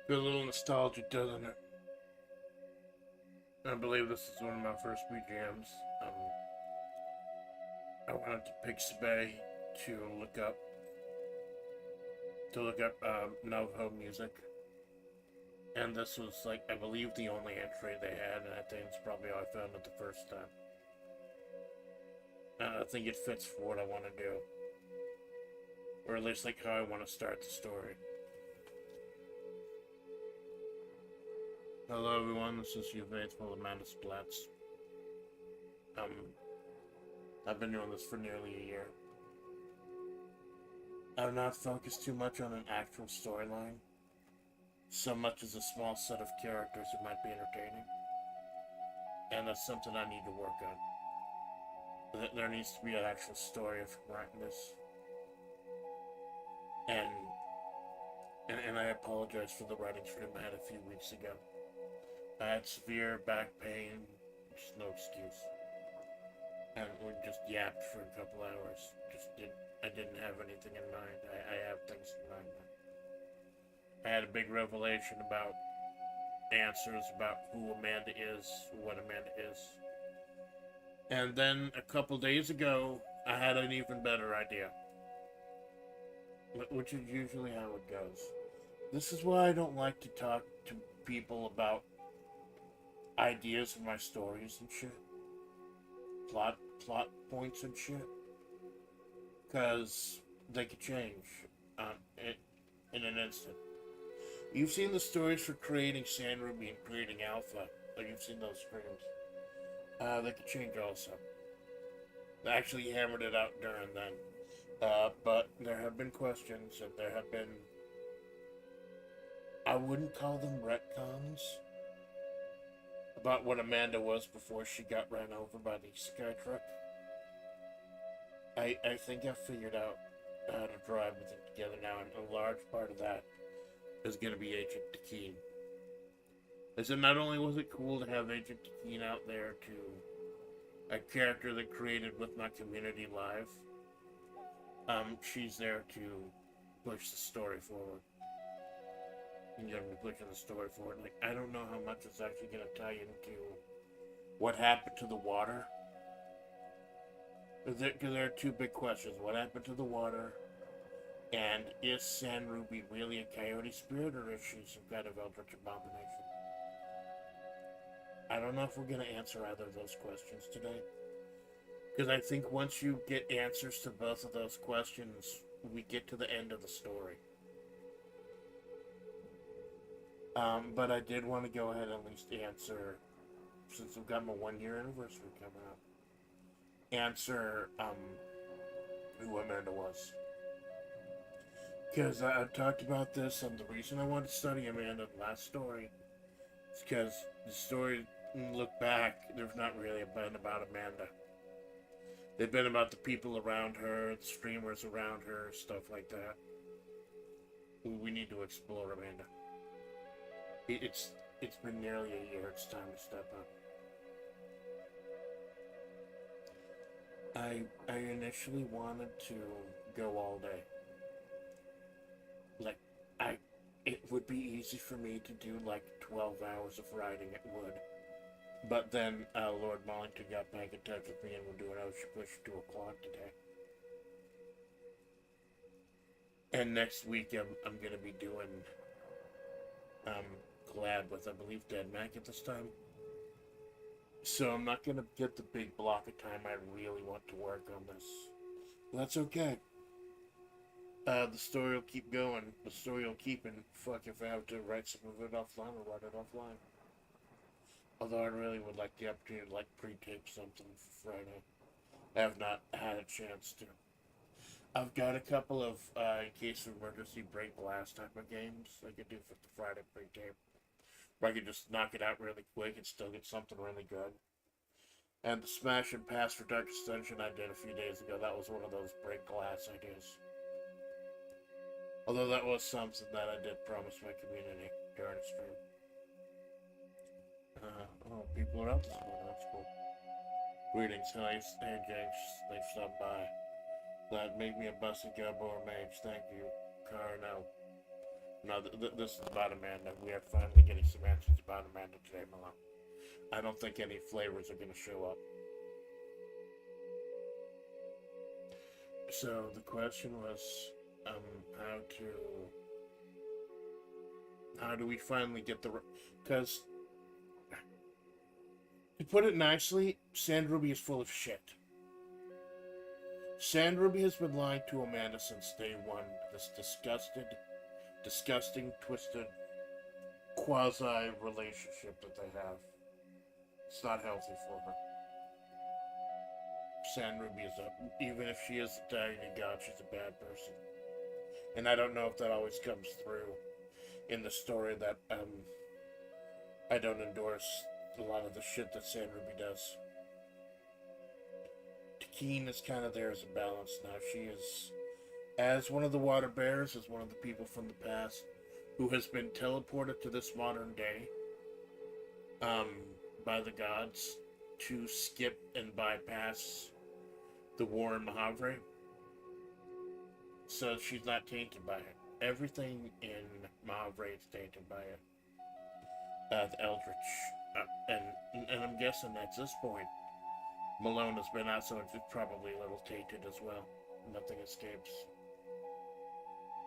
Feel a little nostalgic, doesn't it? I believe this is one of my first BGMs. I wanted to pick Bay to look up Navajo music, and this was like I believe the only entry they had, and I think it's probably how I found it the first time. And I think it fits for what I want to do, or at least like how I want to start the story. Hello everyone, this is your faithful Amanda Splatts. I've been doing this for nearly a year. I've not focused too much on an actual storyline, so much as a small set of characters who might be entertaining. And that's something I need to work on. There needs to be an actual story of correctness. And I apologize for the writing stream I had a few weeks ago. I had severe back pain, just no excuse. And we just yapped for a couple hours. I didn't have anything in mind. I have things in mind now. I had a big revelation about answers about who Amanda is, what Amanda is. And then a couple days ago, I had an even better idea. Which is usually how it goes. This is why I don't like to talk to people about ideas in my stories and shit. Plot points and shit. Because they could change in an instant. You've seen the stories for creating San Ruby and creating Alpha. Like you've seen those streams. They could change also. They actually hammered it out during then. But there have been questions, and there have been... I wouldn't call them retcons about what Amanda was before she got ran over by the sky truck. I think I've figured out how to draw everything together now, and a large part of that is going to be Agent Takeen. So not only was it cool to have Agent Takeen out there to a character that created with my community live, she's there to push the story forward. You're going to be pushing the story forward. Like, I don't know how much it's actually going to tie into what happened to the water. Because there are two big questions. What happened to the water? And is San Ruby really a coyote spirit, or is she some kind of eldritch abomination? I don't know if we're going to answer either of those questions today. Because I think once you get answers to both of those questions, we get to the end of the story. But I did want to go ahead and at least answer, since we've got my 1-year anniversary coming up, answer who Amanda was. Because I talked about this, and the reason I wanted to study Amanda in the last story is because the story, look back, there's not really been about Amanda. They've been about the people around her, the streamers around her, stuff like that. We need to explore Amanda. It's been nearly a year. It's time to step up. I initially wanted to go all day. Like, it would be easy for me to do like 12 hours of riding, it would. But then Lord Mollington got back in touch with me, and we're doing push to a quad today. And next week I'm gonna be doing collab with, I believe, Dead Mac at this time. So I'm not gonna get the big block of time I really want to work on this. That's okay. The story will keep going. The story will keep, and fuck if I have to write some of it offline, I'll write it offline. Although I really would like the opportunity to pre-tape something for Friday. I have not had a chance to. I've got a couple of, in case of emergency, break glass type of games I could do for the Friday pre-tape. Where I could just knock it out really quick and still get something really good. And the Smash and Pass for Dark Extension I did a few days ago, that was one of those break glass ideas. Although that was something that I did promise my community during the stream. People are out this morning, that's cool. Greetings, hey James, they stopped by. That made me a busted Gabor mage, thank you, Carno. No, this is about Amanda. We are finally getting some answers about Amanda today, Malone. I don't think any flavors are going to show up. So the question was, how do we finally get the, because to put it nicely, Sandruby is full of shit. Sandruby has been lying to Amanda since day one. This disgusting, twisted, quasi-relationship that they have. It's not healthy for her. Sandruby is up. Even if she is a dying god, she's a bad person. And I don't know if that always comes through in the story that, I don't endorse a lot of the shit that Sandruby does. Takeen is kind of there as a balance now. She is, as one of the water bears, as one of the people from the past who has been teleported to this modern day by the gods to skip and bypass the war in Mahavre. So she's not tainted by it. Everything in Mahavre is tainted by it. The Eldritch. And I'm guessing at this point, Malone has been out, so it's probably a little tainted as well. Nothing escapes.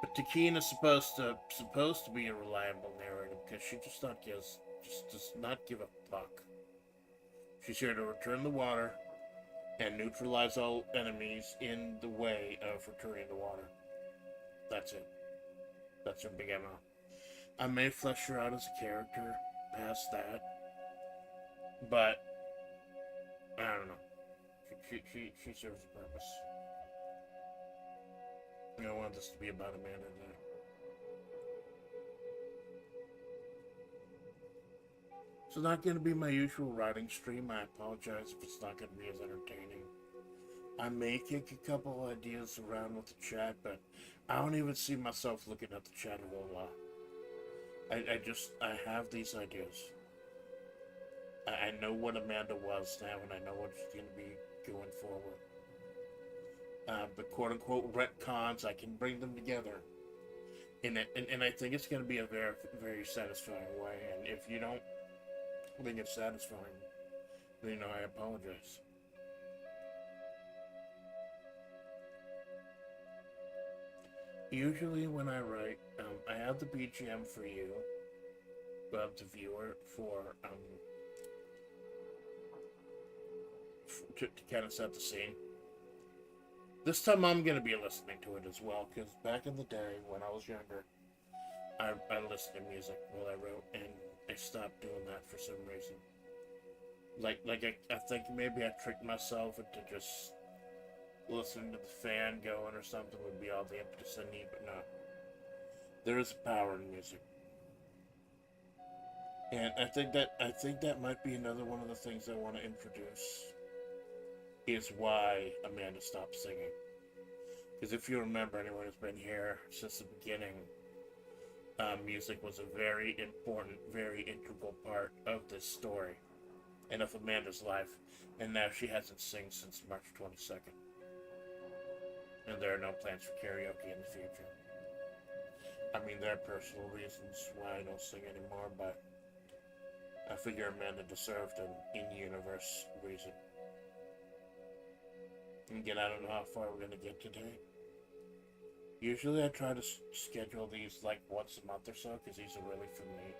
But Takeen is supposed to be a reliable narrator because she just does not give a fuck. She's here to return the water and neutralize all enemies in the way of returning the water. That's it. That's her big MO. I may flesh her out as a character past that, but I don't know. She serves a purpose. I don't want this to be about Amanda today. It's not going to be my usual writing stream. I apologize if it's not going to be as entertaining. I may kick a couple ideas around with the chat, but I don't even see myself looking at the chat a whole lot. I have these ideas. I know what Amanda was now, and I know what she's going to be going forward. But quote-unquote retcons, I can bring them together. And I think it's going to be a very, very satisfying way. And if you don't think it's satisfying, then, I apologize. Usually when I write, I have the BGM for you, the viewer, to kind of set the scene. This time I'm going to be listening to it as well, because back in the day when I was younger, I listened to music while I wrote, and I stopped doing that for some reason. I think maybe I tricked myself into just listening to the fan going or something would be all the impetus I need, but no. There is power in music. And I think that might be another one of the things I want to introduce, is why Amanda stopped singing. Because if you remember, anyone who's been here since the beginning, music was a very important, very integral part of this story and of Amanda's life, and now she hasn't sung since March 22nd. And there are no plans for karaoke in the future. I mean, there are personal reasons why I don't sing anymore, but I figure Amanda deserved an in-universe reason. And again, I don't know how far we're going to get today. Usually I try to schedule these like once a month or so, because these are really for me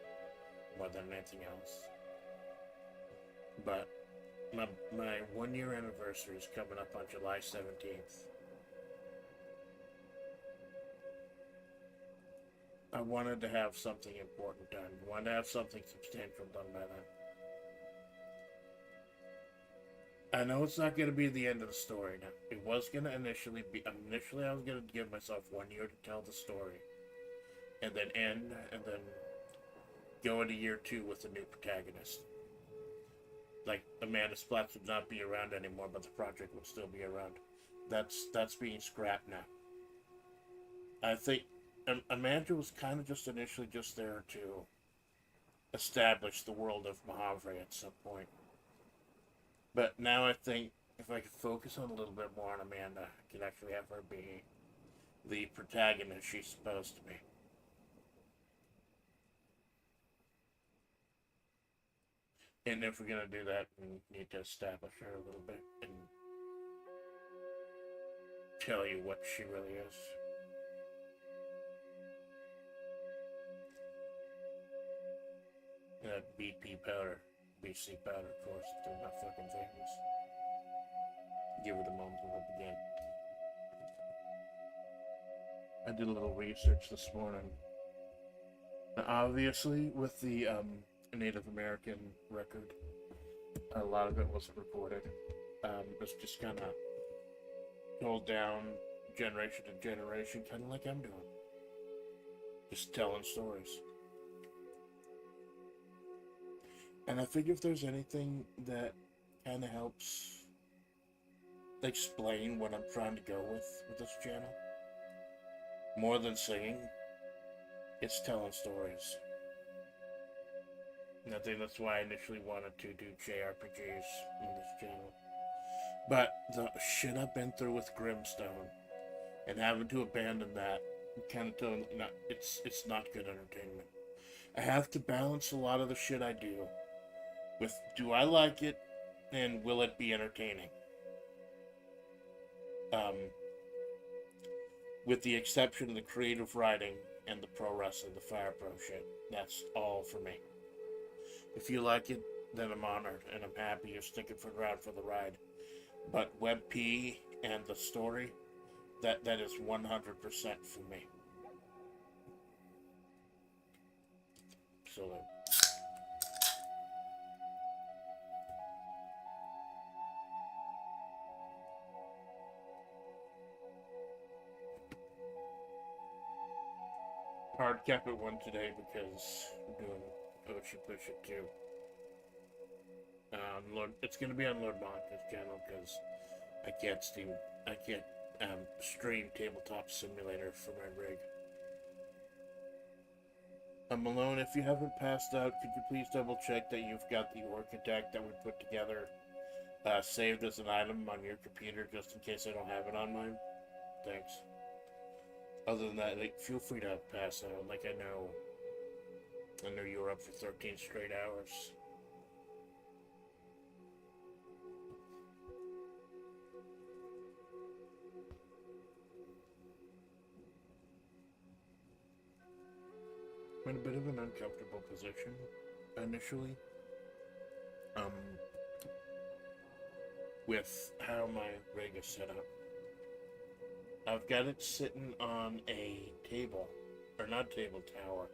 more than anything else. But my 1 year anniversary is coming up on July 17th. I wanted to have something important done. I wanted to have something substantial done by then. I know it's not going to be the end of the story now. It was going to initially I was going to give myself 1 year to tell the story. And then end, and then go into year 2 with a new protagonist. Like, Amanda Splatts would not be around anymore, but the project would still be around. That's being scrapped now. I think Amanda was kind of just initially just there to establish the world of Mahavre at some point. But now I think if I could focus on a little bit more on Amanda, I could actually have her be the protagonist she's supposed to be. And if we're gonna do that, we need to establish her a little bit and tell you what she really is. And that BP powder, BC powder, of course, they're not fucking famous. Give her the moment to live again. I did a little research this morning. Now, obviously, with the Native American record, a lot of it wasn't recorded. It's just kind of told down generation to generation, kind of like I'm doing. Just telling stories. And I figure if there's anything that kind of helps explain what I'm trying to go with this channel, more than singing, it's telling stories. And I think that's why I initially wanted to do JRPGs on this channel. But the shit I've been through with Grimstone and having to abandon that, kind of telling, it's not good entertainment. I have to balance a lot of the shit I do with, do I like it and will it be entertaining? With the exception of the creative writing and the pro wrestling, the Fire Pro shit, that's all for me. If you like it, then I'm honored and I'm happy you're sticking around for the ride. But WebP and the story, that is 100% for me. So hard cap at one today because I'm doing Oshi Push It too. It's gonna be on Lord Monka's channel because I can't stream Tabletop Simulator for my rig. Malone, if you haven't passed out, could you please double check that you've got the Orca deck that we put together saved as an item on your computer, just in case I don't have it on mine? Thanks. Other than that, feel free to pass out. I know you were up for 13 straight hours. I'm in a bit of an uncomfortable position initially. With how my rig is set up. I've got it sitting on a table, or not table, tower.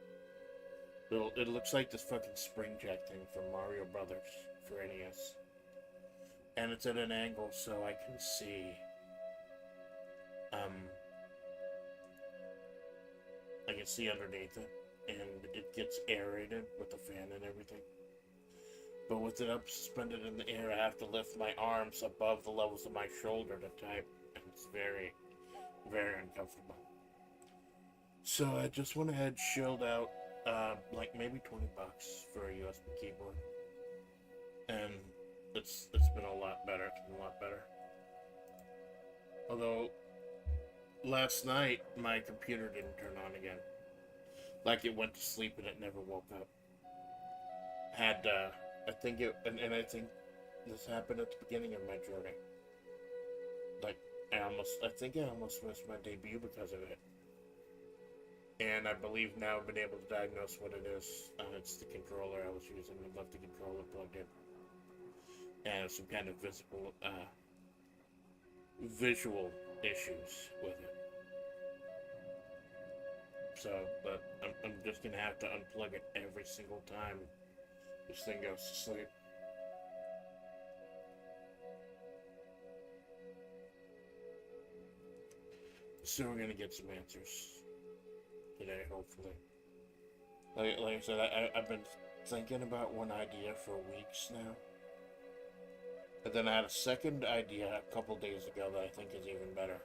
It looks like this fucking spring jack thing from Mario Brothers for NES. And it's at an angle so I can see, underneath it, and it gets aerated with the fan and everything. But with it up suspended in the air, I have to lift my arms above the levels of my shoulder to type, and it's very, very uncomfortable. So I just went ahead, shilled out, maybe $20 for a USB keyboard, and it's been a lot better. It's been a lot better. Although last night my computer didn't turn on again. It went to sleep and it never woke up. I think this happened at the beginning of my journey. I think I almost missed my debut because of it. And I believe now I've been able to diagnose what it is. It's the controller I was using. I left the controller plugged in. And some kind of visual issues with it. So, but I'm just gonna have to unplug it every single time this thing goes to sleep. So we're gonna get some answers today, hopefully. Like I said, I've been thinking about one idea for weeks now. But then I had a second idea a couple days ago that I think is even better.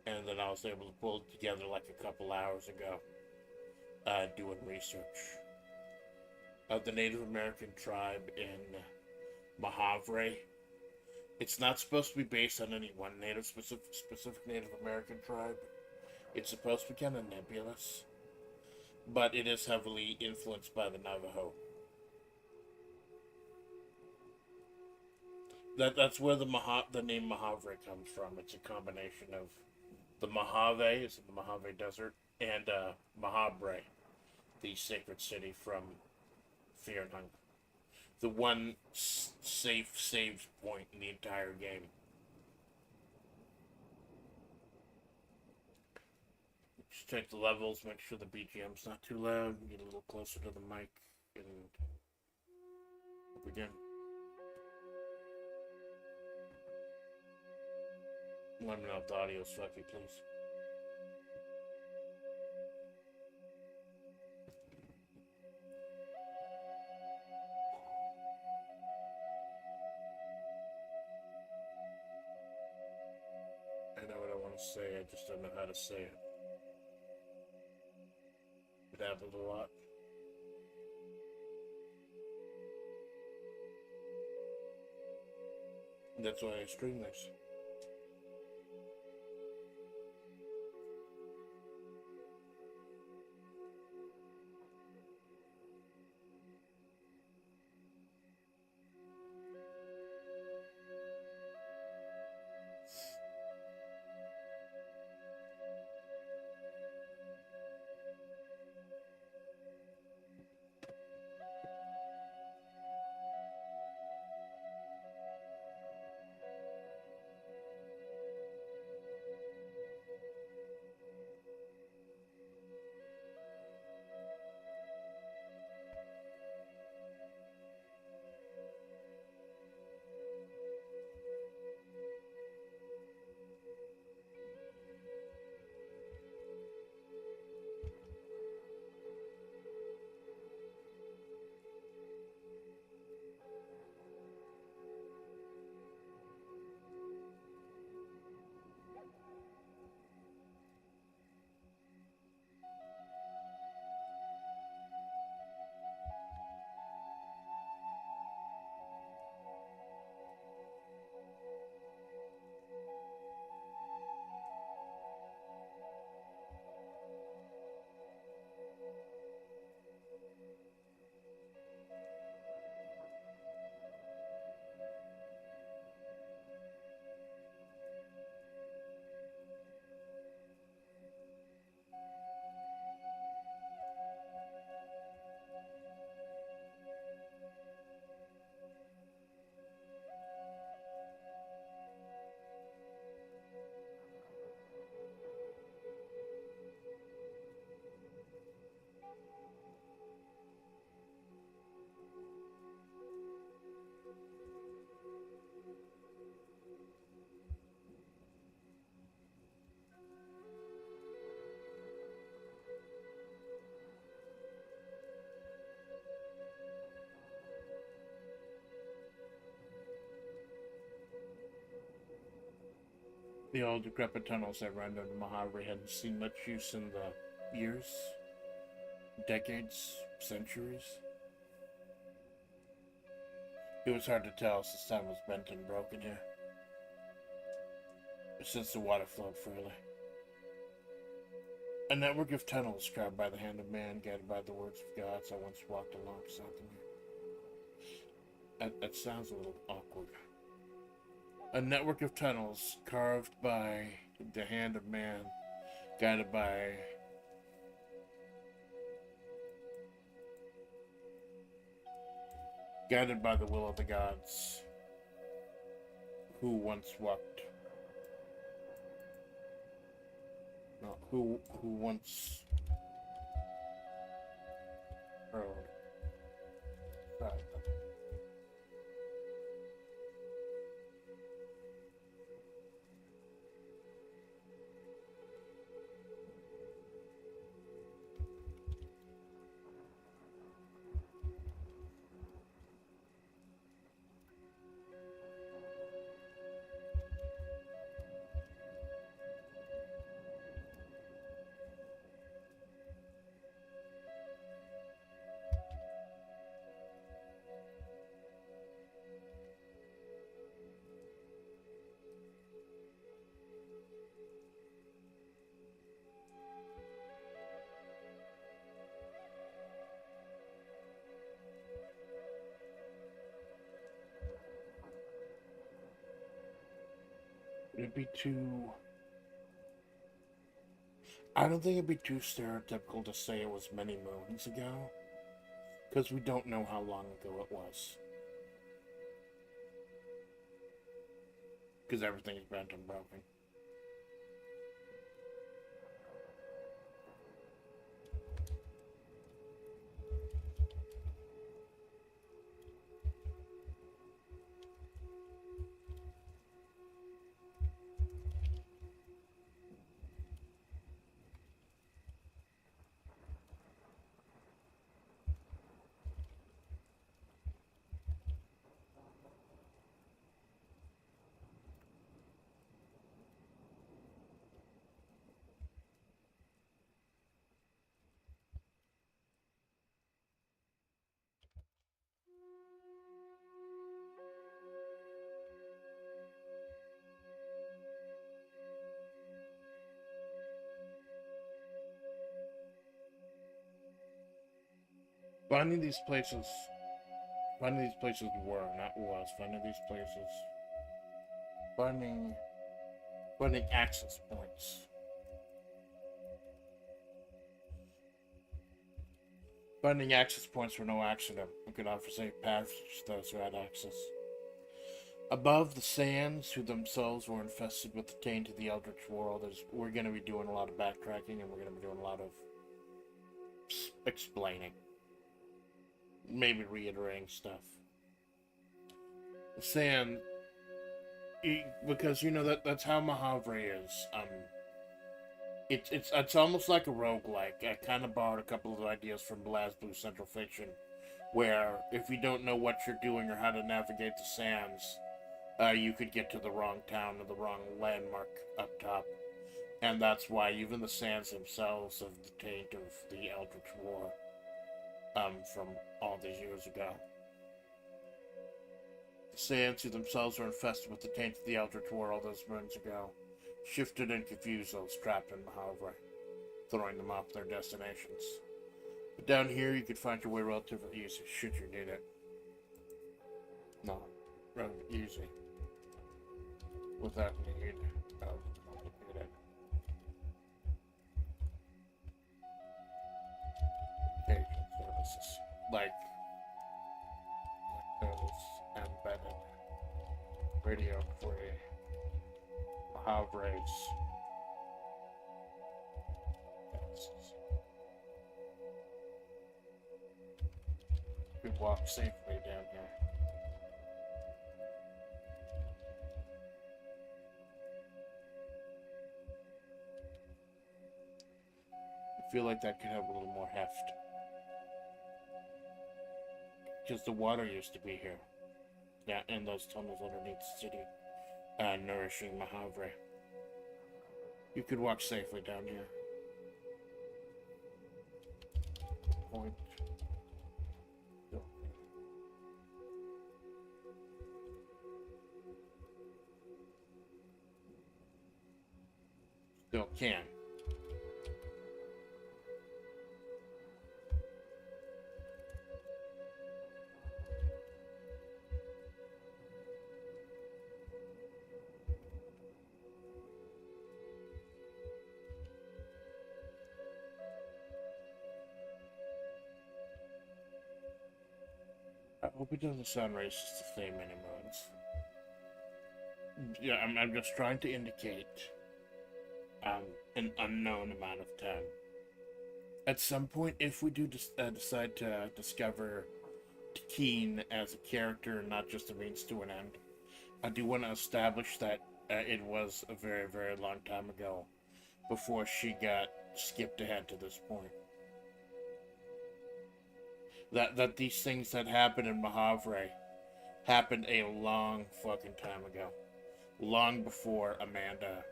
And then I was able to pull it together a couple hours ago, doing research of the Native American tribe in Mahavre. It's not supposed to be based on any one specific Native American tribe. It's supposed to be kind of nebulous. but it is heavily influenced by the Navajo. That's where the name Mojave comes from. It's a combination of the Mojave, it's in the Mojave Desert, and Mojave, the sacred city from Fear and Hunger. The one safe save point in the entire game. Just check the levels, make sure the BGM's not too loud, get a little closer to the mic, and begin. Let me know if the audio's fluffy, please. I know what I want to say, I just don't know how to say it. It happens a lot. That's why I stream this. The old decrepit tunnels that run under Mojave hadn't seen much use in the years, decades, centuries. It was hard to tell since time was bent and broken here, since the water flowed freely. A network of tunnels carved by the hand of man, guided by the words of gods. I once walked alongside them. That sounds a little awkward. A network of tunnels carved by the hand of man, guided by the will of the gods, who once walked. No, who once rode. Sorry. It'd be too... I don't think it'd be too stereotypical to say it was many moons ago. Because we don't know how long ago it was. Because everything is bent and broken. Finding these places were, not was, finding these places, finding access points. Finding access points were no accident. We could offer safe passage to those who had access. Above, the sands, who themselves were infested with the taint of the eldritch world, we're going to be doing a lot of backtracking, and we're going to be doing a lot of explaining. Maybe reiterating stuff. The sand, because you know that's how Mahavre is. It's almost like a roguelike. I kind of borrowed a couple of ideas from BlazBlue Central Fiction, where if you don't know what you're doing or how to navigate the sands, you could get to the wrong town or the wrong landmark up top. And that's why even the sands themselves have the taint of the Eldritch War from all these years ago. The sands who themselves were infested with the taint of the Eldritch War all those moons ago shifted and confused those trapped in Mahavre, throwing them off their destinations. But down here, you could find your way relatively easy, should you need it. No, rather easy. Without need of complicated. Occasion services, like those embedded, radio-free, Mahavres. You could walk safely down here. I feel like that could have a little more heft. Because the water used to be here. Yeah, in those tunnels underneath the city. Nourishing Mahavre. You could walk safely down here. Point. Still can. I hope it doesn't sound racist to say many moons. Yeah, I'm just trying to indicate an unknown amount of time. At some point, if we do decide to discover Keen as a character and not just a means to an end, I do want to establish that it was a very, very long time ago before she got skipped ahead to this point. That these things that happened in Mahavre happened a long fucking time ago. Long before Amanda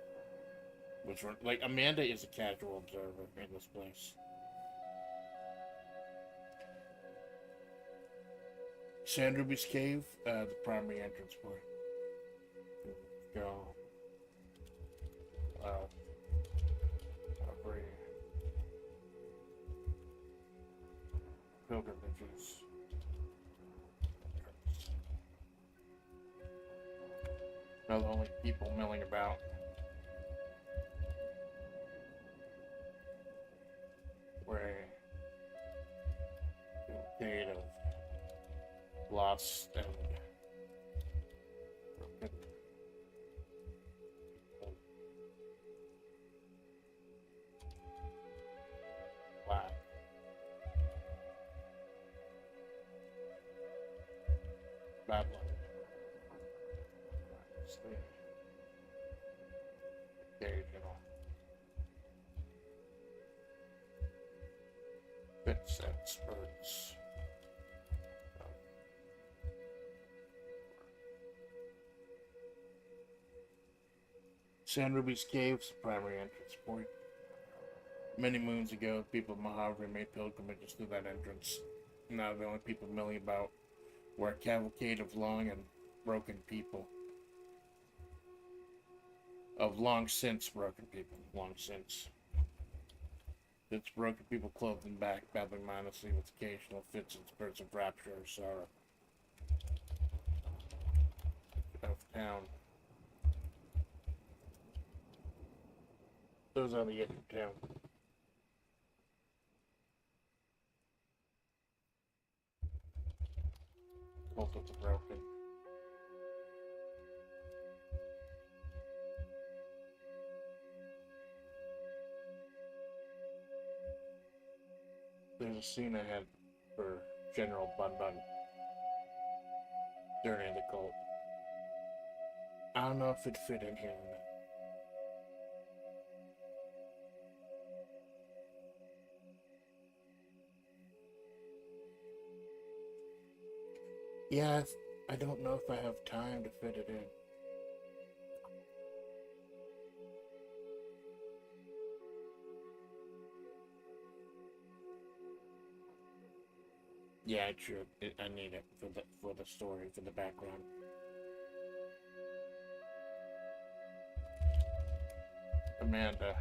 was... Like, Amanda is a casual observer in this place. Sandruby's Cave, the primary entrance point. Go. Pilgrimages. Not only people milling about. We're in a period of loss and black. Bad luck. Occasional. Fits and spurts. San Ruby's Cave's the primary entrance point. Many moons ago, people of Mojave made pilgrimages through that entrance. Now the only people milling about were a cavalcade of long and broken people. Of long since broken people. Long since. It's broken people clothed in back, babbling mindlessly with occasional fits and spurts of rapture or sorrow. Of town. Those are the edge of town. Cult of the broken. There's a scene ahead for General Bun Bun during the cult. I don't know if it fit in here or not. Yeah, I don't know if I have time to fit it in. Yeah, it should. I need it for the story, for the background. Amanda.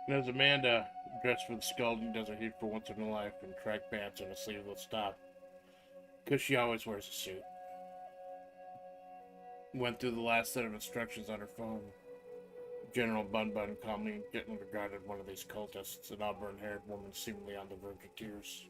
There's Amanda, dressed for the scalding desert heat for once in her life, in track pants and a sleeveless top, because she always wears a suit. Went through the last set of instructions on her phone. General Bun Bun calmly and gently regarded one of these cultists, an auburn-haired woman seemingly on the verge of tears.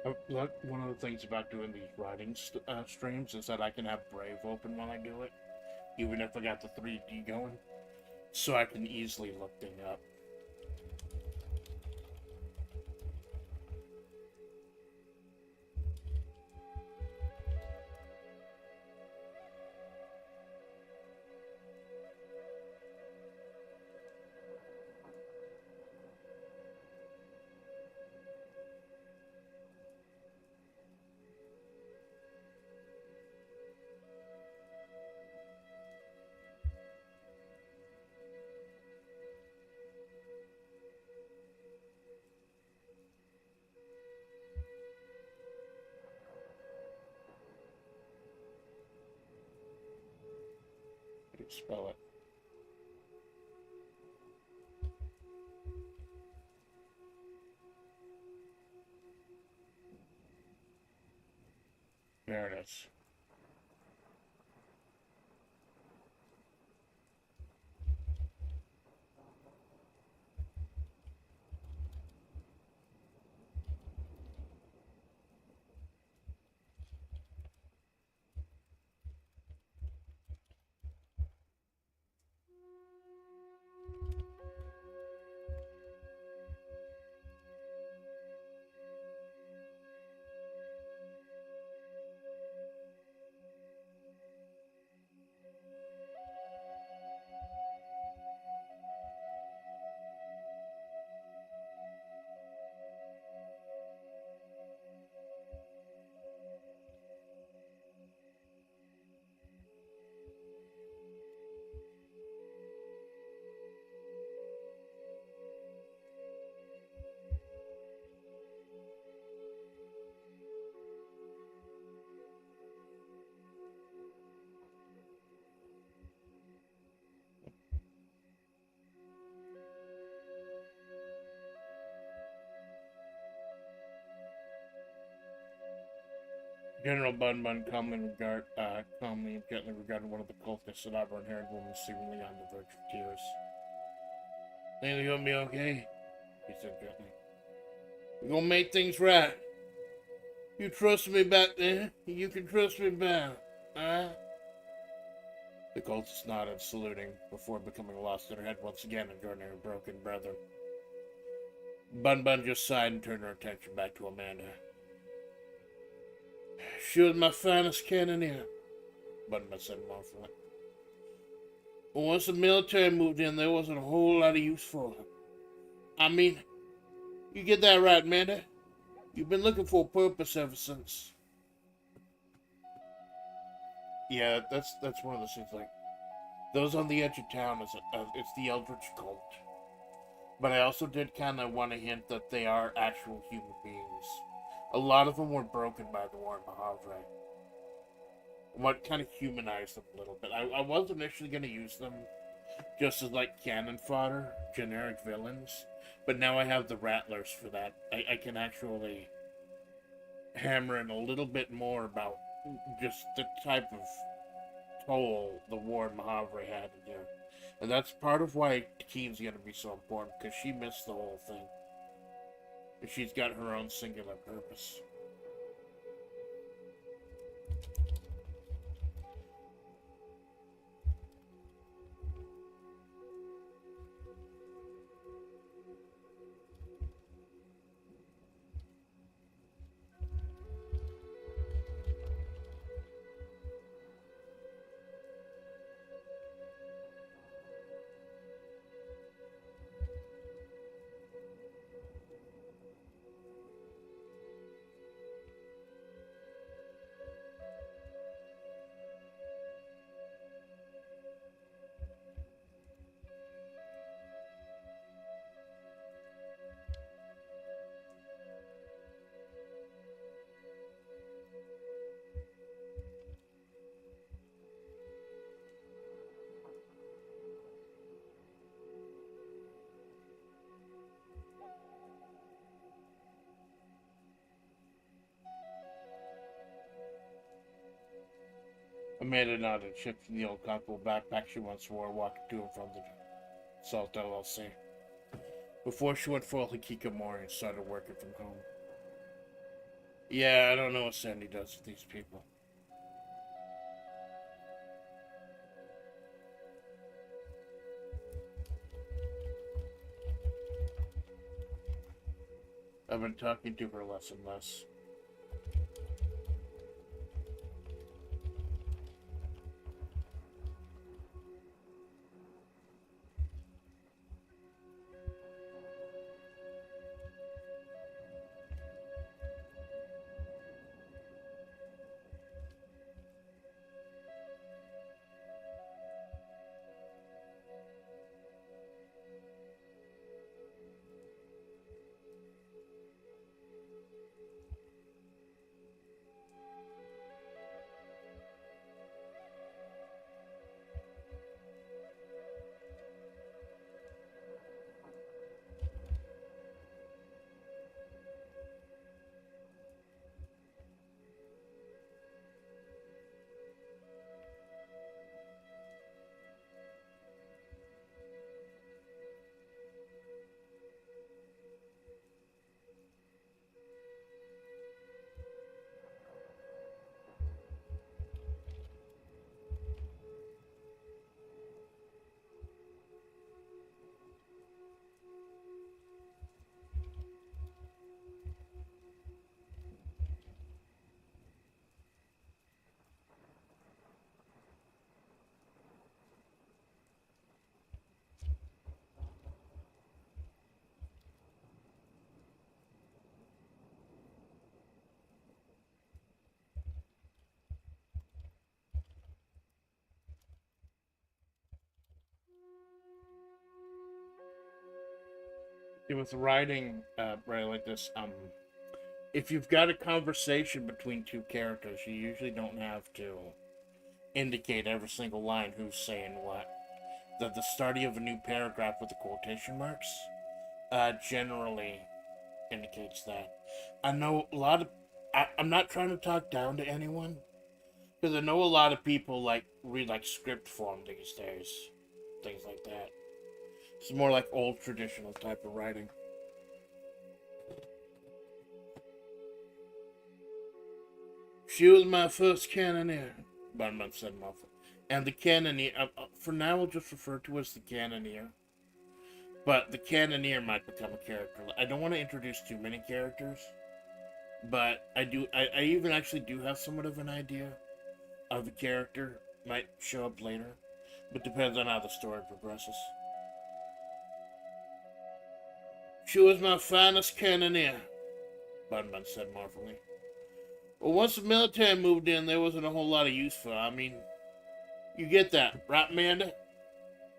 One of the things about doing these writing streams is that I can have Brave open while I do it, even if I got the 3D going, so I can easily look things up. How do you spell it? There it is. General Bun Bun calmly and gently regarded one of the cultists, an auburn-haired woman seemingly on the verge of tears. "Things are gonna be okay," he said gently. "We're gonna make things right. You trust me back there? You can trust me back, huh?" The cultist nodded, saluting, before becoming lost in her head once again and joining her broken brethren. Bun Bun just sighed and turned her attention back to Amanda. "She was my finest cannoneer," Bun Bun said mournfully. "But once the military moved in, there wasn't a whole lot of use for her. I mean, you get that right, Amanda. You've been looking for a purpose ever since." Yeah, that's one of those things. Like, those on the edge of town it's the Eldritch cult. But I also did kind of want to hint that they are actual human beings. A lot of them were broken by the war in Mahavre. What kind of humanized them a little bit. I was initially going to use them just as like cannon fodder, generic villains. But now I have the Rattlers for that. I can actually hammer in a little bit more about just the type of toll the war in Mahavre had in here. And that's part of why Keen's going to be so important, because she missed the whole thing. And she's got her own singular purpose. Amanda nodded, shifting the old comfortable backpack she once wore, walking to and from the Salt LLC. Before she went full Hikikomori and started working from home. Yeah, I don't know what Sandy does with these people. I've been talking to her less and less. With writing, right like this, if you've got a conversation between two characters, you usually don't have to indicate every single line who's saying what. The starting of a new paragraph with the quotation marks generally indicates that. I know a lot of. I'm not trying to talk down to anyone, because I know a lot of people like read like script form these days, things like that. It's more like old traditional type of writing. She was my first cannoneer, Bunman said muffled. And the cannoneer, for now we'll just refer to as the cannoneer. But the cannoneer might become a character. I don't want to introduce too many characters, but I even actually do have somewhat of an idea of a character might show up later, but depends on how the story progresses. She was my finest cannoneer, Bunman said mournfully. Well, once the military moved in, there wasn't a whole lot of use for her. I mean, you get that, right, Amanda?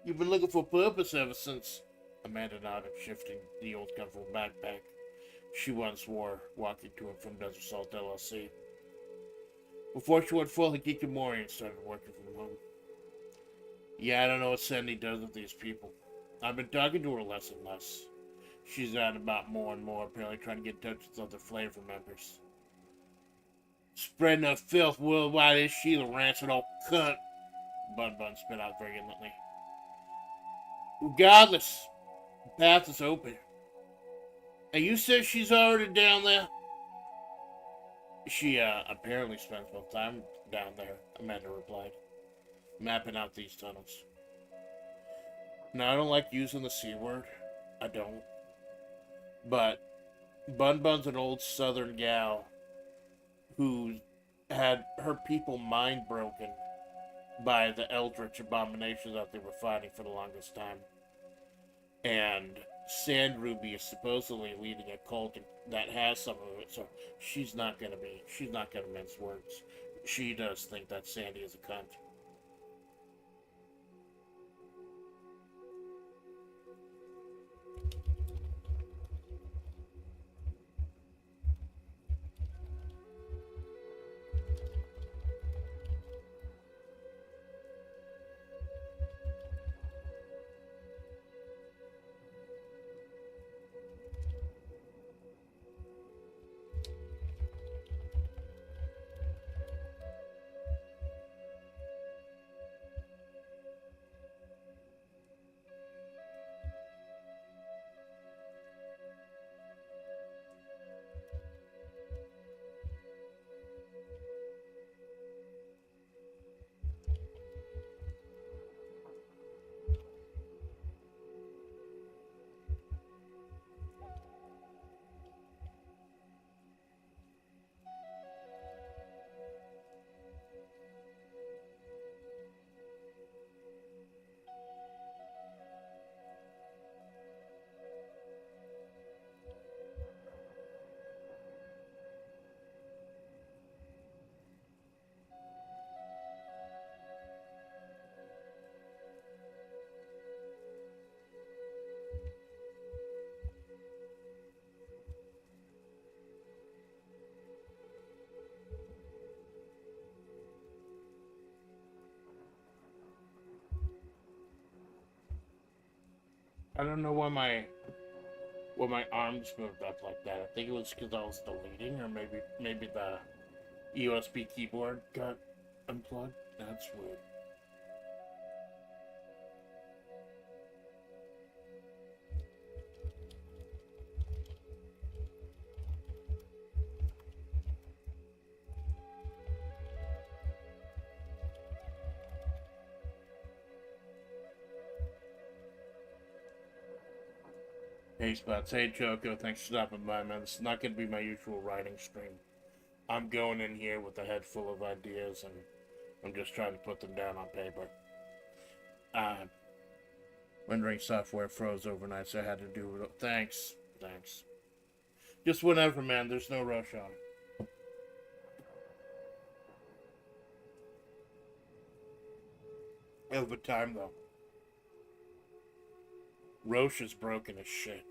You've been looking for purpose ever since. Amanda nodded, shifting the old comfortable backpack she once wore, walking to and from Desert Salt LLC. Before she went full hikikomori and started working from home. Yeah, I don't know what Sandy does with these people. I've been talking to her less and less. She's out about more and more, apparently trying to get in touch with other FlaVR members. Spreading her filth worldwide, is she the rancid old cunt? Bun spit out virulently. Regardless, the path is open. And you said she's already down there? She, apparently spends most time down there, Amanda replied, mapping out these tunnels. Now, I don't like using the C word. I don't. But Bun's an old southern gal who had her people mind broken by the eldritch abominations that they were fighting for the longest time. And Sand Ruby is supposedly leading a cult that has some of it, so she's not gonna mince words. She does think that Sandy is a cunt. I don't know why my arms moved up like that. I think it was because I was deleting, or maybe the USB keyboard got unplugged. That's weird. Hey Spots, hey Choco, thanks for stopping by, man. This is not going to be my usual writing stream. I'm going in here with a head full of ideas, and I'm just trying to put them down on paper. Rendering software froze overnight, so I had to do it. Thanks. Just whenever, man. There's no rush on it. Over time, though. Roche is broken as shit.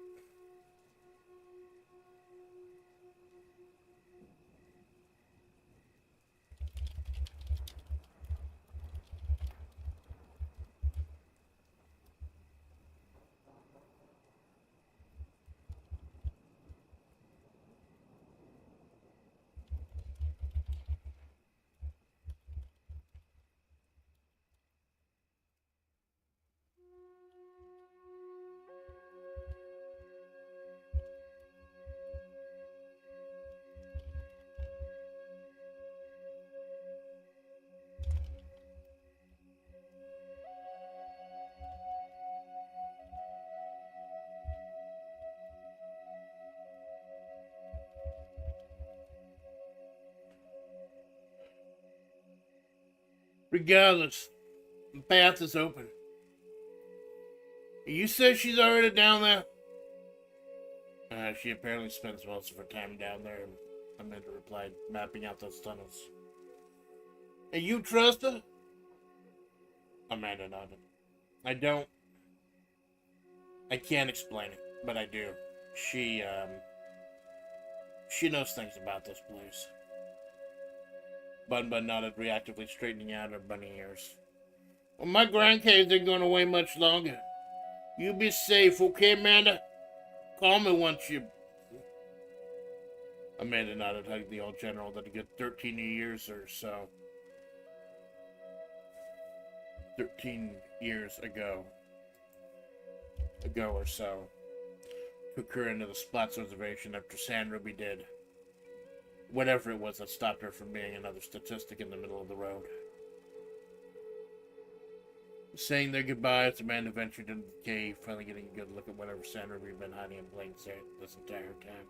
Regardless, the path is open. You said she's already down there? She apparently spends most of her time down there, Amanda replied, mapping out those tunnels. And you trust her? Amanda nodded. I can't explain it, but I do. She knows things about this place. Bun nodded, reactively straightening out her bunny ears. Well, my grandkids ain't going away much longer. You be safe, okay, Amanda? Call me once you... Amanda nodded, hugged the old general that a good 13 years or so. 13 years ago or so. Took her into the Splatts reservation after San Ruby did. Whatever it was that stopped her from being another statistic in the middle of the road. Saying their goodbyes, Amanda ventured into the cave, finally getting a good look at whatever San Ruby had been hiding in plain sight this entire time.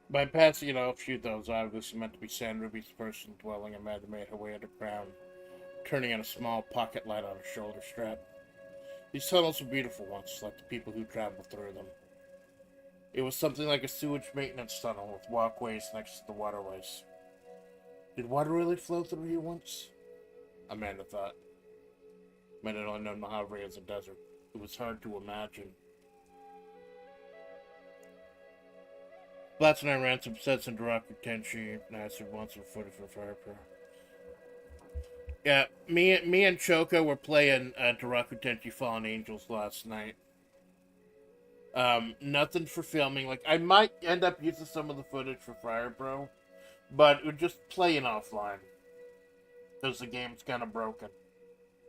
By passing an offshoot that was obviously meant to be San Ruby's person dwelling, Amanda made her way underground, turning on a small pocket light on her shoulder strap. These tunnels were beautiful once, like the people who traveled through them. It was something like a sewage maintenance tunnel with walkways next to the waterways. Did water really flow through here once? Amanda thought. Amanda had only known Mojave as a desert. It was hard to imagine. Splatts and I ran some sets in Durakutenshi, and I answered once in footage for FlaVR. Yeah, me and Choco were playing Durakutenshi Fallen Angels last night. Nothing for filming. Like, I might end up using some of the footage for FlaVR, but we're just playing offline. Because the game's kind of broken.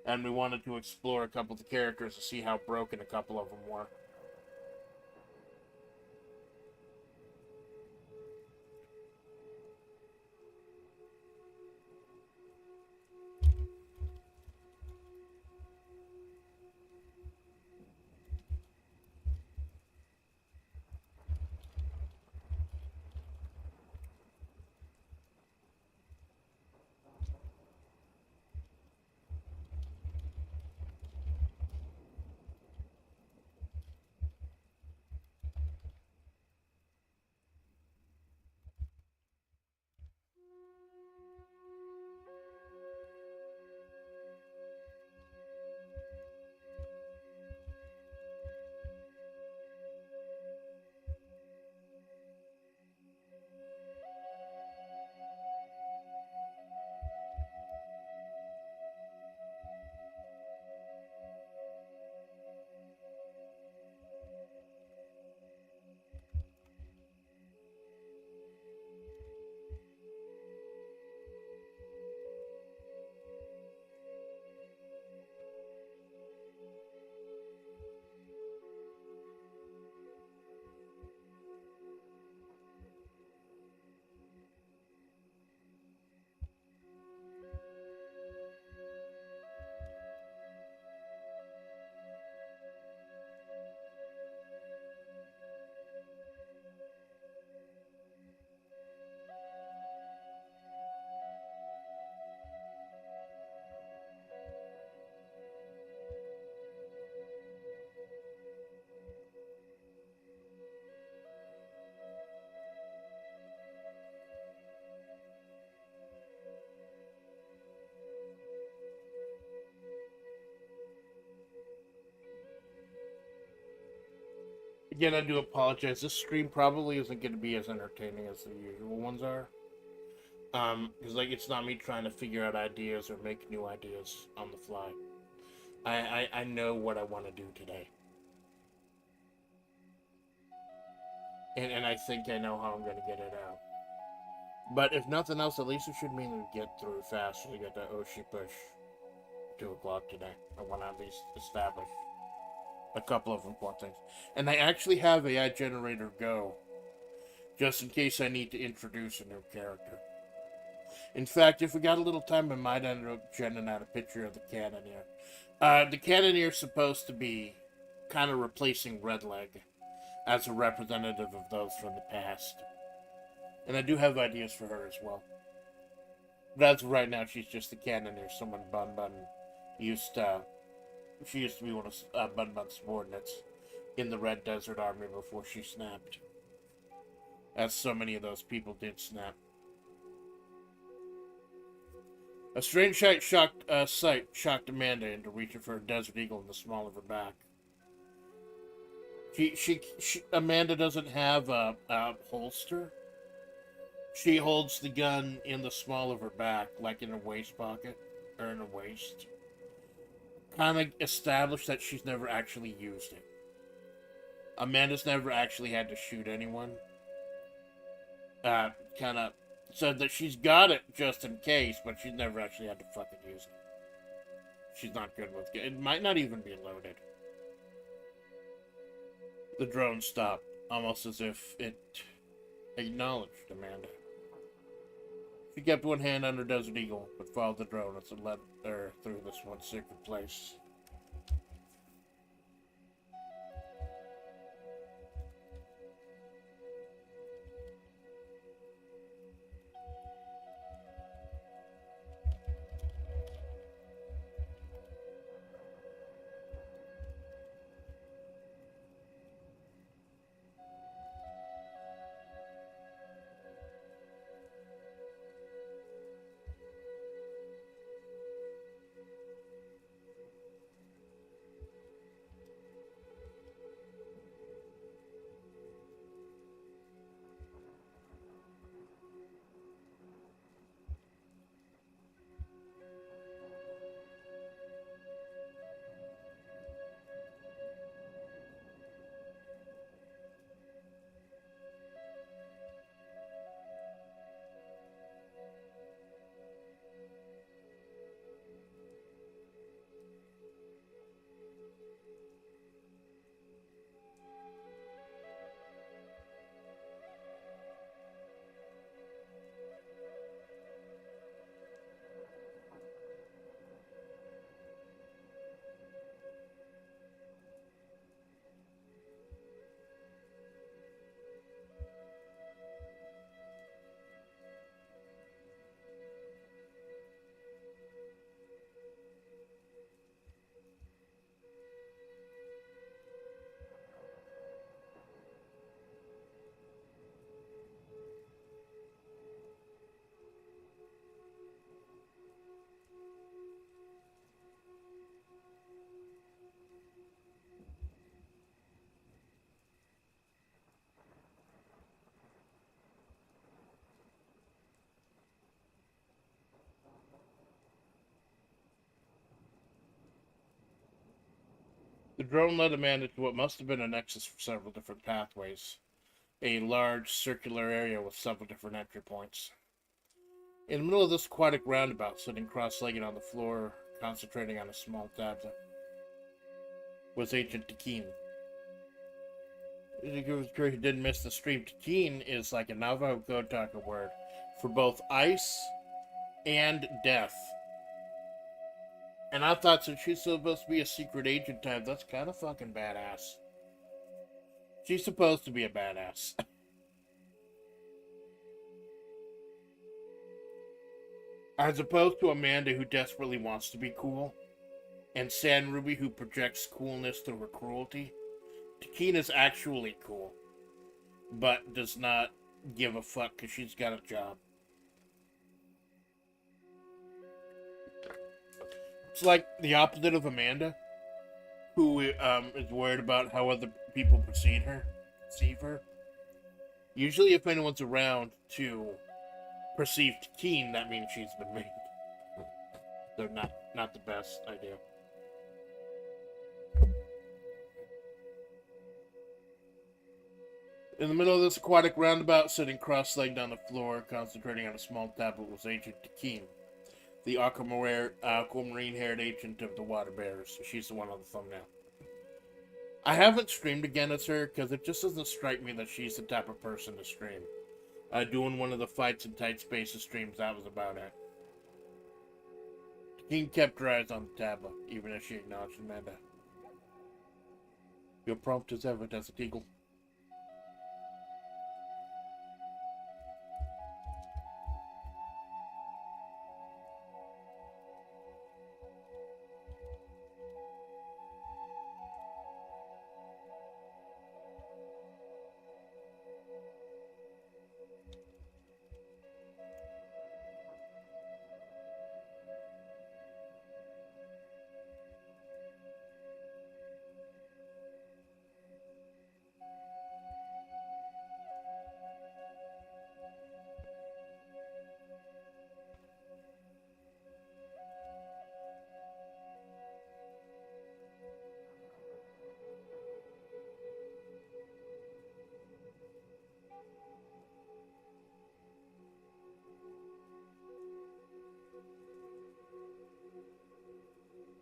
And we wanted to explore a couple of the characters to see how broken a couple of them were. Again, I do apologize. This stream probably isn't going to be as entertaining as the usual ones are. Because like it's not me trying to figure out ideas or make new ideas on the fly. I know what I want to do today, and I think I know how I'm going to get it out. But if nothing else, at least it should mean we get through faster to get that Oshi push 2 o'clock today. I want to at least establish a couple of important things, and I actually have AI generator go just in case I need to introduce a new character. In fact, if we got a little time, I might end up generating out a picture of the Cannoneer. The Cannoneer is supposed to be kind of replacing Redleg as a representative of those from the past. And I do have ideas for her as well. But as of right now, she's just the Cannoneer. Someone Bun Bun used to... She used to be one of Bun Bun's subordinates in the Red Desert Army before she snapped. As so many of those people did snap. A strange sight shocked Amanda into reaching for a Desert Eagle in the small of her back. Amanda doesn't have a holster. She holds the gun in the small of her back, like in a waist pocket, or in a waist. Kind of established that she's never actually used it. Amanda's never actually had to shoot anyone. Kind of said that she's got it just in case, but she's never actually had to fucking use it. She's not good with it. It might not even be loaded. The drone stopped, almost as if it acknowledged Amanda. She kept one hand on her Desert Eagle, but followed the drone as it led her through this one secret place. The drone led Amanda to what must have been a nexus for several different pathways, a large circular area with several different entry points. In the middle of this aquatic roundabout, sitting cross-legged on the floor, concentrating on a small tablet, was Agent Takeen. He didn't miss the stream. Takeen is like a Navajo Gotaga word for both ice and death. And I thought since she's supposed to be a secret agent type, that's kind of fucking badass. She's supposed to be a badass. As opposed to Amanda, who desperately wants to be cool, and San Ruby, who projects coolness through her cruelty. Takeena's actually cool, but does not give a fuck because she's got a job. It's like the opposite of Amanda, who is worried about how other people perceive her. Usually, if anyone's around to perceive Takeen, that means she's been made. They're not the best idea. In the middle of this aquatic roundabout, sitting cross-legged on the floor, concentrating on a small tablet, was Agent Takeen, the aquamarine-haired agent of the Water Bears. She's the one on the thumbnail. I haven't streamed again as her, because it just doesn't strike me that she's the type of person to stream. Doing one of the Fights in Tight Spaces streams, that was about it. Takeen kept her eyes on the tablet, even as she acknowledged Amanda. You're prompt as ever, Desert Eagle.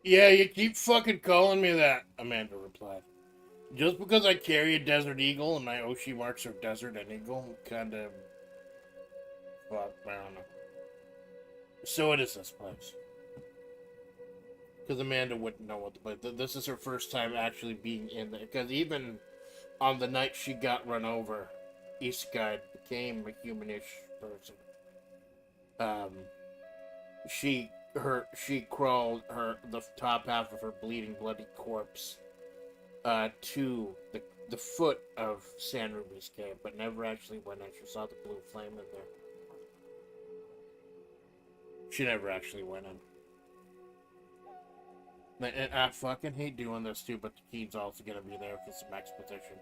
Yeah, you keep fucking calling me that, Amanda replied. Just because I carry a Desert Eagle and my Oshi marks are Desert and Eagle, kind of... Well, I don't know. So it is this place. Because Amanda wouldn't know what the place... This is her first time actually being in there. Because even on the night she got run over, East Guide became a humanish person. She crawled the top half of her bleeding, bloody corpse to the foot of San Ruby's cave, but never actually went in. She saw the blue flame in there. She never actually went in. And I fucking hate doing this too, but the key's also gonna be there for some exposition.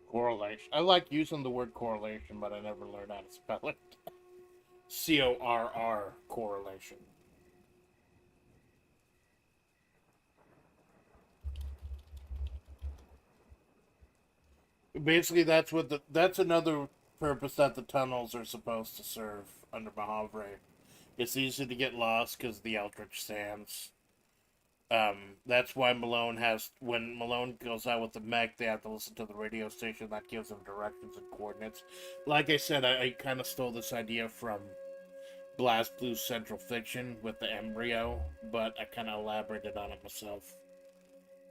Correlation. I like using the word correlation, but I never learned how to spell it. Corr, correlation. Basically, that's another purpose that the tunnels are supposed to serve under Mahavre. It's easy to get lost because of the Eldritch Sands. That's why when Malone goes out with the mech, they have to listen to the radio station that gives them directions and coordinates. Like I said, I kind of stole this idea from Blast Blue's Central Fiction with the embryo, but I kind of elaborated on it myself.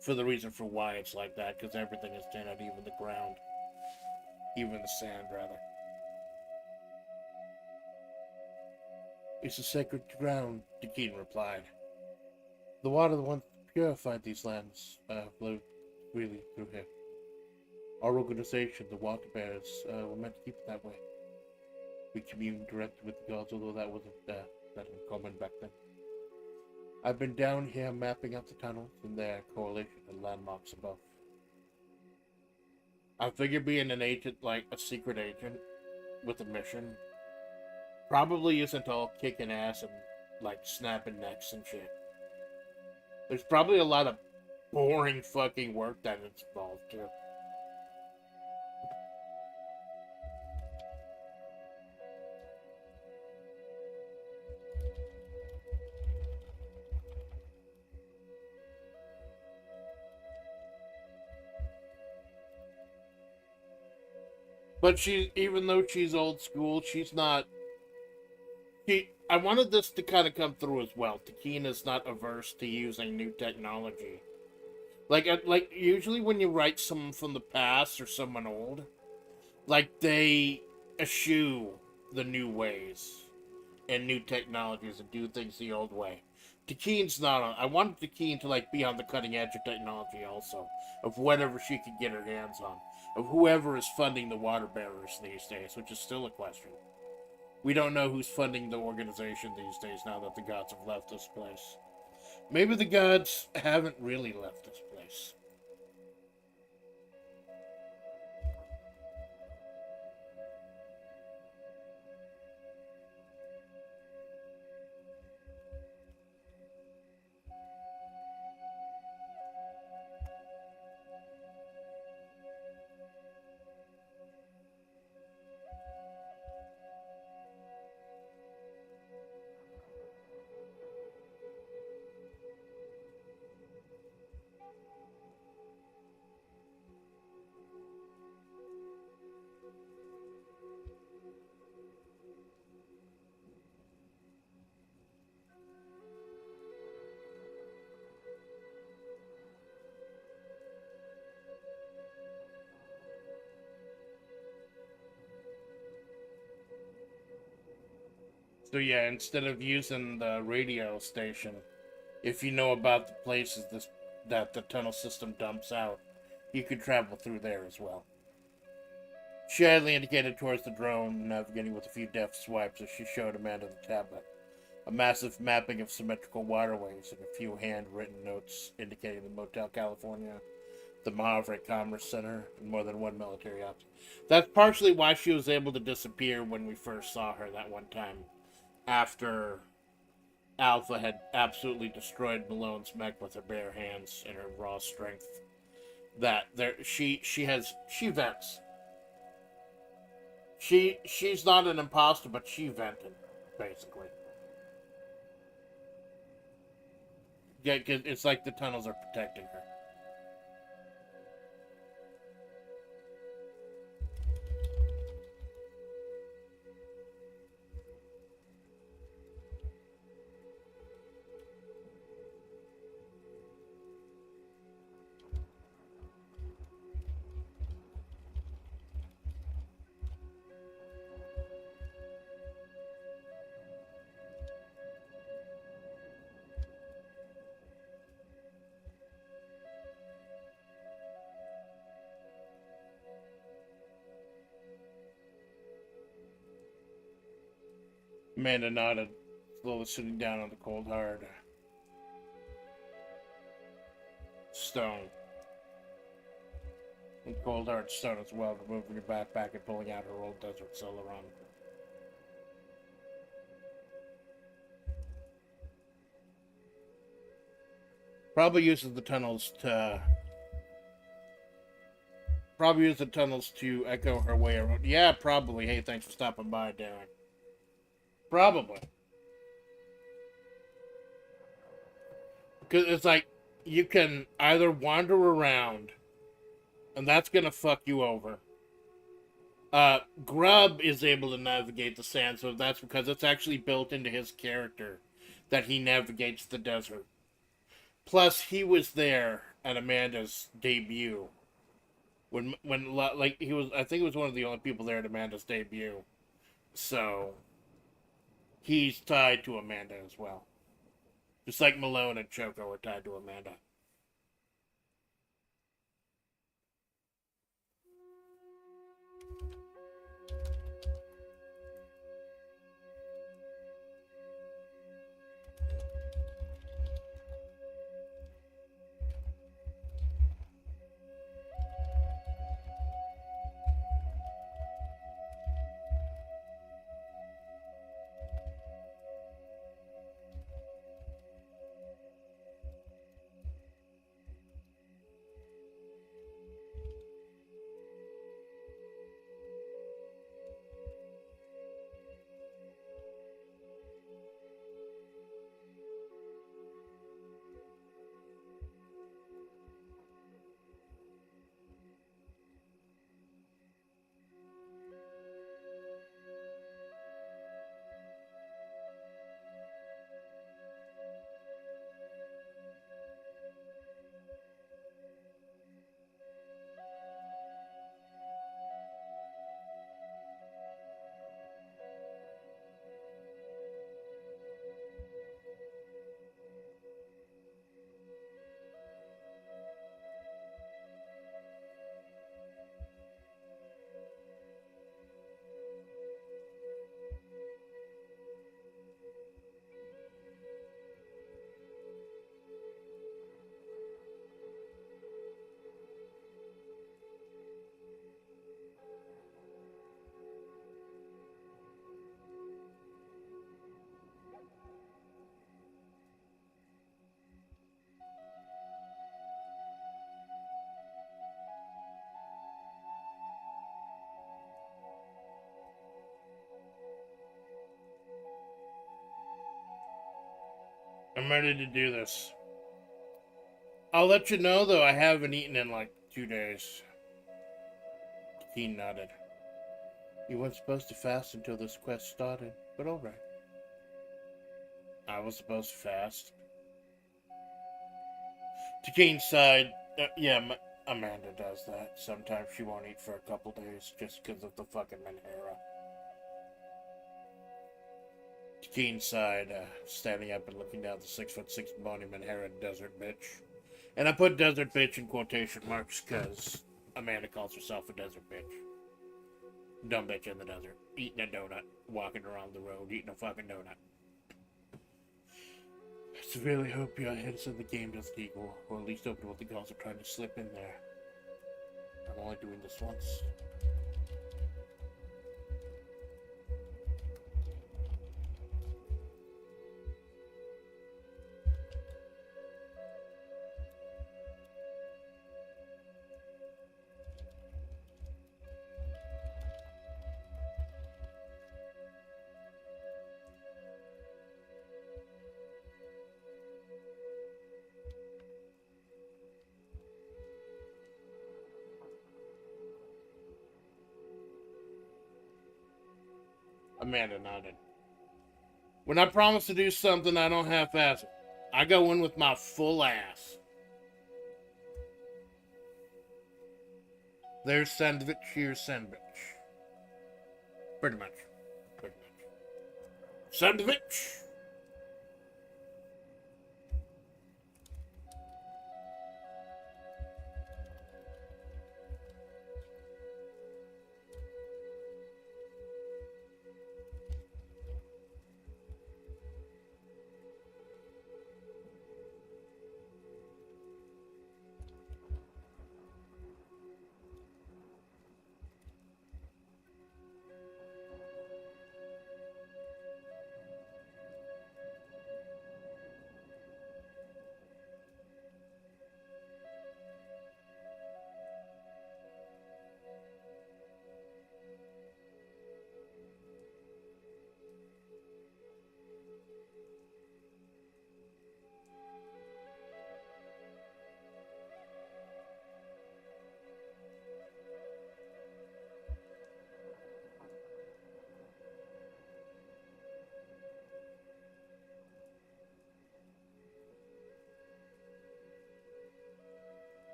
For the reason for why it's like that, because everything is dead, even the ground. Even the sand, rather. It's a sacred ground, Dekin replied. The water that once purified these lands flowed freely through here. Our organization, the Water Bears, were meant to keep it that way. We commune directly with the gods, although that wasn't that uncommon back then. I've been down here mapping out the tunnels and their correlation and landmarks above. I figure being an agent, like a secret agent with a mission, probably isn't all kicking ass and like snapping necks and shit. There's probably a lot of boring fucking work that it's involved too. But even though she's old school, she's not. I wanted this to kind of come through as well. Takina's not averse to using new technology. Like usually when you write someone from the past or someone old, like they eschew the new ways and new technologies and do things the old way. Takine's not on. I wanted Takine to like be on the cutting edge of technology also, of whatever she could get her hands on, of whoever is funding the water bearers these days, which is still a question. We don't know who's funding the organization these days now that the gods have left this place. Maybe the gods haven't really left this place. So yeah, instead of using the radio station, if you know about the places that the tunnel system dumps out, you could travel through there as well. She idly indicated towards the drone, navigating with a few deft swipes as she showed Amanda the tablet. A massive mapping of symmetrical waterways and a few handwritten notes indicating the Motel California, the Mahavre Commerce Center, and more than one military object. That's partially why she was able to disappear when we first saw her that one time, after Alpha had absolutely destroyed Malone's mech with her bare hands and her raw strength. She vents. She's not an imposter, but she vented, basically. Yeah, 'cause it's like the tunnels are protecting her. Amanda nodded, slowly sitting down on the cold, hard stone. And Cold Heart Stone as well, removing her backpack and pulling out her old Desert Celeron. Probably uses the tunnels to echo her way around. Yeah, probably. Hey, thanks for stopping by, Darren. Probably. Because it's like, you can either wander around, and that's going to fuck you over. Grub is able to navigate the sand, so that's because it's actually built into his character that he navigates the desert. Plus, he was there at Amanda's debut. When like, he was, I think he was one of the only people there at Amanda's debut. So, he's tied to Amanda as well. Just like Malone and Choco are tied to Amanda. I'm ready to do this. I'll let you know, though, I haven't eaten in like 2 days. He nodded. You weren't supposed to fast until this quest started, but alright. I was supposed to fast. Takeen sighed. Yeah, Amanda does that. Sometimes she won't eat for a couple days just because of the fucking Menhera. Takeen sighed, standing up and looking down the 6'6" bony Menhera desert bitch. And I put desert bitch in quotation marks because Amanda calls herself a desert bitch. Dumb bitch in the desert. Eating a donut. Walking around the road. Eating a fucking donut. I severely hope your hints in the game doesn't equal, or at least open what the girls are trying to slip in there. I'm only doing this once. Amanda nodded. When I promise to do something, I don't half-ass it. I go in with my full ass. There's sandwich, here's sandwich. Pretty much. Pretty much. Sandwich!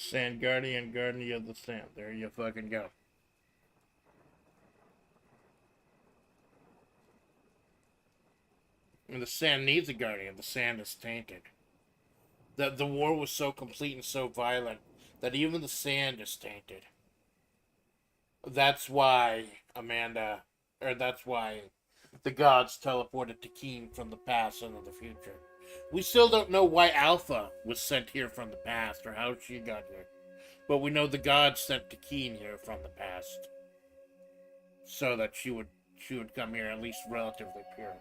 Sand guardian, guardian of the sand. There you fucking go. And the sand needs a guardian. The sand is tainted. The war was so complete and so violent that even the sand is tainted. That's why that's why the gods teleported to Keen from the past into the future. We still don't know why Alpha was sent here from the past or how she got here. But we know the gods sent Keen here from the past. So that she would come here at least relatively pure.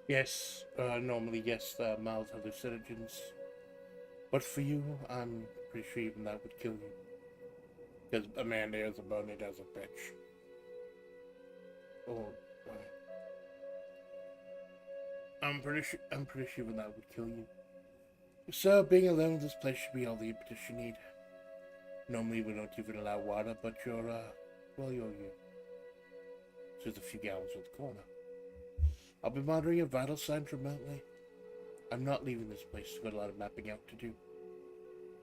Yes, normally, yes, mild hallucinogens. But for you, I'm pretty sure even that would kill you. Because Amanda is a bonehead as a bitch. Oh, I'm pretty sure even that would kill you. So, being alone in this place should be all the impetus you need. Normally, we don't even allow water, but you're you. Just a few gallons with the corner. I'll be monitoring your vital signs remotely. I'm not leaving this place. I've got a lot of mapping out to do.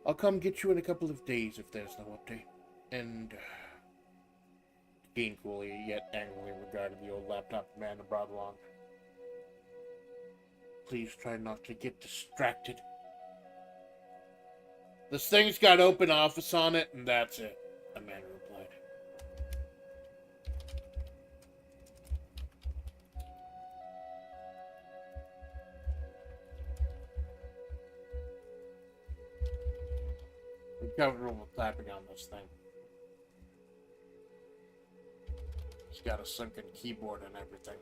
I'll come get you in a couple of days if there's no update. And Dean coolly yet angrily regarded the old laptop Amanda brought along. Please try not to get distracted. This thing's got open office on it, and that's it, Amanda replied. I'm comfortable with tapping on this thing. It's got a sunken keyboard and everything.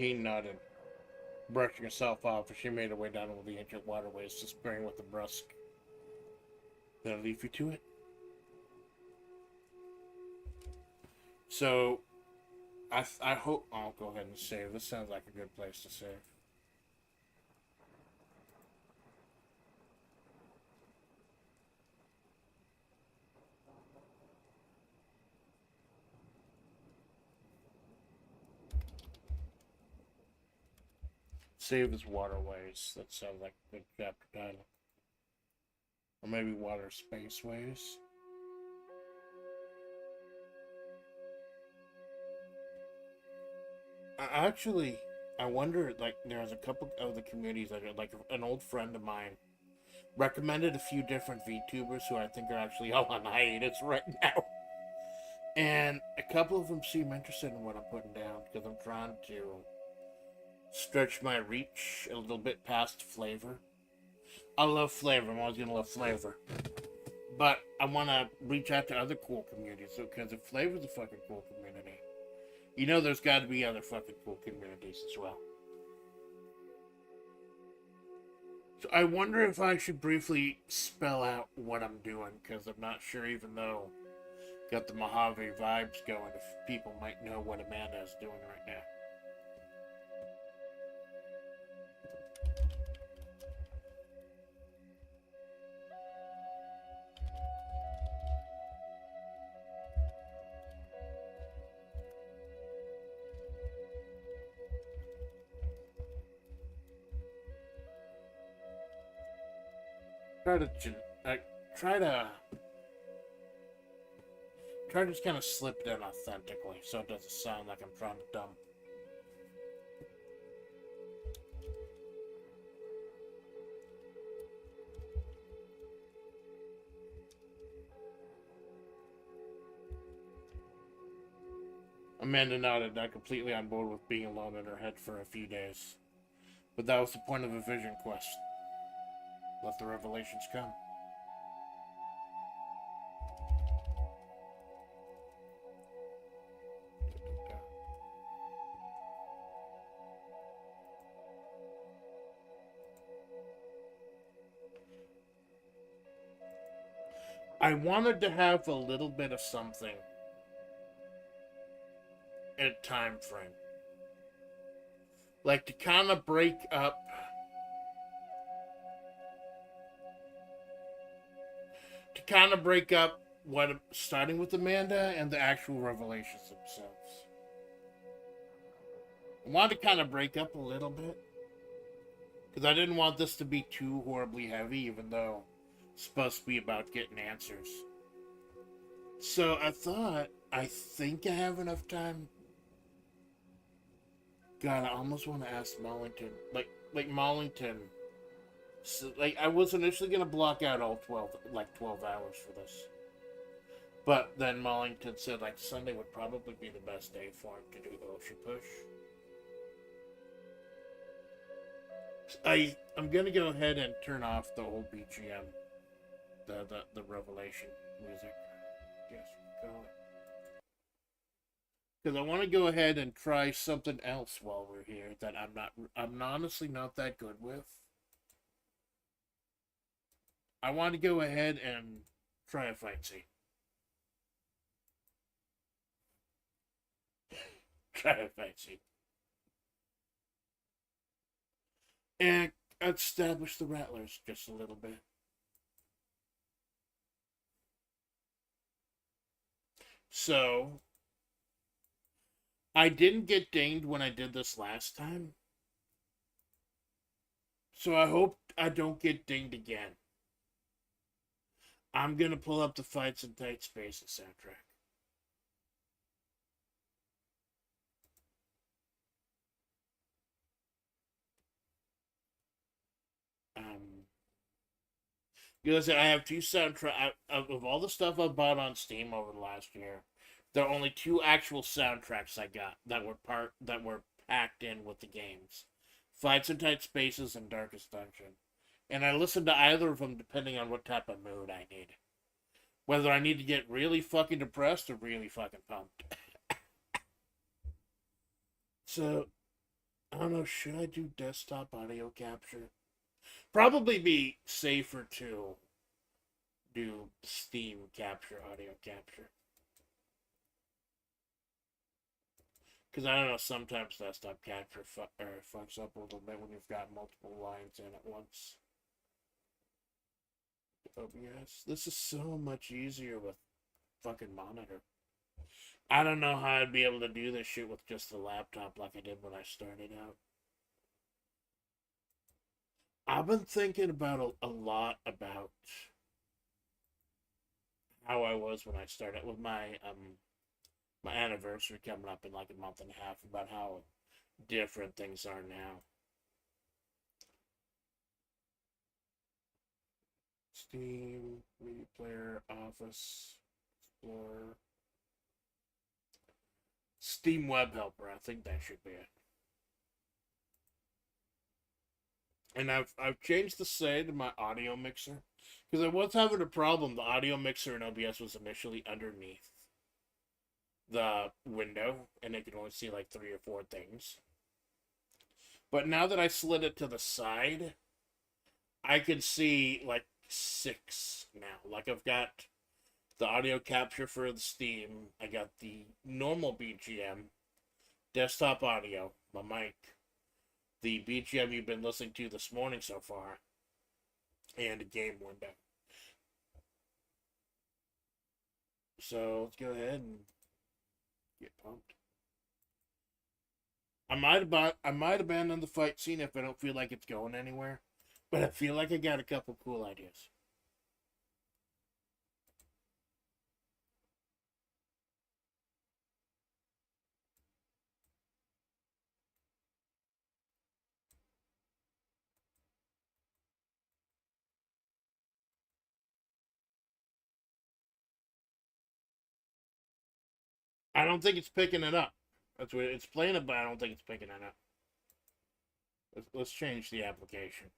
He nodded, brushing herself off as she made her way down one of the ancient waterways, despairing with the brusque. Did I leave you to it? So, I hope... I'll go ahead and save. This sounds like a good place to save. Save as waterways. That sounds like a good chapter title. Or maybe water spaceways. Actually, I wonder, like, there's a couple of the communities, like an old friend of mine recommended a few different VTubers who I think are actually all on hiatus right now. And a couple of them seem interested in what I'm putting down, because I'm trying to stretch my reach a little bit past flavor. I love flavor, I'm always going to love flavor. But I want to reach out to other cool communities, because if flavor's a fucking cool community, you know there's got to be other fucking cool communities as well. So I wonder if I should briefly spell out what I'm doing, because I'm not sure, even though got the Mojave vibes going, if people might know what Amanda is doing right now. Try to just kind of slip it in authentically, so it doesn't sound like I'm trying to dump. Amanda nodded, not completely on board with being alone in her head for a few days. But that was the point of a vision quest. Let the revelations come. I wanted to have a little bit of something at time frame. Like to kind of break up what, starting with Amanda and the actual revelations themselves. I wanted to kind of break up a little bit, because I didn't want this to be too horribly heavy, even though it's supposed to be about getting answers. So I think I have enough time. God, I almost want to ask Mollington. Like Mollington. So, like, I was initially going to block out all 12 hours for this. But then Mollington said, like, Sunday would probably be the best day for him to do the ocean push. I'm going to go ahead and turn off the old BGM. The Revelation music. Yes, go ahead. Because I want to go ahead and try something else while we're here that I'm honestly not that good with. I want to go ahead and try a fight scene. Try a fight scene. And establish the rattlers just a little bit. So, I didn't get dinged when I did this last time. So I hope I don't get dinged again. I'm going to pull up the Fights in Tight Spaces soundtrack. Because I have two soundtracks of all the stuff I bought on Steam over the last year. There are only two actual soundtracks I got that were packed in with the games: Fights in Tight Spaces and Darkest Dungeon. And I listened to either of them depending on what type of mood I need. Whether I need to get really fucking depressed or really fucking pumped. So, I don't know, should I do desktop audio capture? Probably be safer to do Steam capture, audio capture. Because I don't know, sometimes desktop capture fucks up a little bit when you've got multiple lines in at once. OBS. This is so much easier with fucking monitor. I don't know how I'd be able to do this shit with just the laptop like I did when I started out. I've been thinking about a lot about how I was when I started with my anniversary coming up in like a month and a half, about how different things are now. Steam, Media Player, Office, Explorer, Steam Web Helper. I think that should be it. And I've changed the setting to my audio mixer because I was having a problem. The audio mixer in OBS was initially underneath the window, and it could only see like 3 or 4 things. But now that I slid it to the side, I can see like 6 now. Like I've got the audio capture for the Steam. I got the normal BGM, desktop audio, my mic, the BGM you've been listening to this morning so far, and a game window. So let's go ahead and get pumped. I might abandon the fight scene if I don't feel like it's going anywhere, but I feel like I got a couple cool ideas. I don't think it's picking it up. That's what it's playing it, but I don't think it's picking it up. Let's change the application.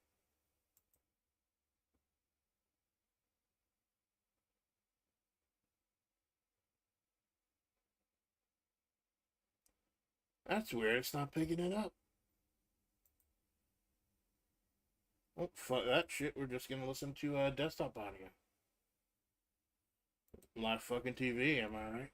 That's weird. It's not picking it up. Oh, fuck that shit. We're just gonna listen to desktop audio. Live fucking TV, am I right?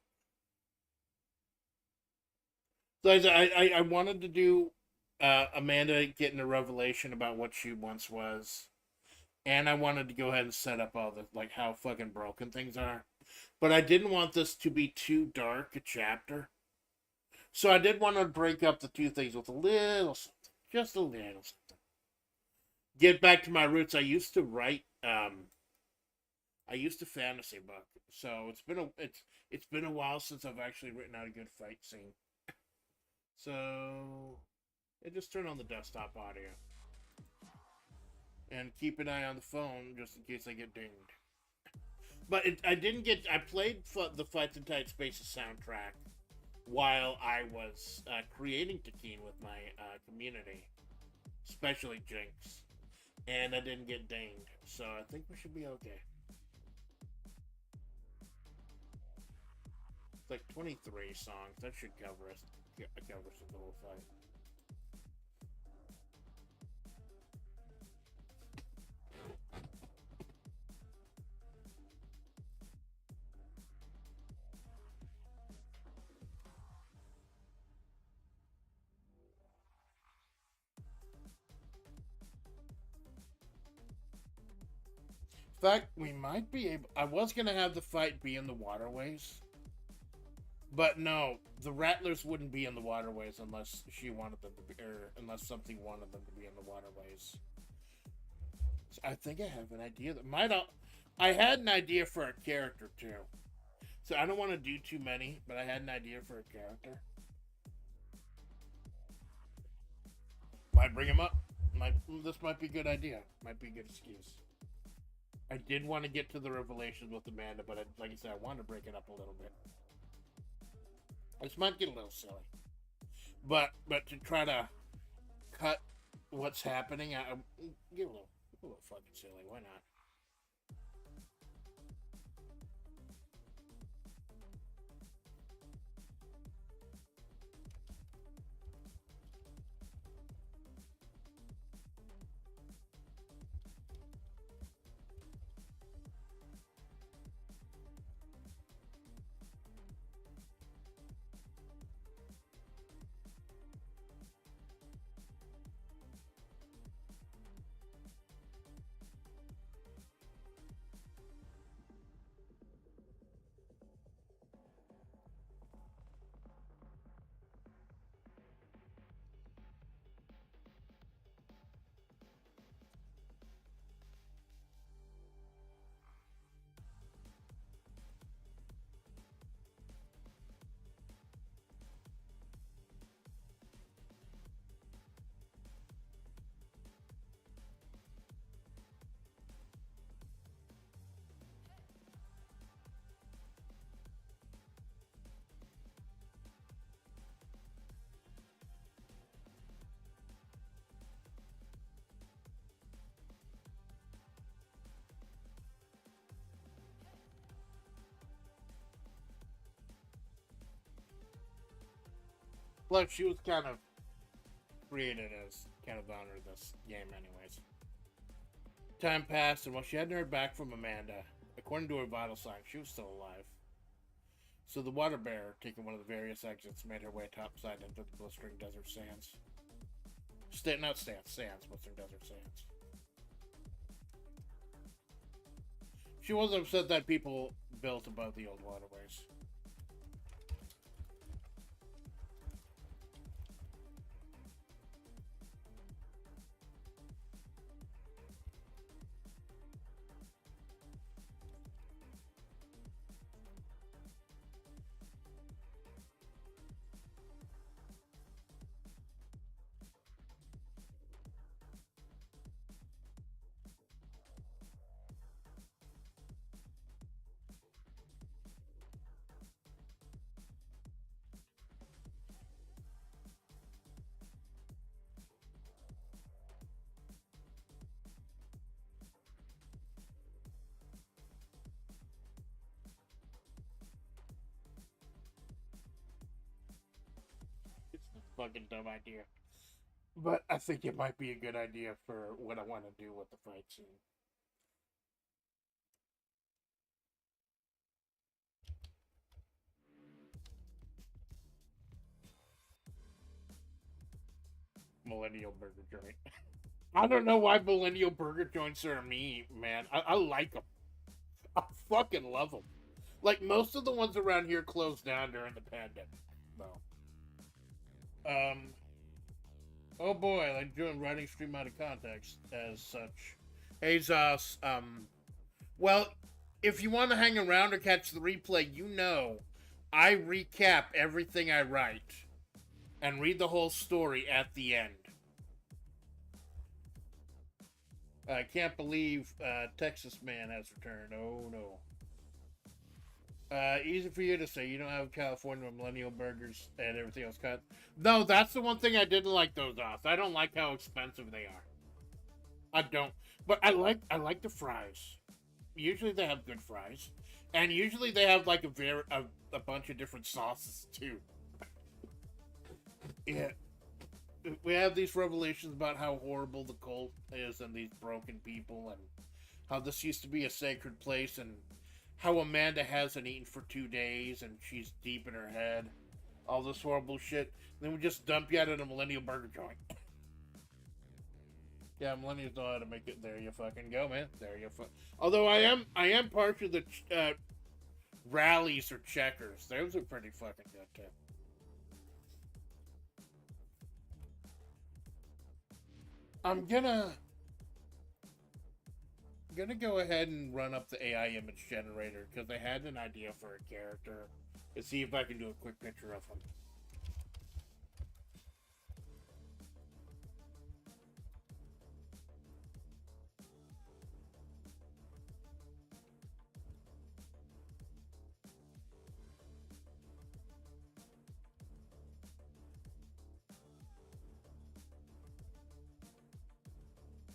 So I wanted to do Amanda getting a revelation about what she once was. And I wanted to go ahead and set up all the, like, how fucking broken things are. But I didn't want this to be too dark a chapter. So I did want to break up the 2 things with a little something. Just a little something. Get back to my roots. I used to write, I used to fantasy book. So it's been a while since I've actually written out a good fight scene. So just turn on the desktop audio. And keep an eye on the phone just in case I get dinged. But I didn't get. I played the Fights in Tight Spaces soundtrack while I was creating Tekken with my community, especially Jinx, and I didn't get dinged. So I think we should be okay. It's like 23 songs. That should cover us. Cover us the whole fight. In fact, we might be able. I was gonna have the fight be in the waterways, but no, the Rattlers wouldn't be in the waterways unless she wanted them to be, or unless something wanted them to be in the waterways. So I think I have an idea that might. I had an idea for a character too, so I don't want to do too many, but I had an idea for a character. Might bring him up. This might be a good idea. Might be a good excuse. I did want to get to the revelations with Amanda, but like I said, I wanted to break it up a little bit. This might get a little silly, but to try to cut what's happening, I get a little fucking silly. Why not? Plus, she was kind of created as kind of the owner of this game, anyways. Time passed, and while she hadn't heard back from Amanda, according to her vital signs, she was still alive. So the water bearer, taking one of the various exits, made her way topside into the blistering desert sands. Sands, blistering desert sands. She was upset that people built above the old waterways. It's a fucking dumb idea. But I think it might be a good idea for what I want to do with the fight scene. Millennial burger joint. I don't know why millennial burger joints are me, man. I like them. I fucking love them. Like, most of the ones around here closed down during the pandemic, though. Oh boy, I like doing writing stream out of context as such. Hey, Zos, well, if you want to hang around or catch the replay, you know I recap everything I write and read the whole story at the end. I can't believe Texas Man has returned. Oh no. Easy for you to say. You don't have California millennial burgers and everything else cut. No, that's the one thing I didn't like those off. I don't like how expensive they are. I don't. But I like the fries. Usually they have good fries, and usually they have like a bunch of different sauces too. Yeah. We have these revelations about how horrible the cult is and these broken people and how this used to be a sacred place and how Amanda hasn't eaten for 2 days and she's deep in her head. All this horrible shit. And then we just dump you out at a millennial burger joint. Yeah, millennials know how to make it. There you fucking go, man. There you Although I am partial to rallies or checkers. Those are pretty fucking good too. I'm gonna go ahead and run up the AI image generator because I had an idea for a character to see if I can do a quick picture of him.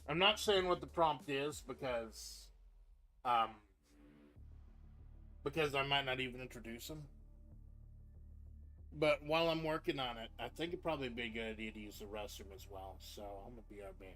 I'm not saying what the prompt is um, because I might not even introduce him. But while I'm working on it, I think it'd probably be a good idea to use the restroom as well. So I'm gonna be RB.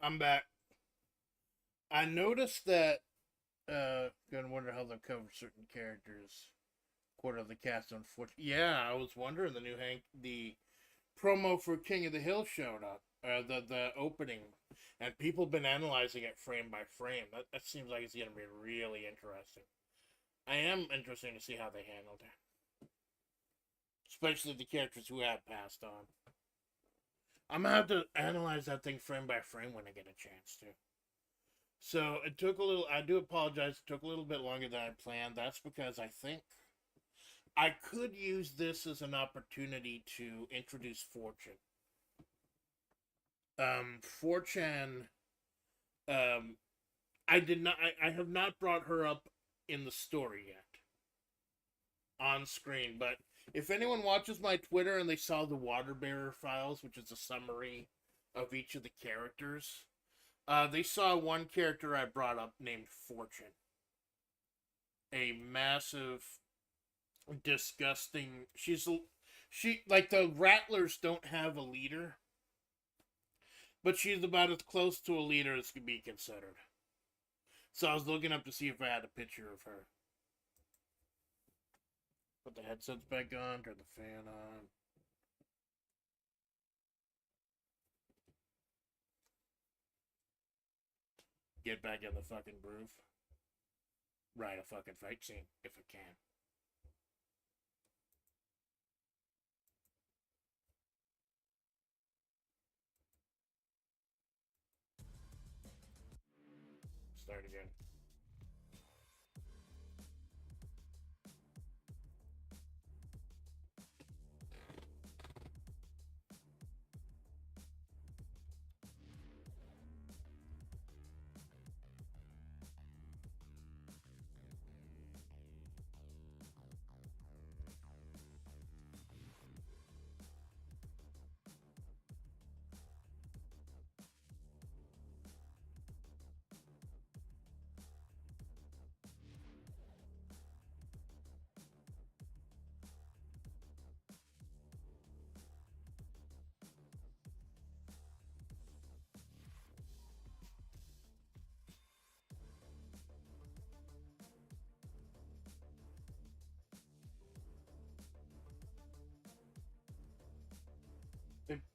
I'm back. I noticed that. Gonna wonder how they'll cover certain characters. Quarter of the cast, unfortunately. Yeah, I was wondering the promo for King of the Hill showed up. The opening, and people have been analyzing it frame by frame. That seems like it's gonna be really interesting. I am interested to see how they handled it, especially the characters who have passed on. I'm gonna have to analyze that thing frame by frame when I get a chance to. So it took a little. I do apologize. It took a little bit longer than I planned. That's because I think I could use this as an opportunity to introduce Fortune. Fortune. I did not. I have not brought her up in the story yet on screen. But if anyone watches my Twitter and they saw the Water Bearer files, which is a summary of each of the characters, they saw one character I brought up named Fortune. A massive, disgusting. She like the Rattlers don't have a leader, but she's about as close to a leader as could be considered. So I was looking up to see if I had a picture of her. Put the headsets back on, turn the fan on. Get back in the fucking groove. Write a fucking fight scene, if I can. Start again.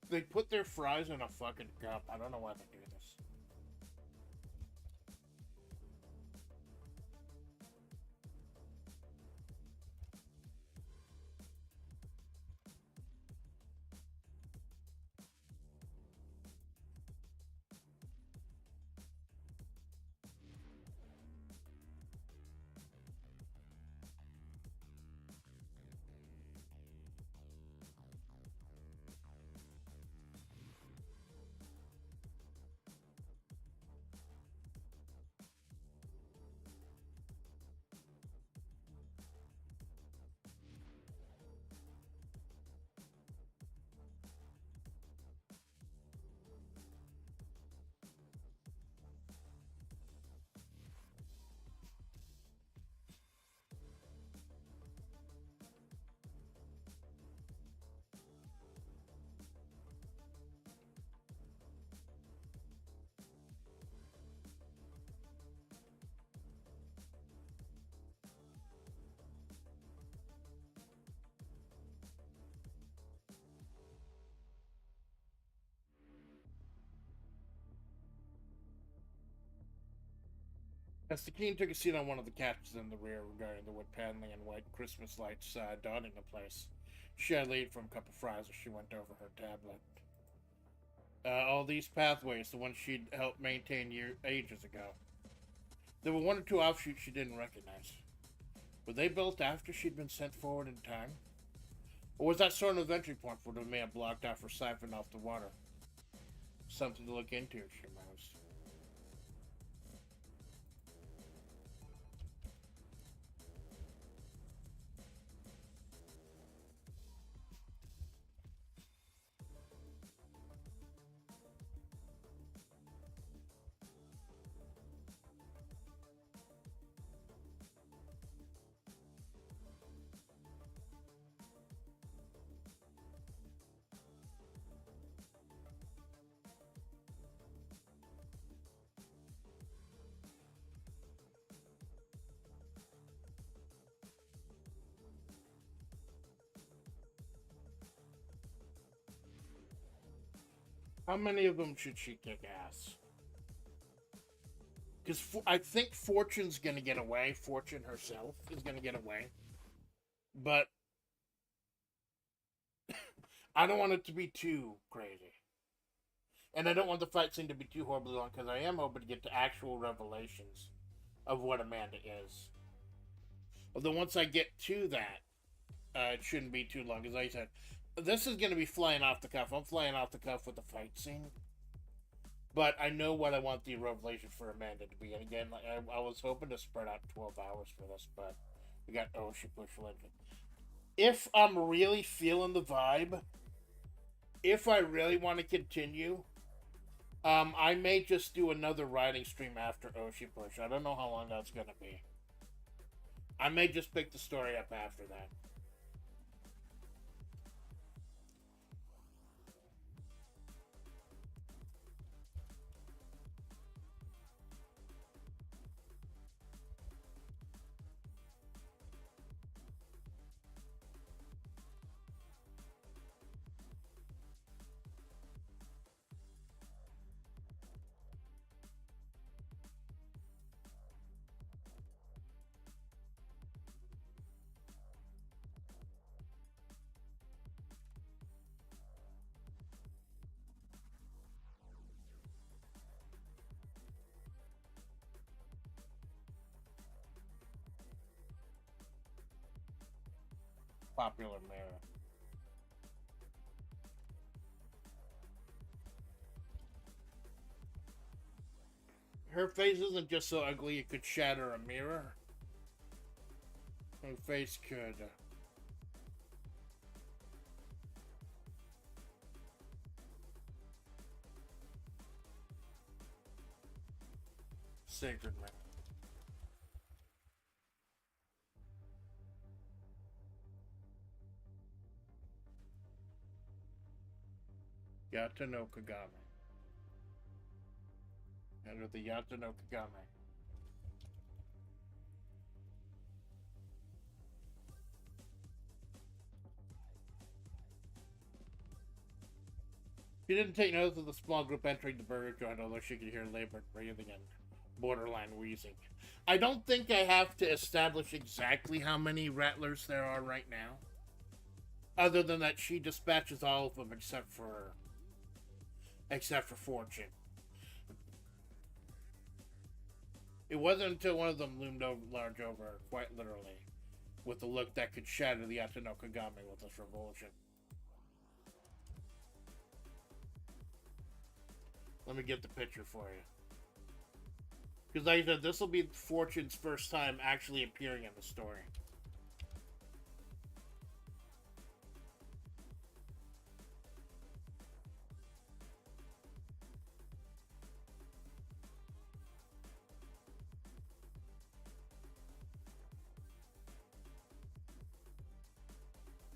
They put their fries in a fucking cup. I don't know why they do this. As the king took a seat on one of the couches in the rear regarding the wood paneling and white Christmas lights dotting the place, she had laid from a cup of fries as she went over her tablet. All these pathways, the ones she'd helped maintain ages ago. There were one or two offshoots she didn't recognize. Were they built after she'd been sent forward in time? Or was that sort of entry point for the man blocked out for siphoning off the water? Something to look into, she mused. How many of them should she kick ass? Because I think Fortune's going to get away. Fortune herself is going to get away. But I don't want it to be too crazy. And I don't want the fight scene to be too horribly long, because I am hoping to get to actual revelations of what Amanda is. Although once I get to that, it shouldn't be too long. As I said, this is going to be flying off the cuff. I'm flying off the cuff with the fight scene. But I know what I want the revelation for Amanda to be. And again, I was hoping to spread out 12 hours for this, but we got Oshi push legend. If I'm really feeling the vibe, if I really want to continue, I may just do another writing stream after Oshi push. I don't know how long that's going to be. I may just pick the story up after that. Popular mirror. Her face isn't just so ugly it could shatter a mirror. Her face could. Sacred man. Yata no Kagame. Enter the Yata no Kagame. She didn't take notice of the small group entering the burger joint, although she could hear labored breathing and borderline wheezing. I don't think I have to establish exactly how many rattlers there are right now. Other than that, she dispatches all of them except for Fortune. It wasn't until one of them loomed large over her, quite literally, with a look that could shatter the Yata no Kagame with its revulsion. Let me get the picture for you. Because like I said, this will be Fortune's first time actually appearing in the story.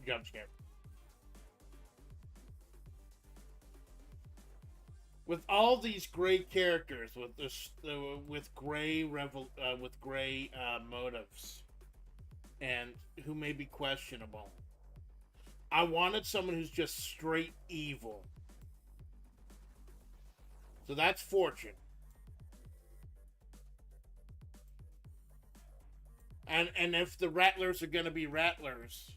Jump scare. With all these gray characters, with this, with gray motives, and who may be questionable, I wanted someone who's just straight evil. So that's Fortune. And if the Rattlers are gonna be Rattlers,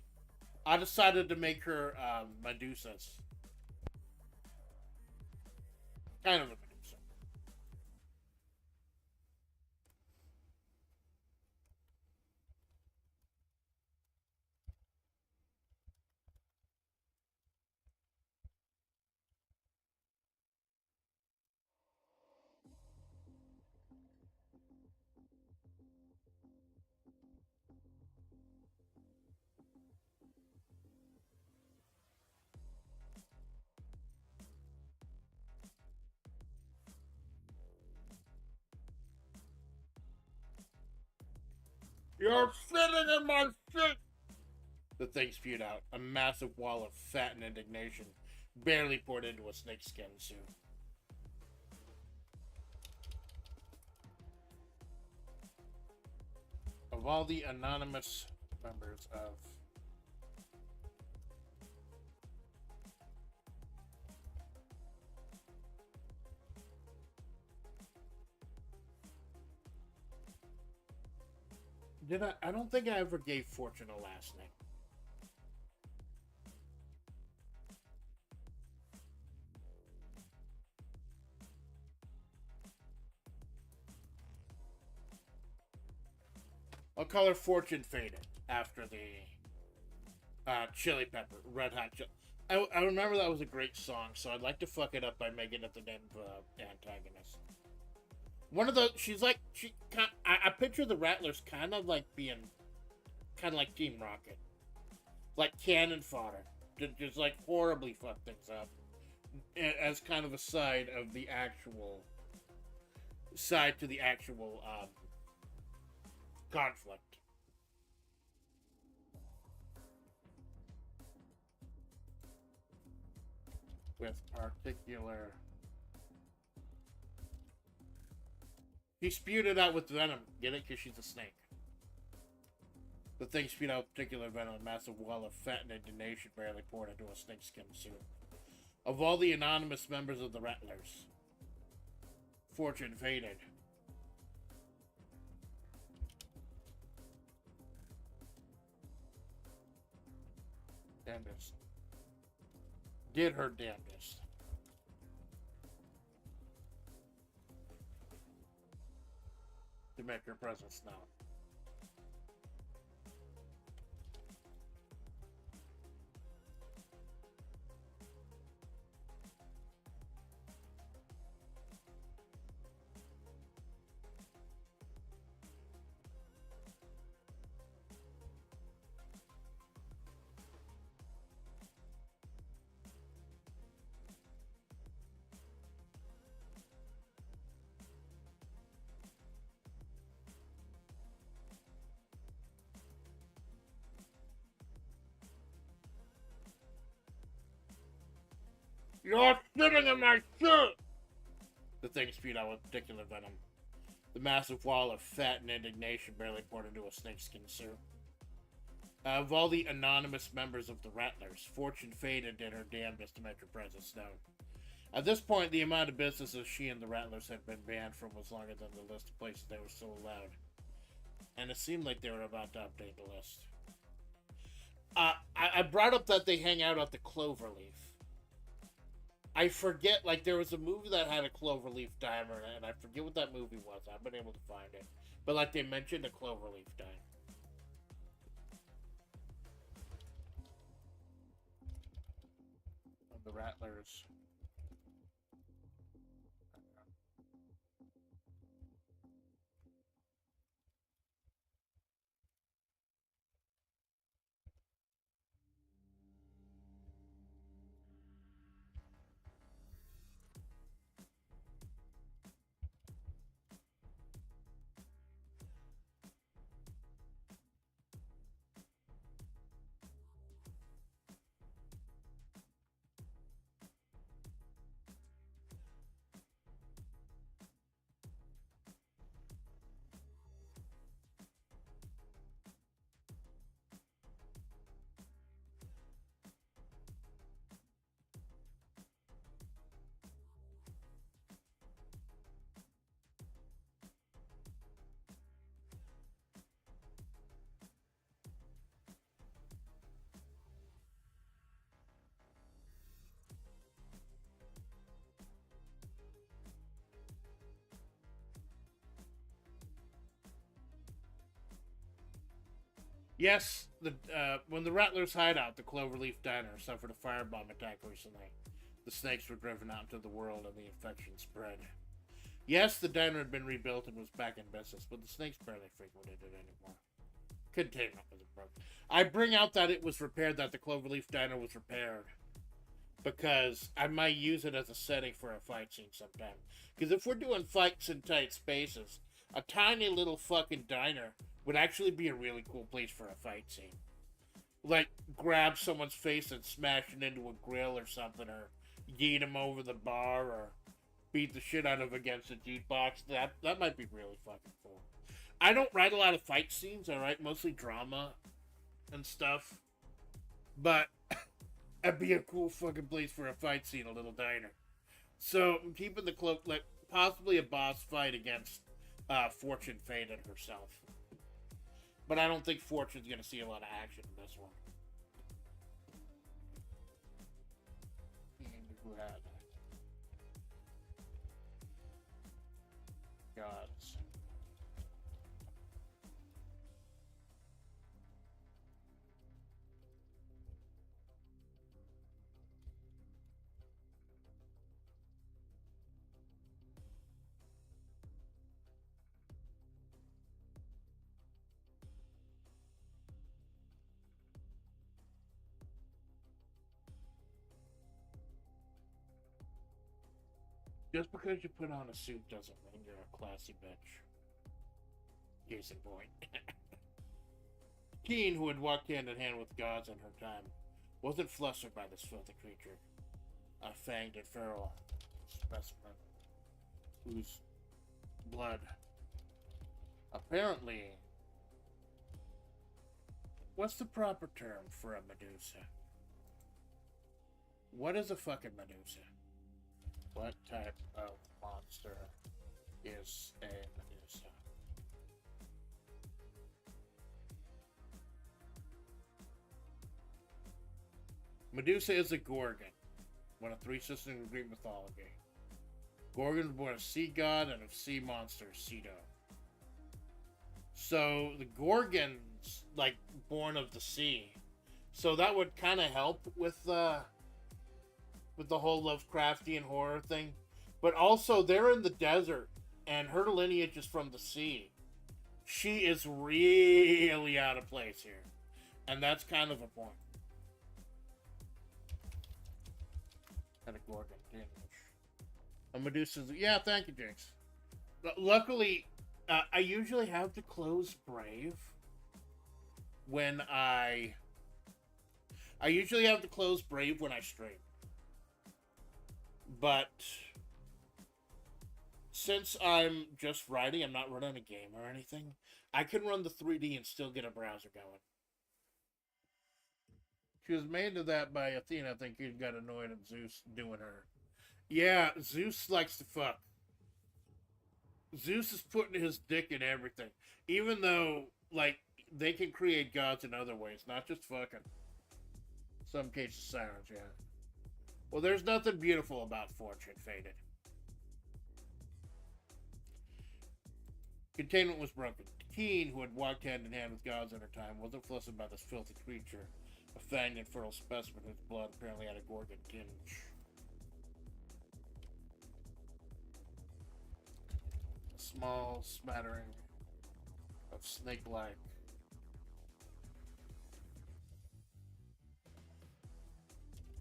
I decided to make her Medusa's. Kind of a Medusa. You're sitting in my shit! The thing spewed out, a massive wall of fat and indignation, barely poured into a snakeskin suit. Of all the anonymous members of Did I? I don't think I ever gave Fortune a last name. I'll call her Fortune Faded after the Chili Pepper, Red Hot Chili. I remember that was a great song, so I'd like to fuck it up by making it the name of the antagonist. One of the, she's like, I picture the Rattlers kind of like being, kind of like Team Rocket. Like cannon fodder. Just like horribly fuck things up. As kind of a side of the actual, side to the actual conflict. With particular. He spewed it out with venom. Get it? Because she's a snake. The thing spewed out particular venom, a massive wall of fat and indignation barely poured into a snakeskin suit. Of all the anonymous members of the Rattlers, Fortune faded. Damnedest. Did her damnedest. To make her presence known. You're sitting in my shirt! The thing spewed out with particular venom. The massive wall of fat and indignation barely poured into a snakeskin suit. Of all the anonymous members of the Rattlers, Fortune faded did her damnedest to make her presence known. At this point, the amount of businesses she and the Rattlers had been banned from was longer than the list of places they were still allowed. And it seemed like they were about to update the list. I brought up that they hang out at the Cloverleaf. I forget, like, there was a movie that had a Cloverleaf diner, and I forget what that movie was. I haven't been able to find it. But, like, they mentioned a Cloverleaf diner. Of the Rattlers. Yes, when the Rattlers' hideout, the Cloverleaf Diner, suffered a firebomb attack recently, the snakes were driven out into the world and the infection spread. Yes, the diner had been rebuilt and was back in business, but the snakes barely frequented it anymore. Containment was broken. I bring out that it was repaired, that the Cloverleaf Diner was repaired, because I might use it as a setting for a fight scene sometime. Because if we're doing fights in tight spaces, a tiny little fucking diner would actually be a really cool place for a fight scene. Like, grab someone's face and smash it into a grill or something, or yeet him over the bar, or beat the shit out of against a jukebox. That might be really fucking cool. I don't write a lot of fight scenes. I write mostly drama and stuff. But that'd be a cool fucking place for a fight scene, a little diner. So I'm keeping the cloak, like possibly a boss fight against Fortune Faded herself. But I don't think Fortune's going to see a lot of action in this one. And who had gods? Just because you put on a suit doesn't mean you're a classy bitch. Case in point. Keen, who had walked hand in hand with gods in her time, wasn't flustered by this filthy creature. A fanged and feral specimen whose blood apparently... What's the proper term for a Medusa? What is a fucking Medusa? What type of monster is a Medusa? Medusa is a Gorgon, one of three sisters in Greek mythology. Gorgon was born a sea god and a sea monster, Cedo. So the Gorgon's like born of the sea, so that would kind of help with the whole Lovecraftian horror thing. But also, they're in the desert, and her lineage is from the sea. She is really out of place here, and that's kind of a point. And a Gorgon damage. A Medusa's... Yeah, thank you, Jinx. Luckily, I usually have to close Brave when I usually have to close Brave when I stream. But since I'm just writing, I'm not running a game or anything, I can run the 3D and still get a browser going. She was made to that by Athena. I think he got annoyed at Zeus doing her. Yeah, Zeus likes to fuck. Zeus is putting his dick in everything. Even though, like, they can create gods in other ways, not just fucking. Some cases, sirens, yeah. Well, there's nothing beautiful about Fortune Faded. Containment was broken. Keen, who had walked hand in hand with gods in her time, wasn't flustered by this filthy creature, a fanged and fertile specimen whose blood apparently had a Gorgon tinge. A small smattering of snake-like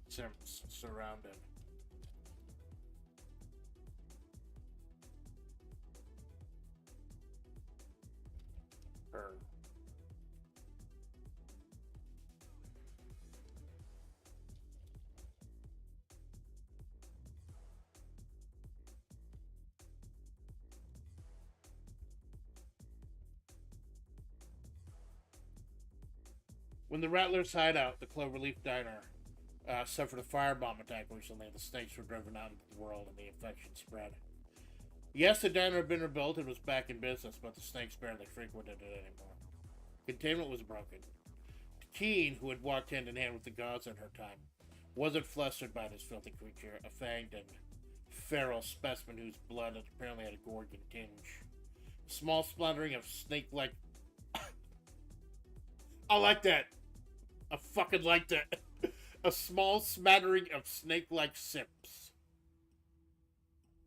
simps surrounded. Her. When the Rattlers' hideout, the Cloverleaf Diner, suffered a firebomb attack recently, the snakes were driven out into the world and the infection spread. Yes, the diner had been rebuilt and was back in business, but the snakes barely frequented it anymore. Containment was broken. Keen, who had walked hand in hand with the gods in her time, wasn't flustered by this filthy creature, a fanged and feral specimen whose blood apparently had a Gorgon tinge. A small splattering of snake-like... I like that! I fucking like that! A small smattering of snake-like simps.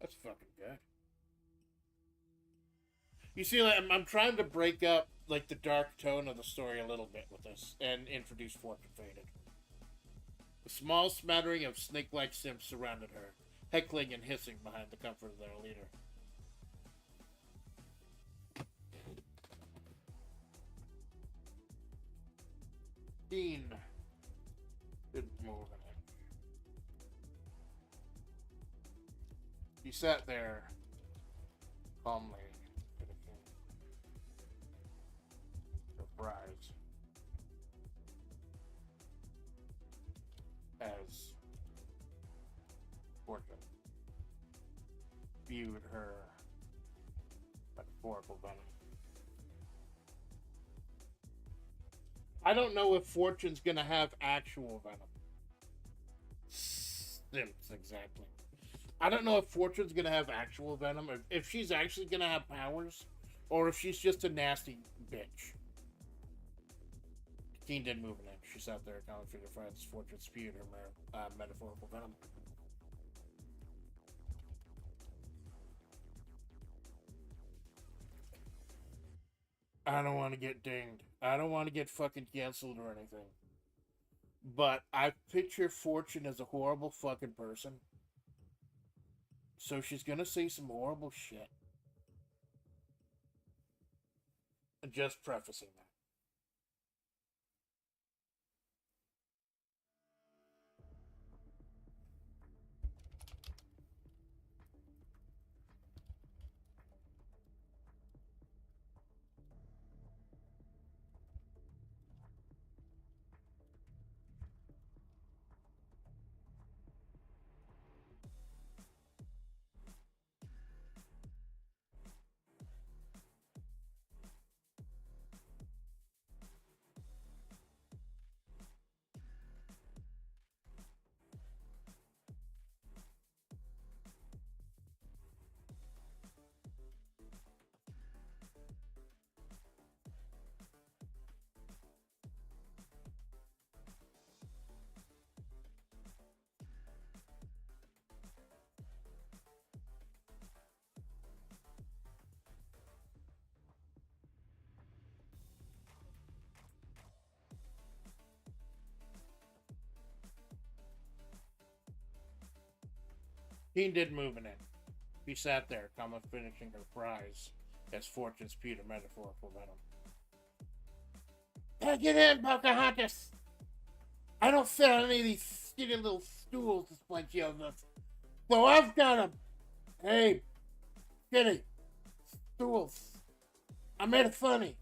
That's fucking good. You see, like, I'm trying to break up like the dark tone of the story a little bit with this and introduce Fortune Faded. A small smattering of snake-like simps surrounded her, heckling and hissing behind the comfort of their leader. Dean didn't move an inch. He sat there calmly, surprised as Fortune viewed her metaphorical venom. I don't know if Fortune's gonna have actual venom. Simps, exactly. I don't know if Fortune's gonna have actual venom, if she's actually gonna have powers, or if she's just a nasty bitch. Teen did move in. She's out there accounting for your friends. Fortune spewed her metaphorical venom. I don't want to get dinged. I don't want to get fucking canceled or anything. But I picture Fortune as a horrible fucking person. So she's gonna say some horrible shit. Just prefacing that. Teen did moving in. He sat there, comma finishing her fries, as Fortune spewed a metaphorical venom. Take it in, Pocahontas! I don't fit on any of these skinny little stools this place you have. So I've got them. Hey, skinny stools. I made it funny.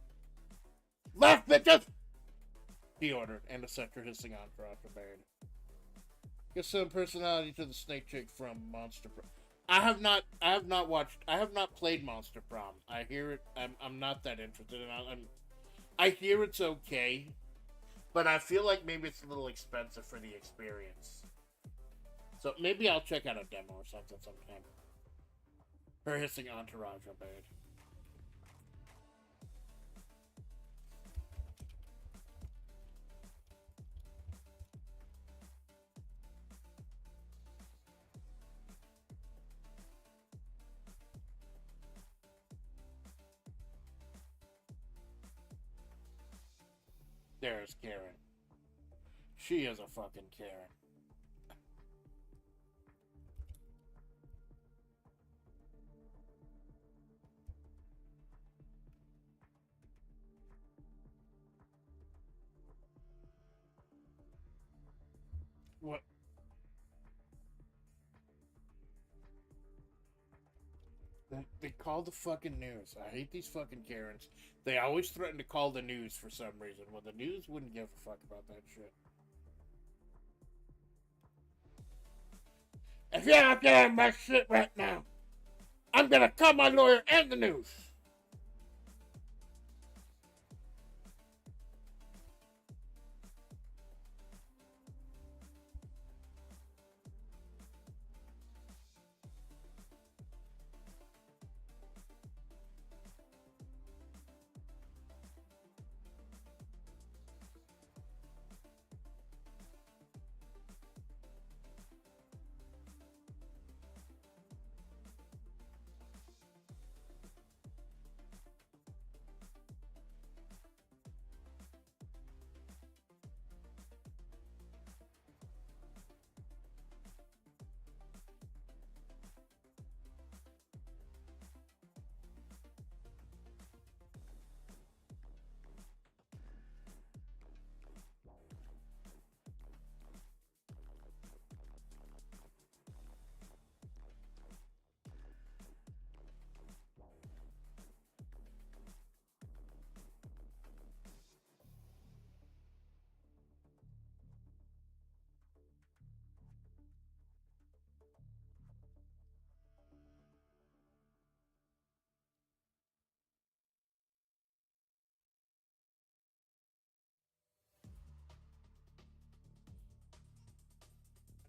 Left, bitches! He ordered, and the sector hissing on for afterbeard. Give some personality to the snake chick from Monster Prom. I have not played Monster Prom. I hear it. I'm not that interested in it. I hear it's okay, but I feel like maybe it's a little expensive for the experience. So maybe I'll check out a demo or something sometime. Her hissing entourage obeyed. There's Karen. She is a fucking Karen. What? They call the fucking news. I hate these fucking Karens. They always threaten to call the news for some reason, when the news wouldn't give a fuck about that shit. If you're not getting my shit right now, I'm gonna call my lawyer and the news.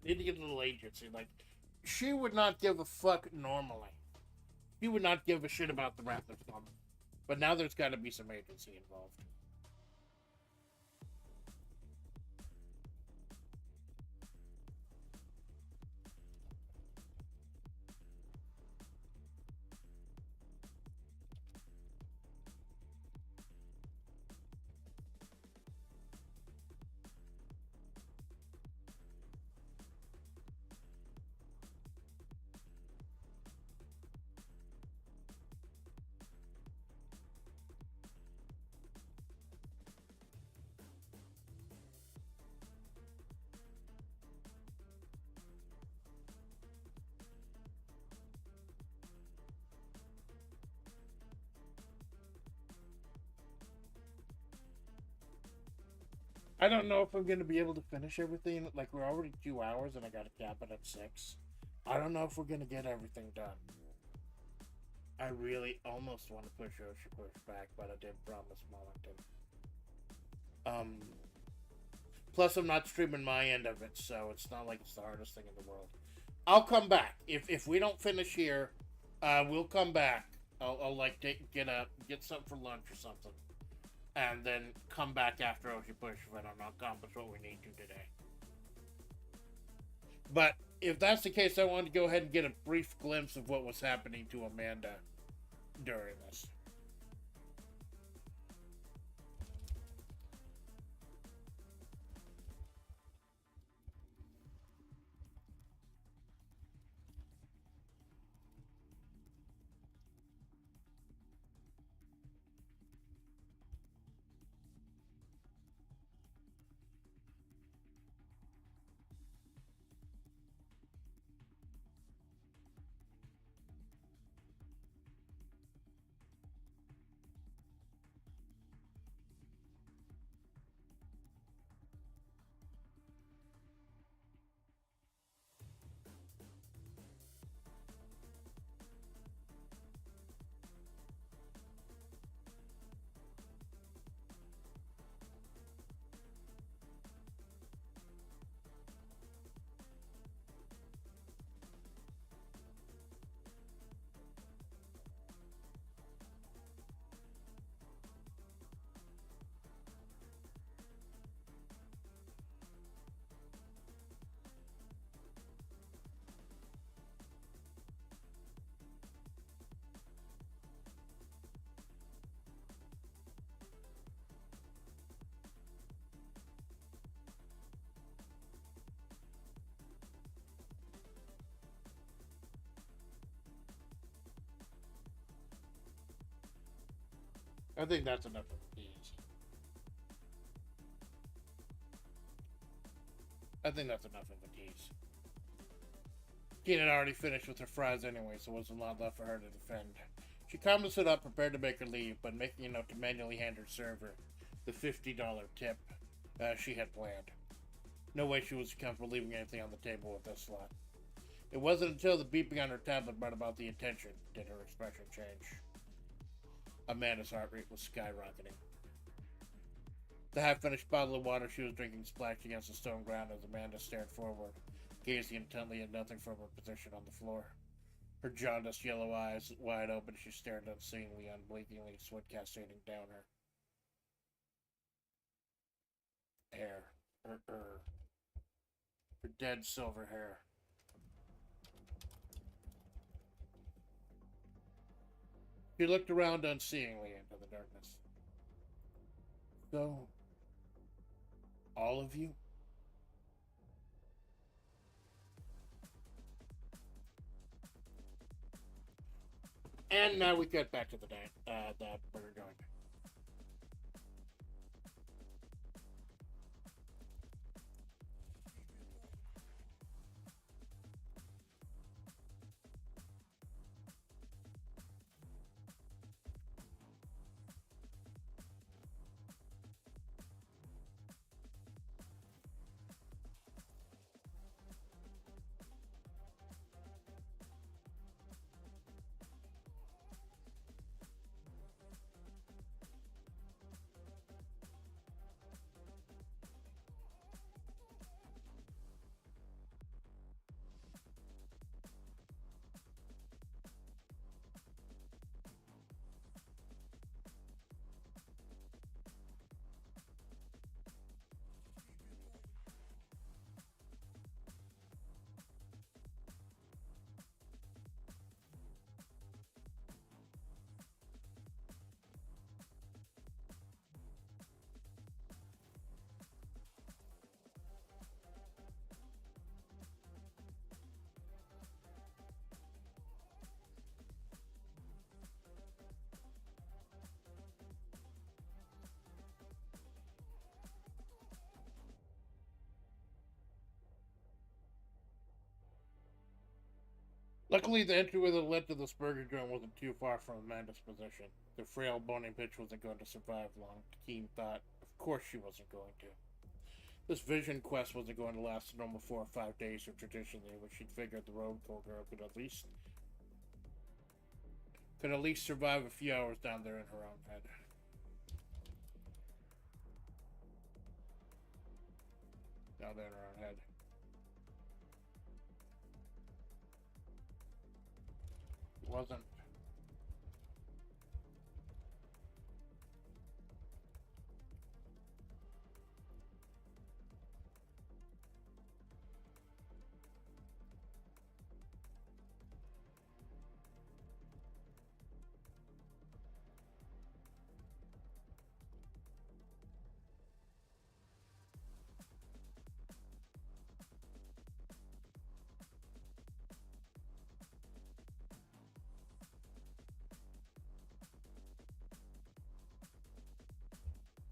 I need to get a little agency. Like, she would not give a fuck normally. She would not give a shit about the Rattlers normally. But now there's got to be some agency involved. I don't know if I'm going to be able to finish everything. Like, we're already 2 hours and I got to cap it at 6. I don't know if we're going to get everything done. I really almost want to push back, but I did promise Mollington. Plus, I'm not streaming my end of it, so it's not like it's the hardest thing in the world. I'll come back. If we don't finish here, we'll come back. I'll like get something for lunch or something. And then come back after Oshi Push if I don't accomplish what we need to today. But if that's the case, I wanted to go ahead and get a brief glimpse of what was happening to Amanda during this. I think that's enough of a tease. I think that's enough of a tease. Tina had already finished with her fries anyway, so there wasn't a lot left for her to defend. She calmly stood up, prepared to make her leave, but making a note to manually hand her server the $50 tip she had planned. No way she was comfortable leaving anything on the table with this lot. It wasn't until the beeping on her tablet brought about the attention did her expression change. Amanda's heart rate was skyrocketing. The half-finished bottle of water she was drinking splashed against the stone ground as Amanda stared forward, gazing intently at nothing from her position on the floor. Her jaundiced yellow eyes wide open, she stared unseeingly, unblinkingly, sweat cascading down her hair. Her dead silver hair. She looked around unseeingly into the darkness. So, all of you? And now we get back to the burger joint. Luckily, the entryway that led to this burger joint wasn't too far from Amanda's position. The frail, bony bitch wasn't going to survive long. Keen thought, of course she wasn't going to. This vision quest wasn't going to last a normal 4 or 5 days, or traditionally, which she'd figured the road girl could at least survive a few hours down there in her own head. Down there in her own head. It wasn't.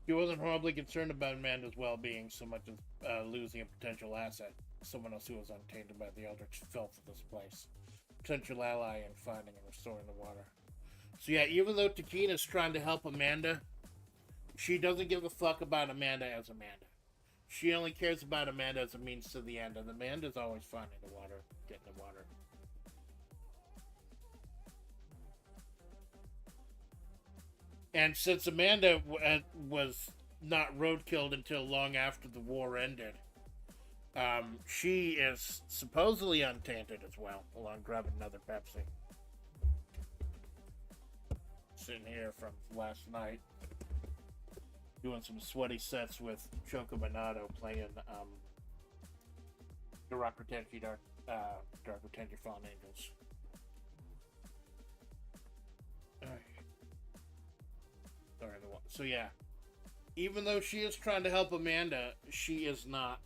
He wasn't horribly concerned about Amanda's well-being so much as losing a potential asset, someone else who was untainted by the eldritch filth of this place. Potential ally in finding and restoring the water. So yeah, even though Takina's trying to help Amanda, she doesn't give a fuck about Amanda as Amanda. She only cares about Amanda as a means to the end, and Amanda's always finding the water, getting the water. And since Amanda was not roadkilled until long after the war ended, she is supposedly untainted as well, along grabbing another Pepsi. Sitting here from last night, doing some sweaty sets with Choco Minato playing the Dark Retention Fallen Angels. So yeah, even though she is trying to help Amanda, she is not.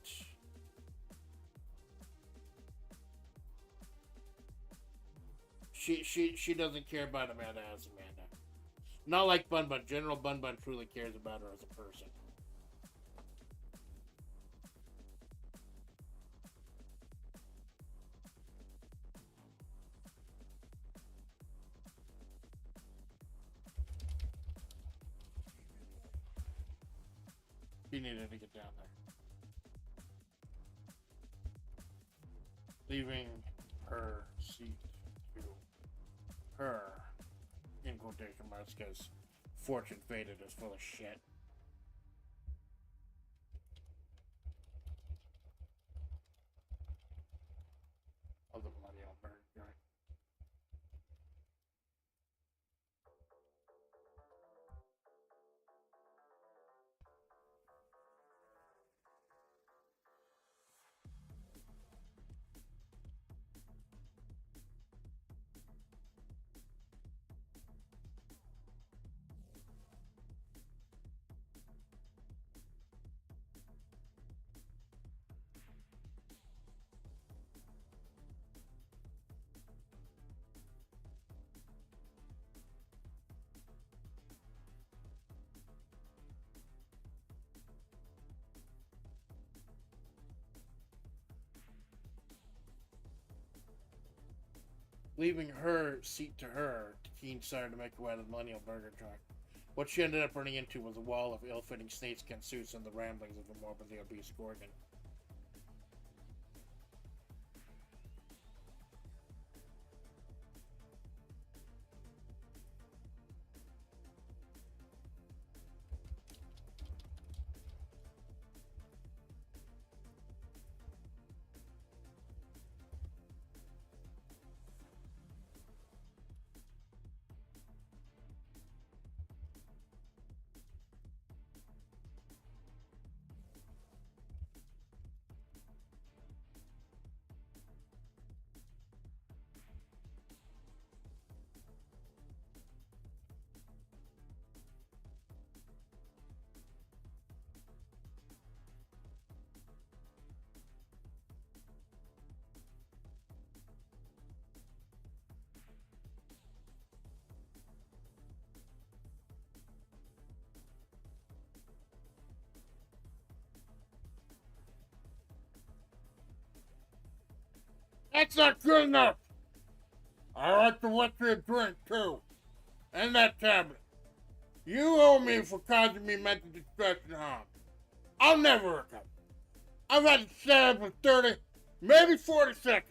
She doesn't care about Amanda as Amanda. Not like Bun Bun. General Bun Bun truly cares about her as a person. He needed to get down there. Leaving her seat to her, in quotation marks, because Fortune Faded is full of shit. Of the bloody Alberta joint. Leaving her seat to her, Keen decided to make her way to the Millennial Burger Joint. What she ended up running into was a wall of ill-fitting snakeskin suits and the ramblings of a morbidly obese Gorgon. That's not good enough! I'd like to let you a drink, too. And that tablet. You owe me for causing me mental distress and harm. I'll never recover. I've had to stand for 30, maybe 40 seconds.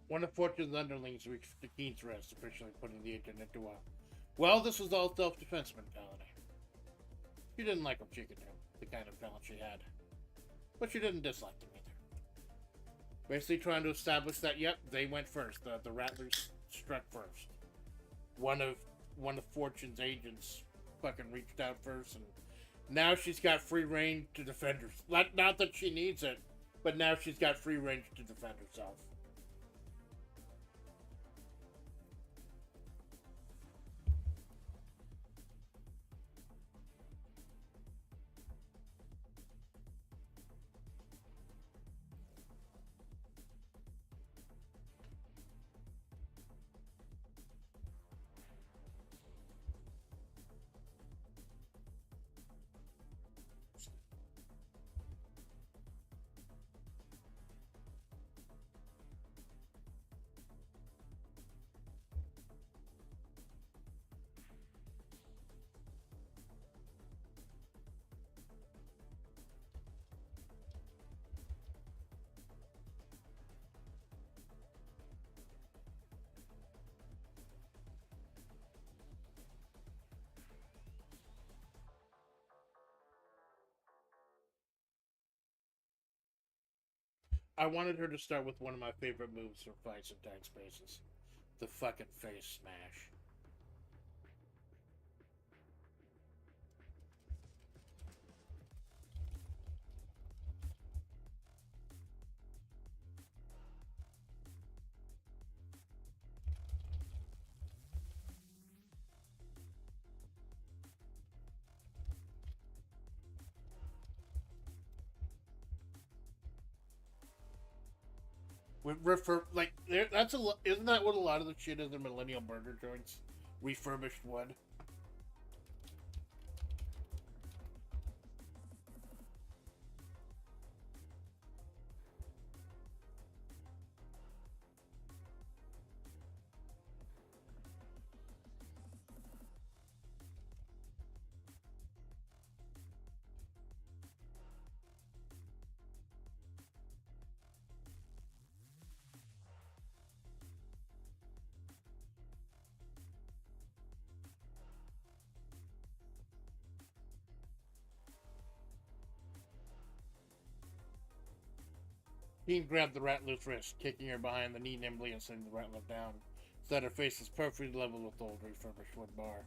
One of Fortune's underlings reached the Keen's rest, officially putting the agent into a, well, this was all self-defense mentality. She didn't like what she could do, the kind of talent she had. But she didn't dislike them either. Basically trying to establish that, yep, they went first. The Rattlers struck first. One of Fortune's agents fucking reached out first, and now she's got free reign to defend herself. Not that she needs it, but now she's got free range to defend herself. I wanted her to start with one of my favorite moves for fights in tight spaces. The fucking face smash. That's isn't that what a lot of the shit is in millennial burger joints? Refurbished wood. Dean grabbed the Rattler's wrist, kicking her behind the knee nimbly and sending the Rattler down, so that her face was perfectly level with the old refurbished wood bar.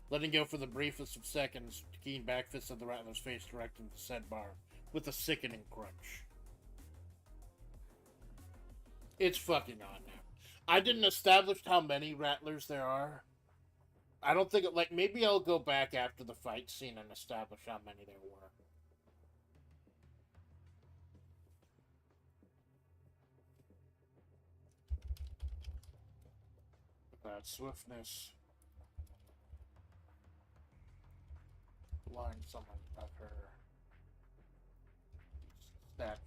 Letting go for the briefest of seconds, Keen backfisted the Rattler's face direct into the said bar, with a sickening crunch. It's fucking on now. I didn't establish how many Rattlers there are. I don't think maybe I'll go back after the fight scene and establish how many there were. That swiftness. Line someone of her stature.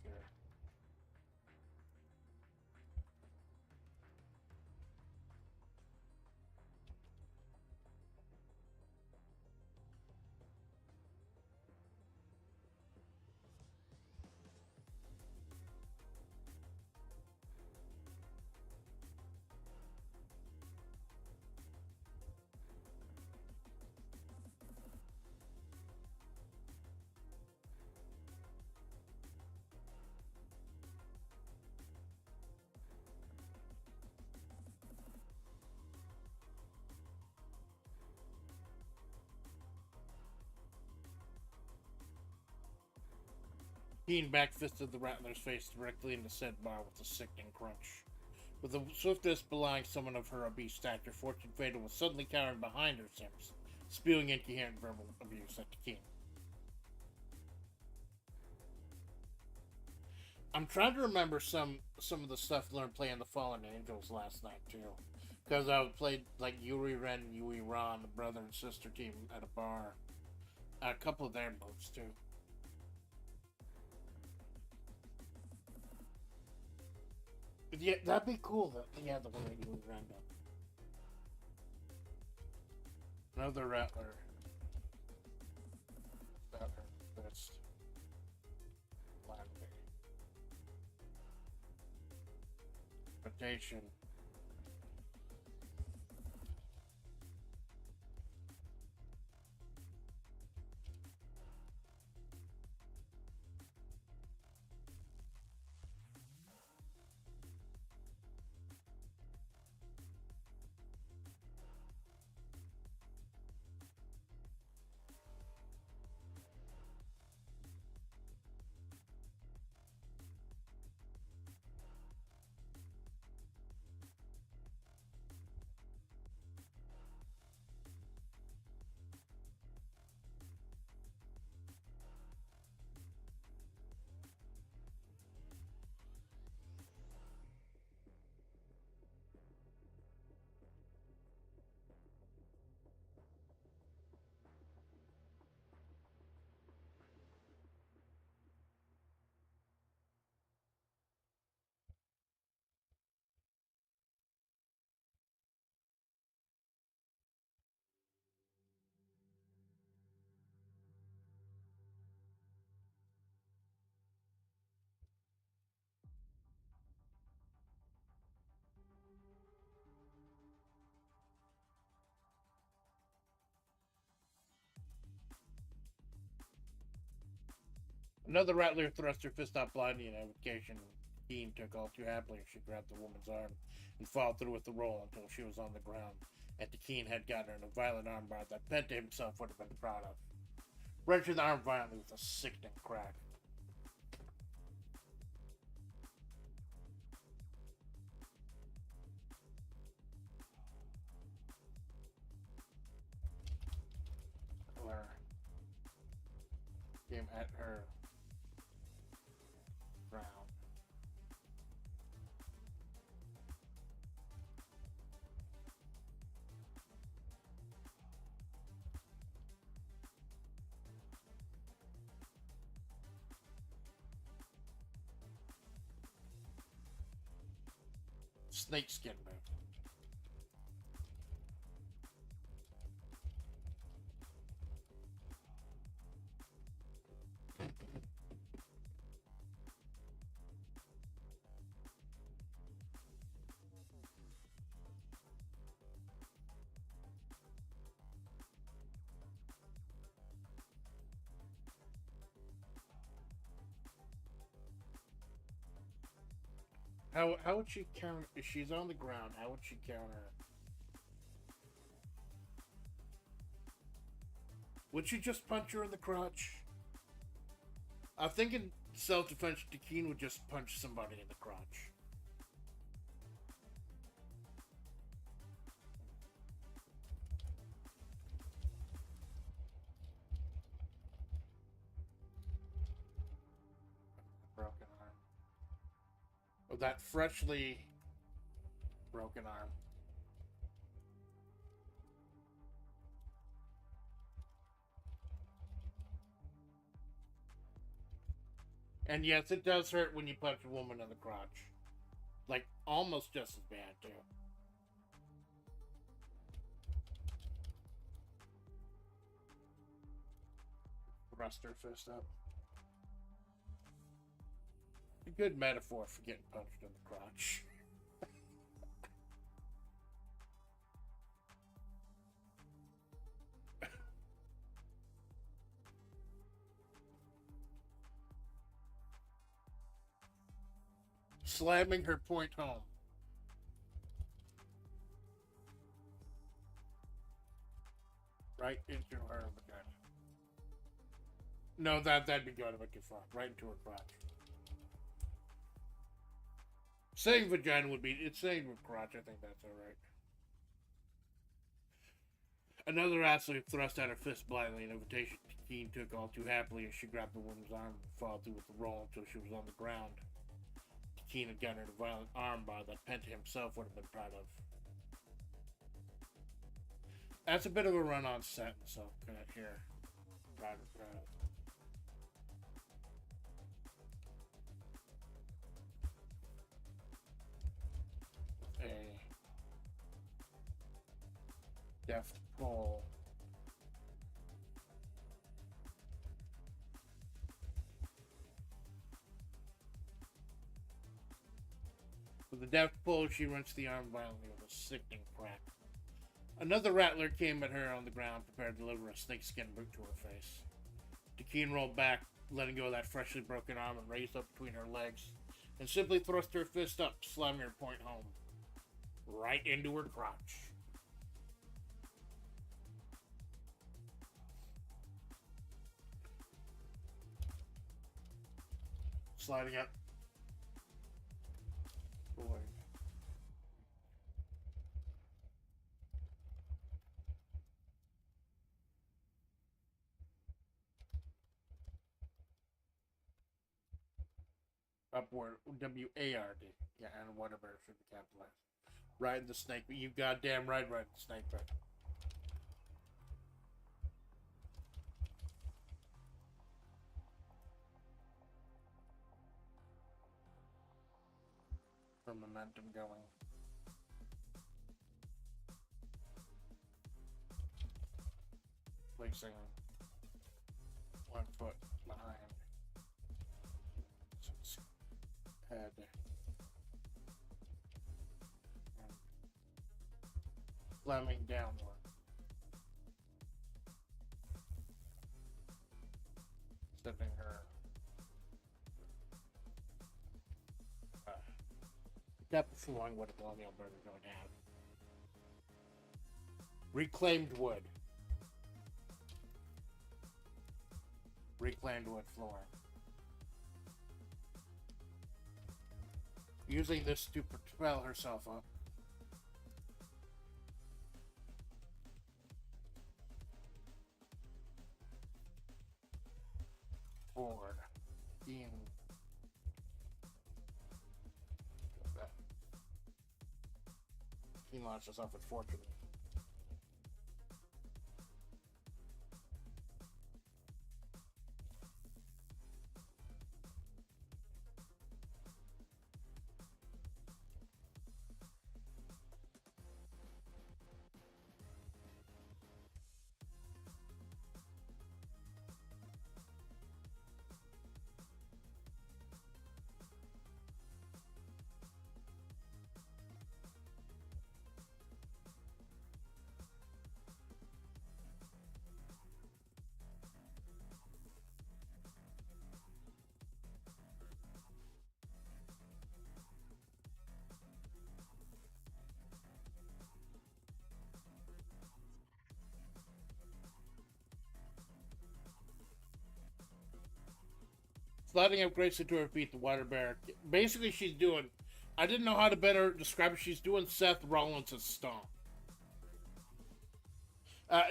Keen backfisted the rattler's face directly into said bar with a sickening crunch. With the swiftness belying someone of her obese stature, Fortune Fatal was suddenly cowering behind her Sims, spewing incoherent verbal abuse at the Keen. I'm trying to remember some of the stuff learned playing the Fallen Angels last night too, because I played like Yuri Ren and Yui Ron, the brother and sister team at a bar. A couple of their moves too. But yeah, that'd be cool. Yeah, the way Yui Ren did. Another rattler. Rattler fist. Landing. Rotation. Another rattler thrust her fist out blindly in invocation. Keen took all too happily as she grabbed the woman's arm and followed through with the roll until she was on the ground, and the Keen had gotten her in a violent armbar that Penta himself would have been proud of. Wrenching the arm violently with a sickening crack. Her came at her ground. Snakeskin move. How would she counter if she's on the ground? How would she counter? Would she just punch her in the crotch? I'm thinking self-defense. Dekeen would just punch somebody in the crotch. Broken arm. Oh, that freshly broken arm. And yes, it does hurt when you punch a woman in the crotch. Like, almost just as bad, too. Thrust her fist up. A good metaphor for getting punched in the crotch. Slamming her point home. Right into her vagina. No, that'd be going a bit too far. Right into her crotch. Saying vagina would be. It's saying with crotch. I think that's alright. Another athlete thrust out her fist blindly, an invitation Keen took all too happily as she grabbed the woman's arm and followed through with the roll until she was on the ground. Keen had gotten her a violent armbar that Penta himself would have been proud of. That's a bit of a run-on sentence, so here. Proud. A deft pull. With a deft pull, she wrenched the arm violently with a sickening crack. Another rattler came at her on the ground, prepared to deliver a snakeskin boot to her face. Takeen rolled back, letting go of that freshly broken arm and raised up between her legs, and simply thrust her fist up, slamming her point home. Right into her crotch. Sliding up. Boy. Upward. W-A-R-D. Yeah, and whatever should be capitalized. Right in the snake. You goddamn right in the snake bit. For momentum going. Placing one foot behind its head. And slamming downward. Stepping her. That flowing what a colonial bird is going to have. Reclaimed wood. Reclaimed wood flooring. Using this to propel herself up. Forward. In. He launched us off with fortune. Sliding up gracefully to her feet, the water bear. Basically, she's doing. I didn't know how to better describe it. She's doing Seth Rollins' stomp.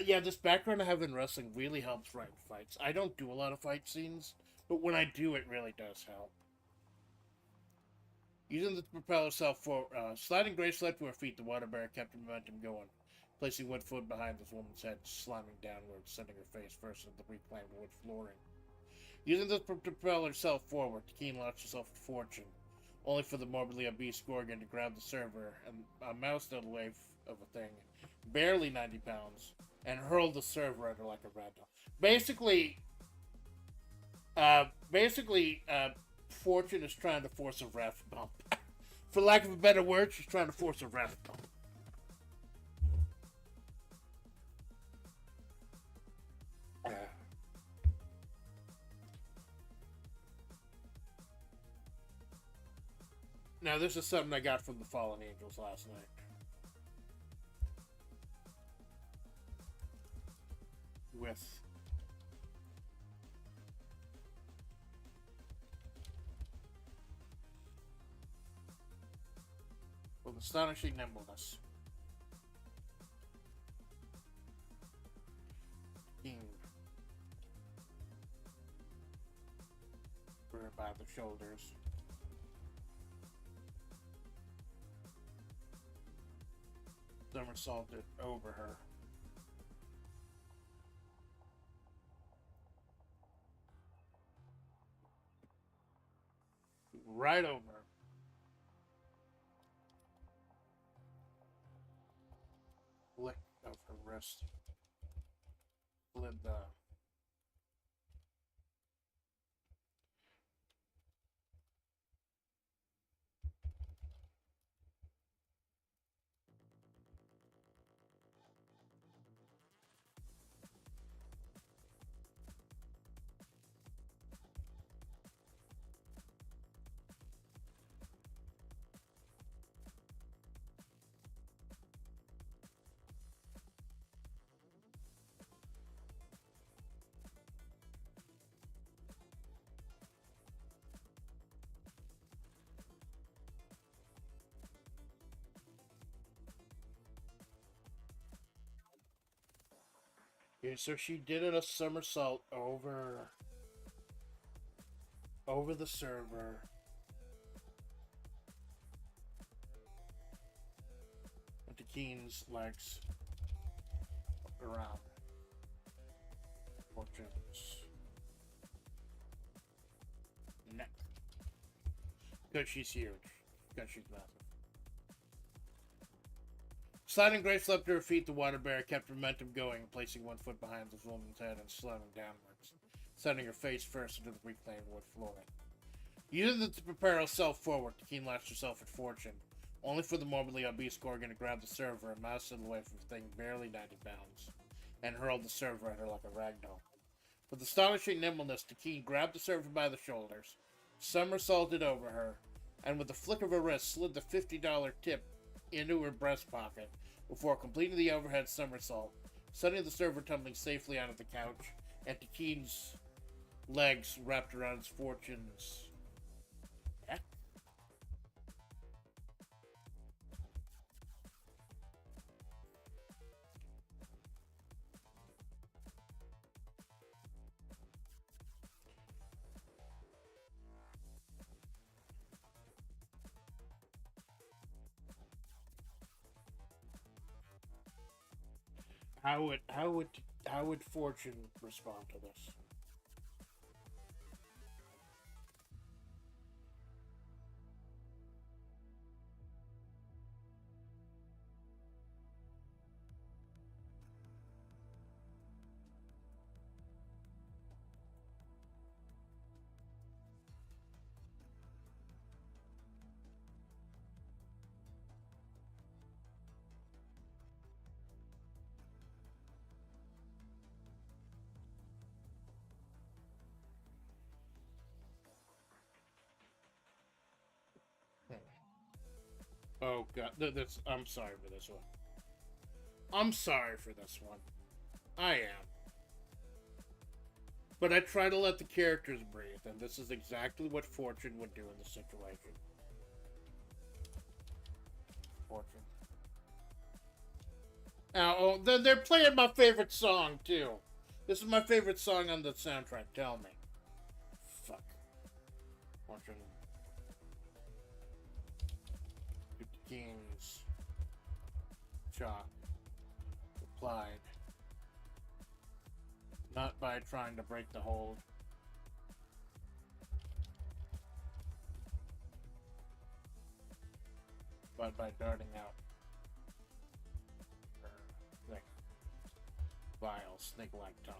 Yeah, this background I have in wrestling really helps write fights. I don't do a lot of fight scenes, but when I do, it really does help. Using the to propel herself forward, sliding gracefully up to her feet, the water bear kept her momentum going, placing one foot behind this woman's head, slamming downward, sending her face first into the reclaimed wood flooring. Using this to propel herself forward, Takeen launched herself at fortune, only for the morbidly obese Gorgon to grab the server and a mouse out of the way of a thing, barely 90 pounds, and hurl the server at her like a rag doll. Basically, Fortune is trying to force a ref bump. For lack of a better word, she's trying to force a ref bump. Now, this is something I got from the Fallen Angels last night. With Astonishing nimbleness. Her by the shoulders. Somersaulted over her. Right over her. Flick of her wrist. Slid the yeah, so she did a somersault over the server. With the Keen's legs around Fortune's neck. Because she's huge. Because she's massive. Sliding Grace leapt to her feet, the water bear kept momentum going, placing one foot behind the woman's head and slamming downwards, sending her face first into the reclaimed wood flooring. Using it to propel herself forward, the Keen lashed herself at Fortune, only for the morbidly obese Gorgon to grab the server and mouse it away from the thing barely 90 pounds, and hurled the server at her like a ragdoll. With astonishing nimbleness, the Keen grabbed the server by the shoulders, somersaulted over her, and with a flick of her wrist slid the $50 tip into her breast pocket before completing the overhead somersault, sending the server tumbling safely onto the couch, and Keen's legs wrapped around Fortune's neck. How would Fortune respond to this? Oh god, that's. I'm sorry for this one. I'm sorry for this one. I am. But I try to let the characters breathe, and this is exactly what Fortune would do in the situation. Fortune. Now, oh, they're playing my favorite song, too. This is my favorite song on the soundtrack, tell me. Fuck. Fortune. King's shock replied, not by trying to break the hold, but by darting out her thick, vile, snake-like tongue.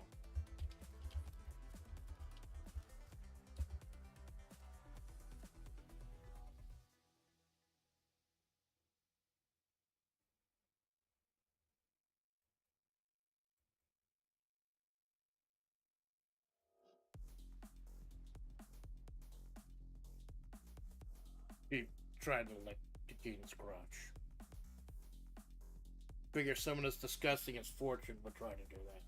He tried to lick Keen's crotch. Figure someone as disgusting as Fortune would try to do that.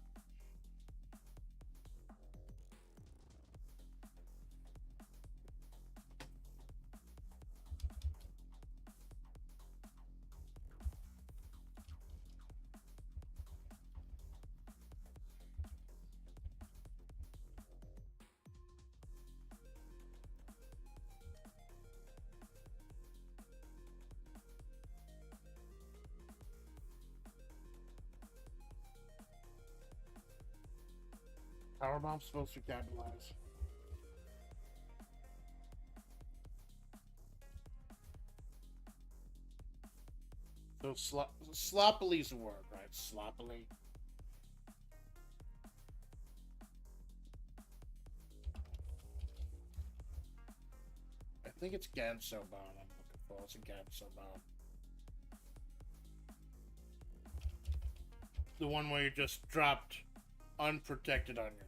Powerbomb's supposed to capitalize. So sloppily a word, right? Sloppily. I think it's Gansobon I'm looking for. It's a Gansobon. The one where you just dropped unprotected on your neck.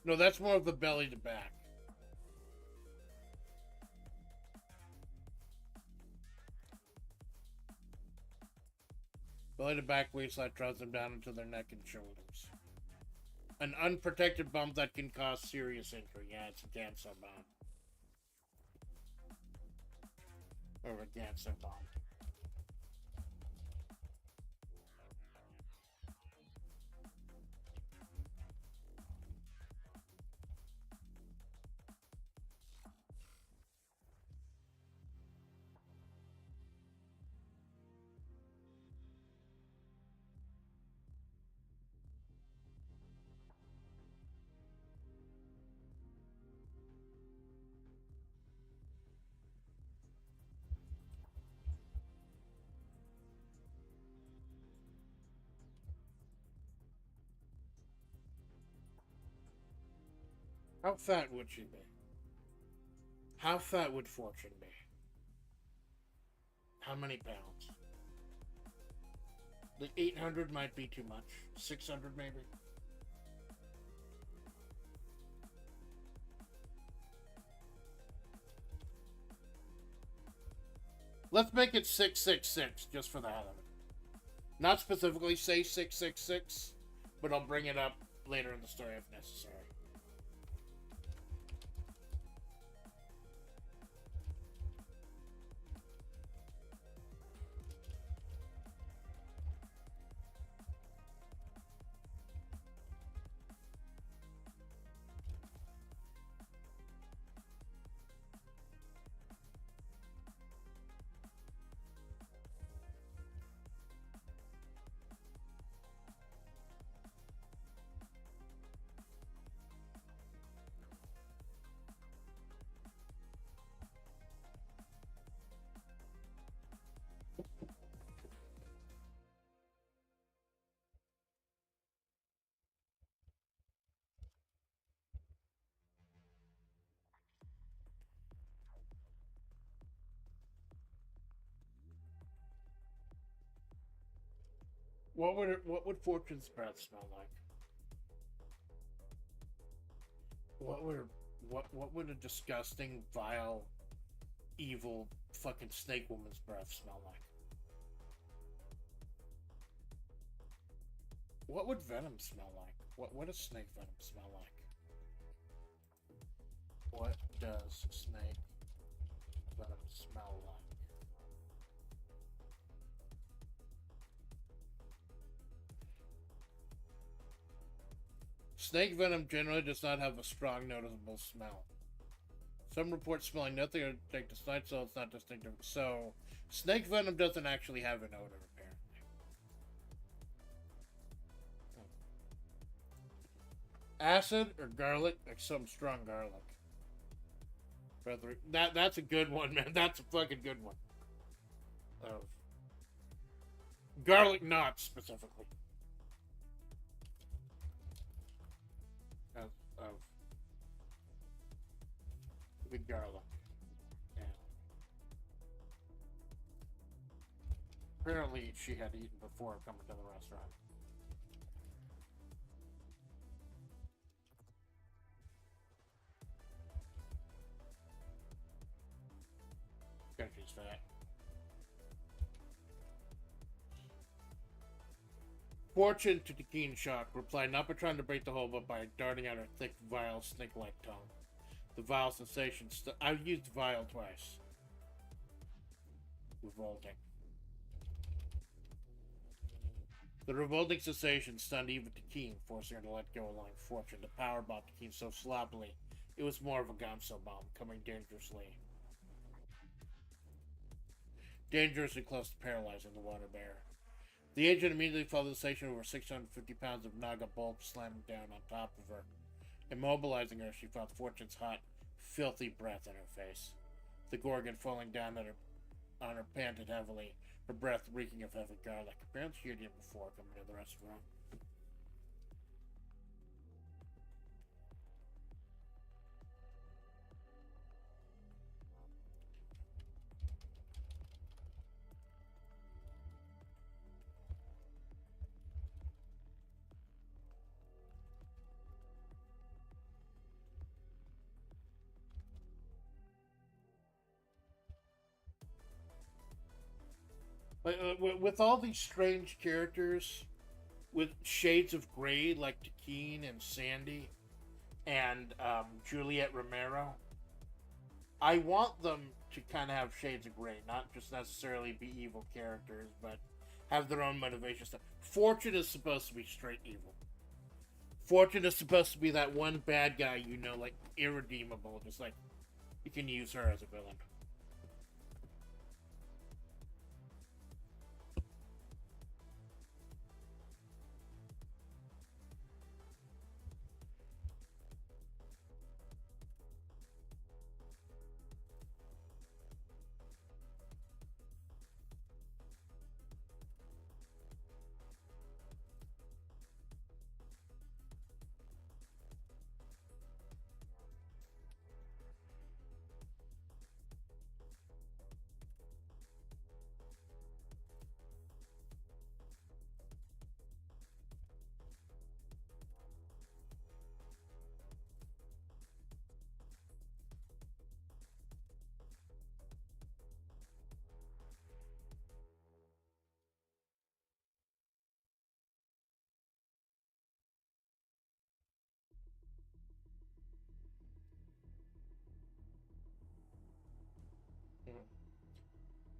No, that's more of the belly to back. Belly to back waistline draws them down into their neck and shoulders. An unprotected bump that can cause serious injury. Yeah, it's a Gansobon. Or a Gansobon. How fat would she be? How fat would Fortune be? How many pounds? The 800 might be too much. 600 maybe? Let's make it 666 just for the hell of it. Not specifically say 666, but I'll bring it up later in the story if necessary. What would Fortune's breath smell like? What would a disgusting, vile, evil fucking snake woman's breath smell like? What would venom smell like? What does snake venom smell like? What does snake venom smell like? Snake venom generally does not have a strong, noticeable smell. Some report smelling nothing or detect a sight, so it's not distinctive. So, snake venom doesn't actually have an odor, apparently. Acid or garlic? Like some strong garlic. That's a good one, man. That's a fucking good one. Garlic knots, specifically. Of with garlic. Yeah. Apparently, she had eaten before coming to the restaurant. Because she's fat. Fortune, to the keen shock, replied not by trying to break the hold, but by darting out her thick, vile, snake-like tongue. The vile sensation. I've used vile twice. Revolting. The revolting cessation stunned even Takeen, forcing her to let go along fortune. The power bombed Takeen so sloppily, it was more of a Gonzo bomb, coming dangerously close to paralyzing the water bear. The agent immediately fell to the station with over 650 pounds of Naga bulk slamming down on top of her. Immobilizing her, she felt Fortune's hot, filthy breath in her face. The Gorgon falling down on her panted heavily, her breath reeking of heavy garlic. Apparently she had it before coming to the restaurant. With all these strange characters, with shades of gray like Takeen and Sandy and Juliet Romero, I want them to kind of have shades of gray, not just necessarily be evil characters, but have their own motivation stuff. Fortune is supposed to be straight evil. Fortune is supposed to be that one bad guy, you know, like irredeemable, just like you can use her as a villain.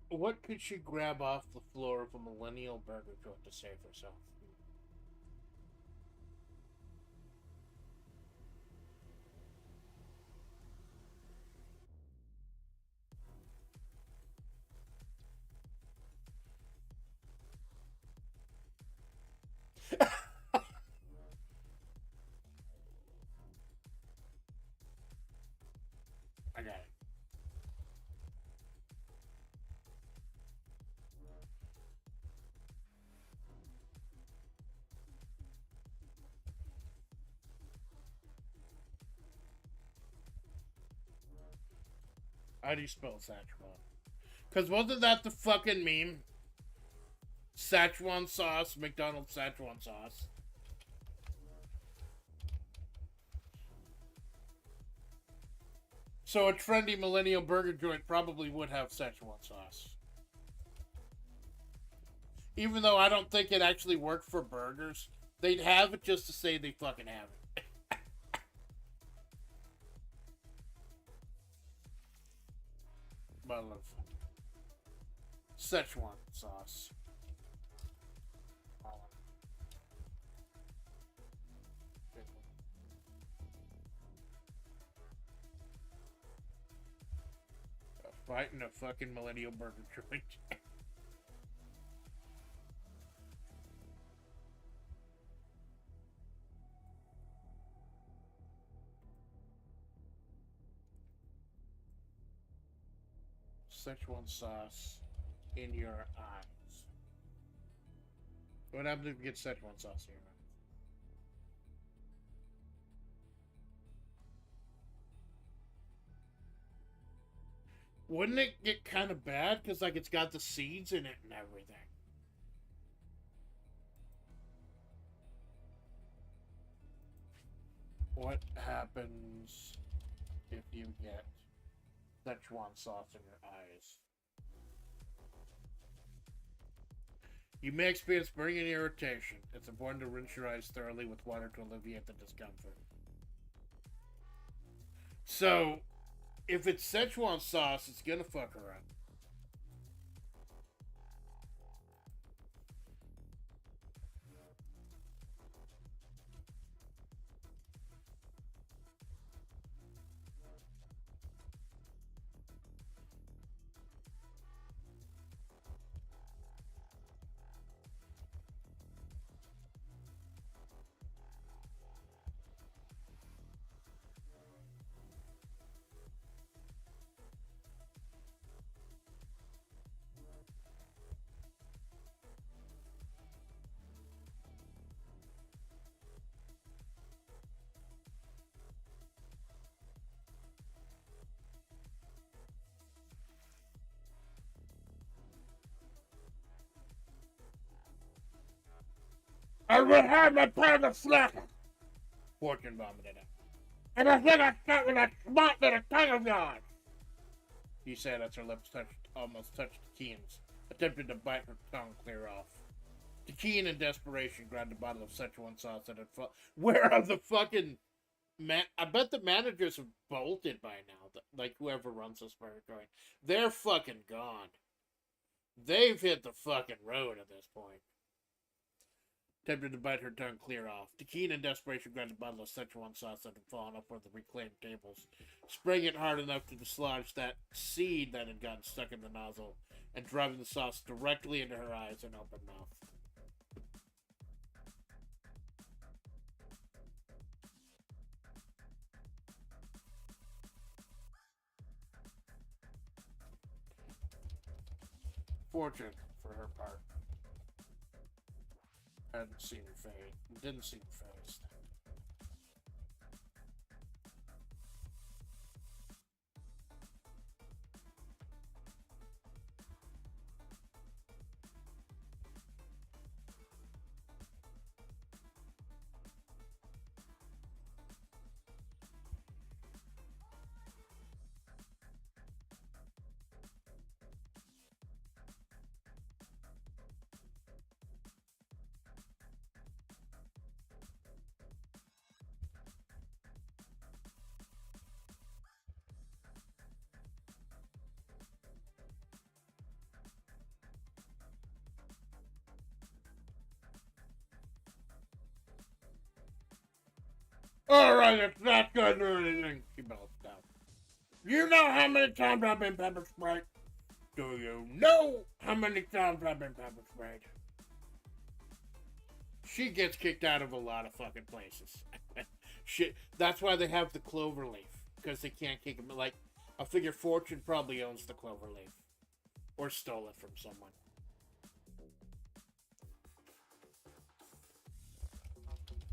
What could she grab off the floor of a millennial burger joint to save herself? I got it. How do you spell Szechuan? Because wasn't that the fucking meme? Szechuan sauce, McDonald's Szechuan sauce. So a trendy millennial burger joint probably would have Szechuan sauce. Even though I don't think it actually worked for burgers, they'd have it just to say they fucking have it. Bottle of Szechuan sauce. Fighting a fucking millennial burger joint. Szechuan sauce in your eyes. What happens if you get Szechuan sauce in your mouth? Wouldn't it get kind of bad? Because, like, it's got the seeds in it and everything. What happens if you get Szechuan sauce in your eyes? You may experience burning and irritation. It's important to rinse your eyes thoroughly with water to alleviate the discomfort. So, if it's Szechuan sauce, it's gonna fuck her up. I will have my pound of flesh. Fortune vomited out. And I think I start with that smart little tongue of yours. He said as her lips almost touched Keen's, attempting to bite her tongue clear off. Keen, in desperation, grabbed a bottle of Szechuan sauce that had fallen. Where are the fucking... I bet the managers have bolted by now. Like, whoever runs this purgatory. They're fucking gone. They've hit the fucking road at this point. Tempted to bite her tongue clear off. Keen, in desperation, grabbed a bottle of Szechuan sauce that had fallen off one of the reclaimed tables, spraying it hard enough to dislodge that seed that had gotten stuck in the nozzle, and driving the sauce directly into her eyes and open mouth. Fortune, for her part, didn't seem phased. Alright, it's not good or anything, she belched out. You know how many times I've been pepper sprayed? Do you know how many times I've been pepper sprayed? She gets kicked out of a lot of fucking places. Shit, that's why they have the clover leaf. Because they can't kick him. Like, I figure Fortune probably owns the clover leaf. Or stole it from someone.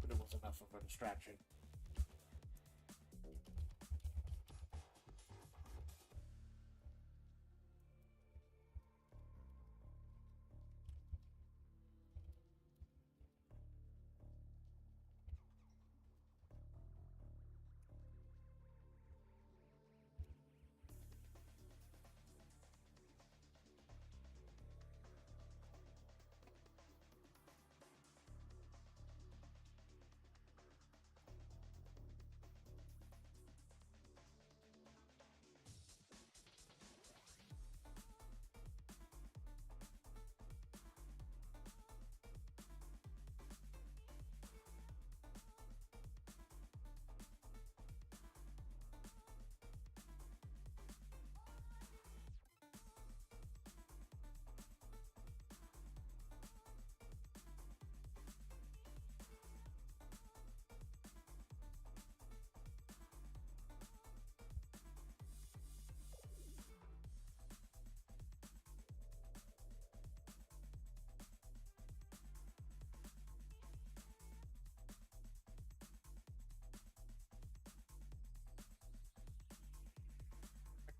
But it was enough of a distraction.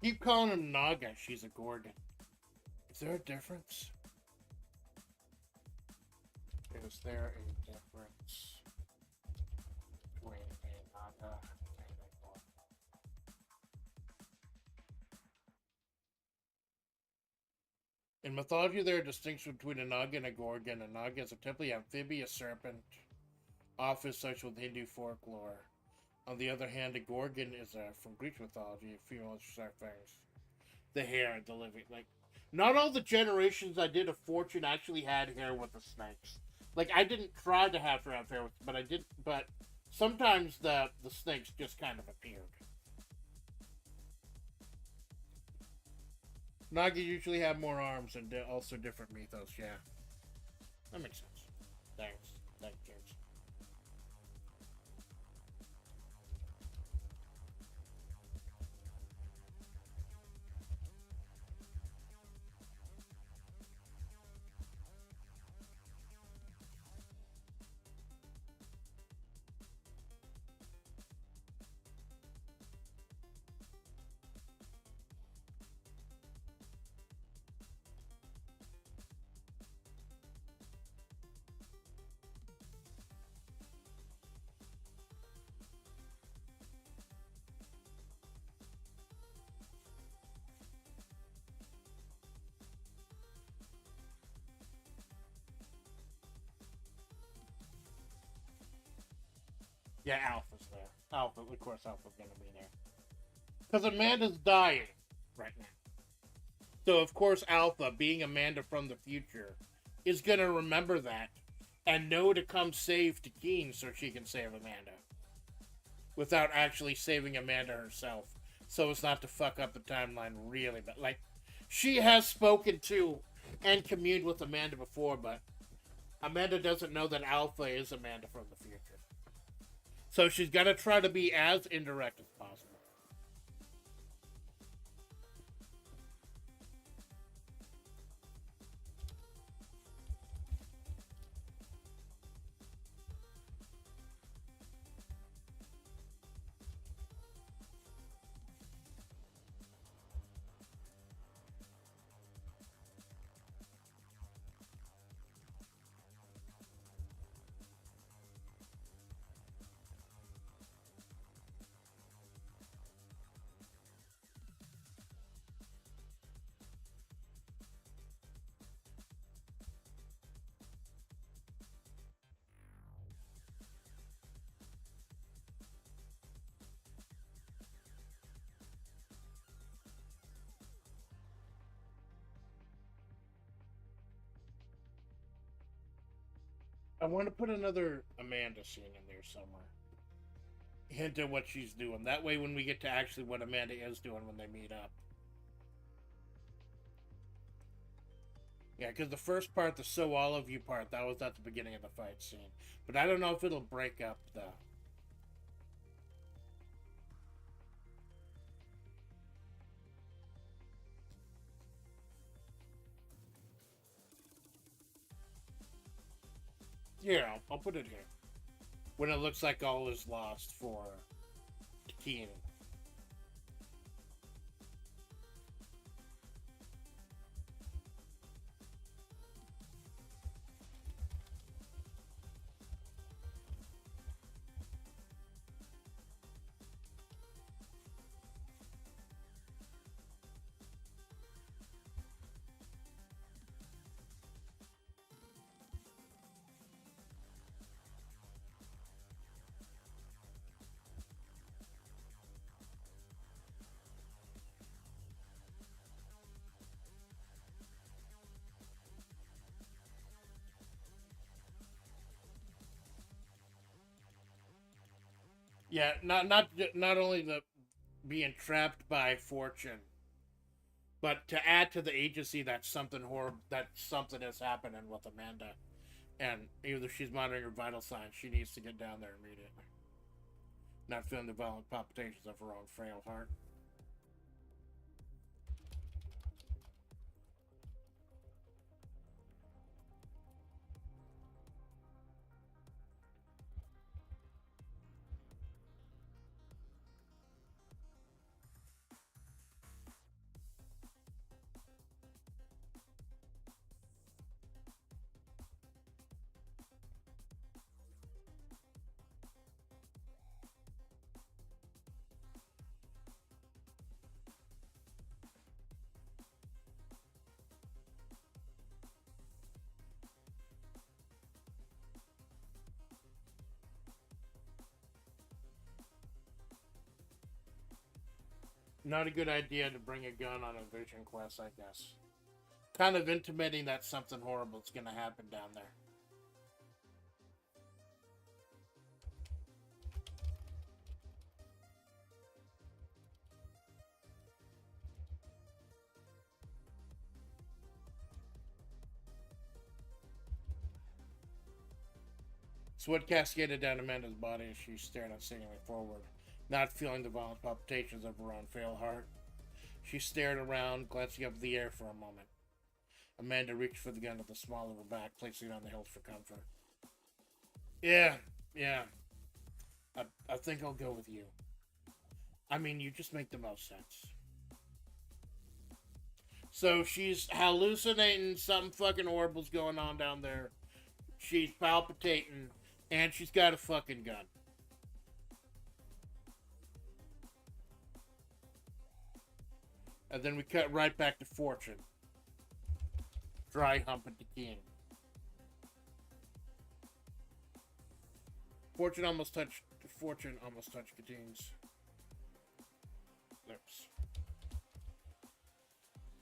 Keep calling him Naga. She's a Gorgon. Is there a difference? Is there a difference between a Naga and a Gorgon? In mythology, there are distinctions between a Naga and a Gorgon. A Naga is a typically amphibious serpent, often such with Hindu folklore. On the other hand, a Gorgon is from Greek mythology, a female sacrifice. The hair, the living, like, not all the generations I did of Fortune actually had hair with the snakes. Like, I didn't try to have her have hair with, but I did. But sometimes the snakes just kind of appeared. Naga usually have more arms and also different mythos. Yeah, that makes sense. Thanks, James. Yeah, Alpha's there. Alpha, of course, Alpha's gonna be there. Because Amanda's dying right now. So, of course, Alpha, being Amanda from the future, is gonna remember that and know to come save Takeen so she can save Amanda. Without actually saving Amanda herself. So as not to fuck up the timeline really. But, like, she has spoken to and communed with Amanda before, but Amanda doesn't know that Alpha is Amanda from the future. So she's got to try to be as indirect as possible. I want to put another Amanda scene in there somewhere. Hint at what she's doing. That way when we get to actually what Amanda is doing when they meet up. Yeah, because the first part, the "so all of you" part, that was at the beginning of the fight scene. But I don't know if it'll break up the... Yeah, I'll put it here. When it looks like all is lost for Takeen. Yeah, not only the being trapped by fortune, but to add to the agency that something horrible, that something is happening with Amanda, and either she's monitoring her vital signs, she needs to get down there immediately. Not feeling the violent palpitations of her own frail heart. Not a good idea to bring a gun on a vision quest, I guess. Kind of intimating that something horrible is going to happen down there. Sweat cascaded down Amanda's body as she stared unseeingly forward, not feeling the violent palpitations of her own frail heart. She stared around, glancing up the air for a moment. Amanda reached for the gun at the small of her back, placing it on the hilt for comfort. Yeah. I think I'll go with you. I mean, you just make the most sense. So she's hallucinating something fucking horrible's going on down there. She's palpitating, and she's got a fucking gun. And then we cut right back to Fortune. Dry humping the king. Fortune almost touched Fortune almost touched Katine's lips.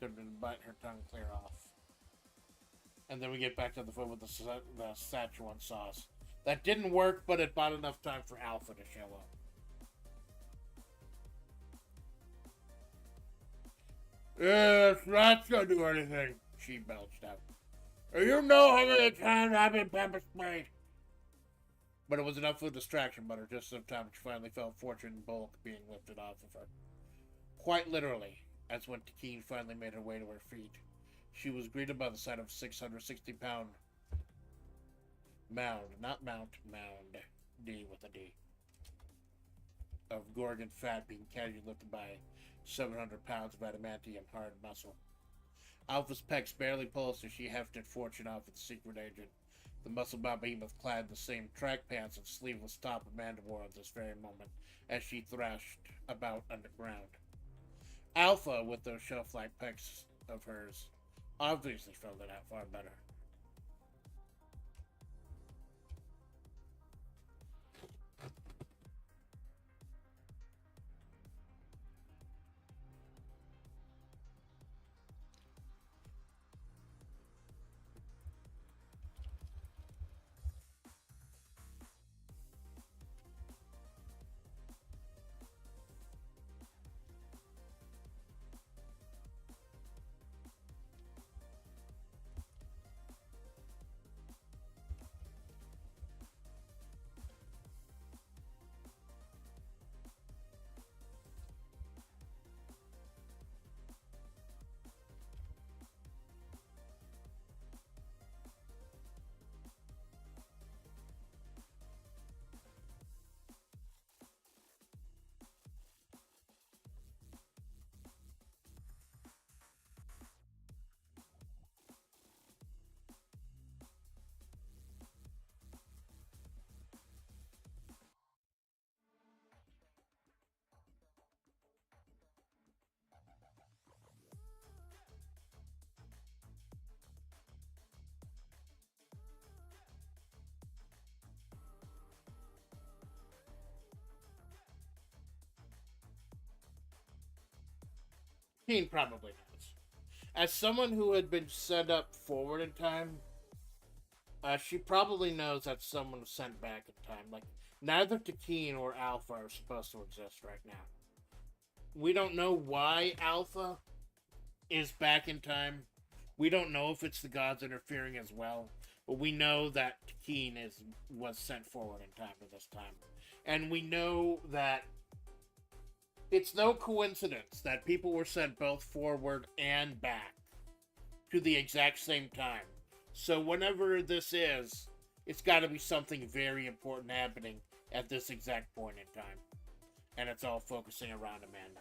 Could have been biting her tongue clear off. And then we get back to the foot with the Szechuan sauce. That didn't work, but it bought enough time for Alpha to show up. It's not gonna do anything, she belched out. You know how many times I've been pepper sprayed. But it was enough of a distraction, but just in time she finally felt Fortune bulk being lifted off of her. Quite literally, as when Takine finally made her way to her feet, she was greeted by the sight of a 660-pound mound, not mount, mound, D with a D, of Gorgon fat being casually lifted by 700 pounds of adamantium hard muscle. Alpha's pecs barely pulsed as she hefted Fortune off with the secret agent. The muscle-bound behemoth clad in the same track pants and sleeveless top Amanda wore at this very moment as she thrashed about underground. Alpha, with those shelf-like pecs of hers, obviously filled it out far better. Keen probably knows. As someone who had been sent up forward in time, she probably knows that someone was sent back in time. Like, neither Takine or Alpha are supposed to exist right now. We don't know why Alpha is back in time. We don't know if it's the gods interfering as well. But we know that Takine was sent forward in time at this time. And we know that it's no coincidence that people were sent both forward and back to the exact same time. So whenever this is, it's got to be something very important happening at this exact point in time. And it's all focusing around Amanda.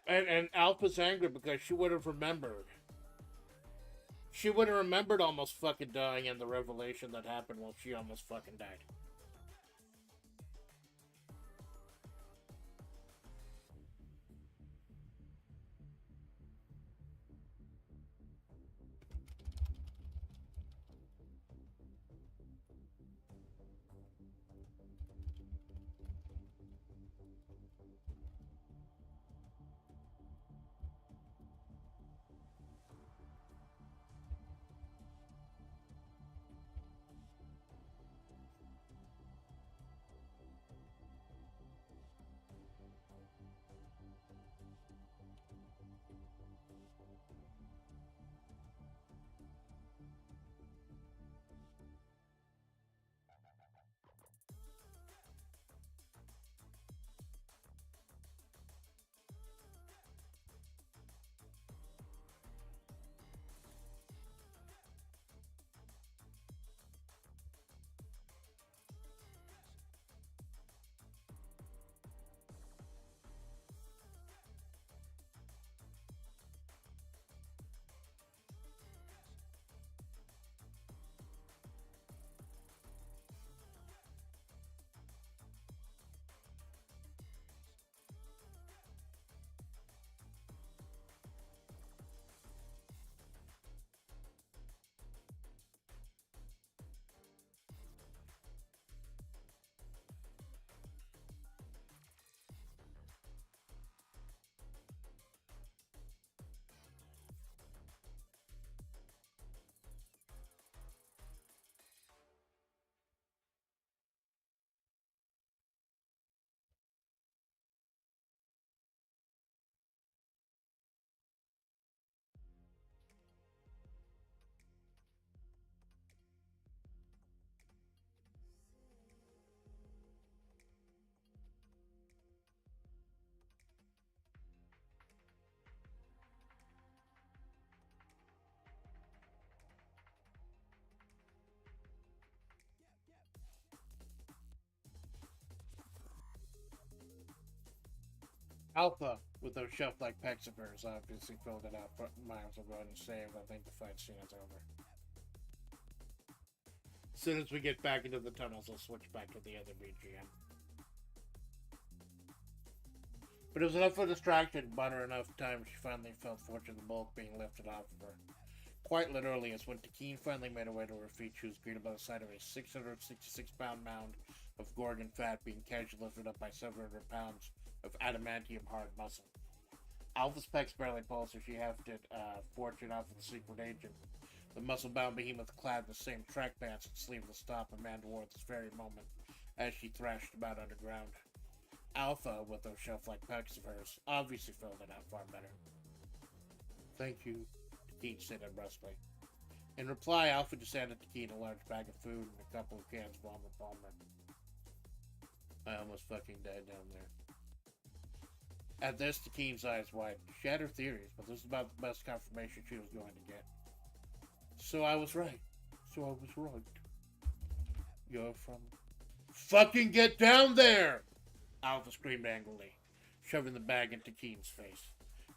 And Alpha's angry because she would have remembered. She would have remembered almost fucking dying and the revelation that happened while she almost fucking died. Alpha, with those shelf-like pecs of hers, obviously filled it out, but Miles will go ahead and save. I think the fight scene is over. As soon as we get back into the tunnels, I'll switch back to the other BGM. But it was enough of a distraction, bought her enough time she finally felt Fortune the bulk being lifted off of her. Quite literally, as when Takeen finally made her way to her feet, she was greeted by the sight of a 666-pound mound of Gorgon fat being casually lifted up by 700 pounds of adamantium hard muscle. Alpha's pecs barely pulsed as she hefted Fortune off of the secret agent. The muscle-bound behemoth clad in the same track pants and sleeveless top Amanda wore at this very moment as she thrashed about underground. Alpha, with those shelf-like pecs of hers, obviously filled it out far better. Thank you, Takeen said brusquely. In reply, Alpha just handed Takeen a large bag of food and a couple of cans of Armor Palmer. I almost fucking died down there. At this, Takeen's eyes widened. She had her theories, but this was about the best confirmation she was going to get. So I was right. You're from... Fucking get down there! Alpha screamed angrily, shoving the bag into Takeen's face.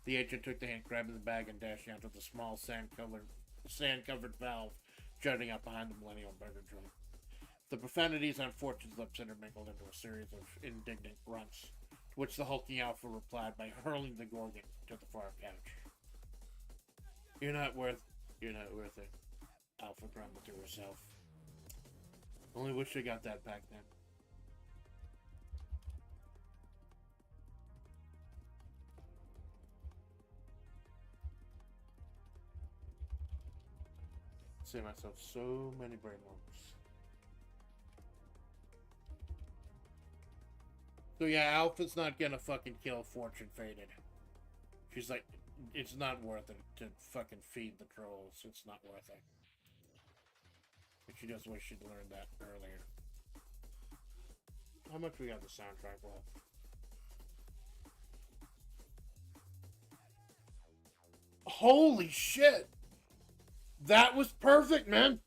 The agent took the hand, grabbing the bag, and dashing out to the small sand-covered valve jutting out behind the Millennial Burger Joint. The profanities on Fortune's lips intermingled into a series of indignant grunts, to which the hulking Alpha replied by hurling the Gorgon to the far couch. You're not worth it, Alpha grumbled to herself. Only wish I got that back then. Save myself so many brain worms. So yeah, Alpha's not gonna fucking kill Fortune Faded. She's like, it's not worth it to fucking feed the trolls. It's not worth it. But she does wish she'd learned that earlier. How much we got the soundtrack left? Holy shit! That was perfect, man!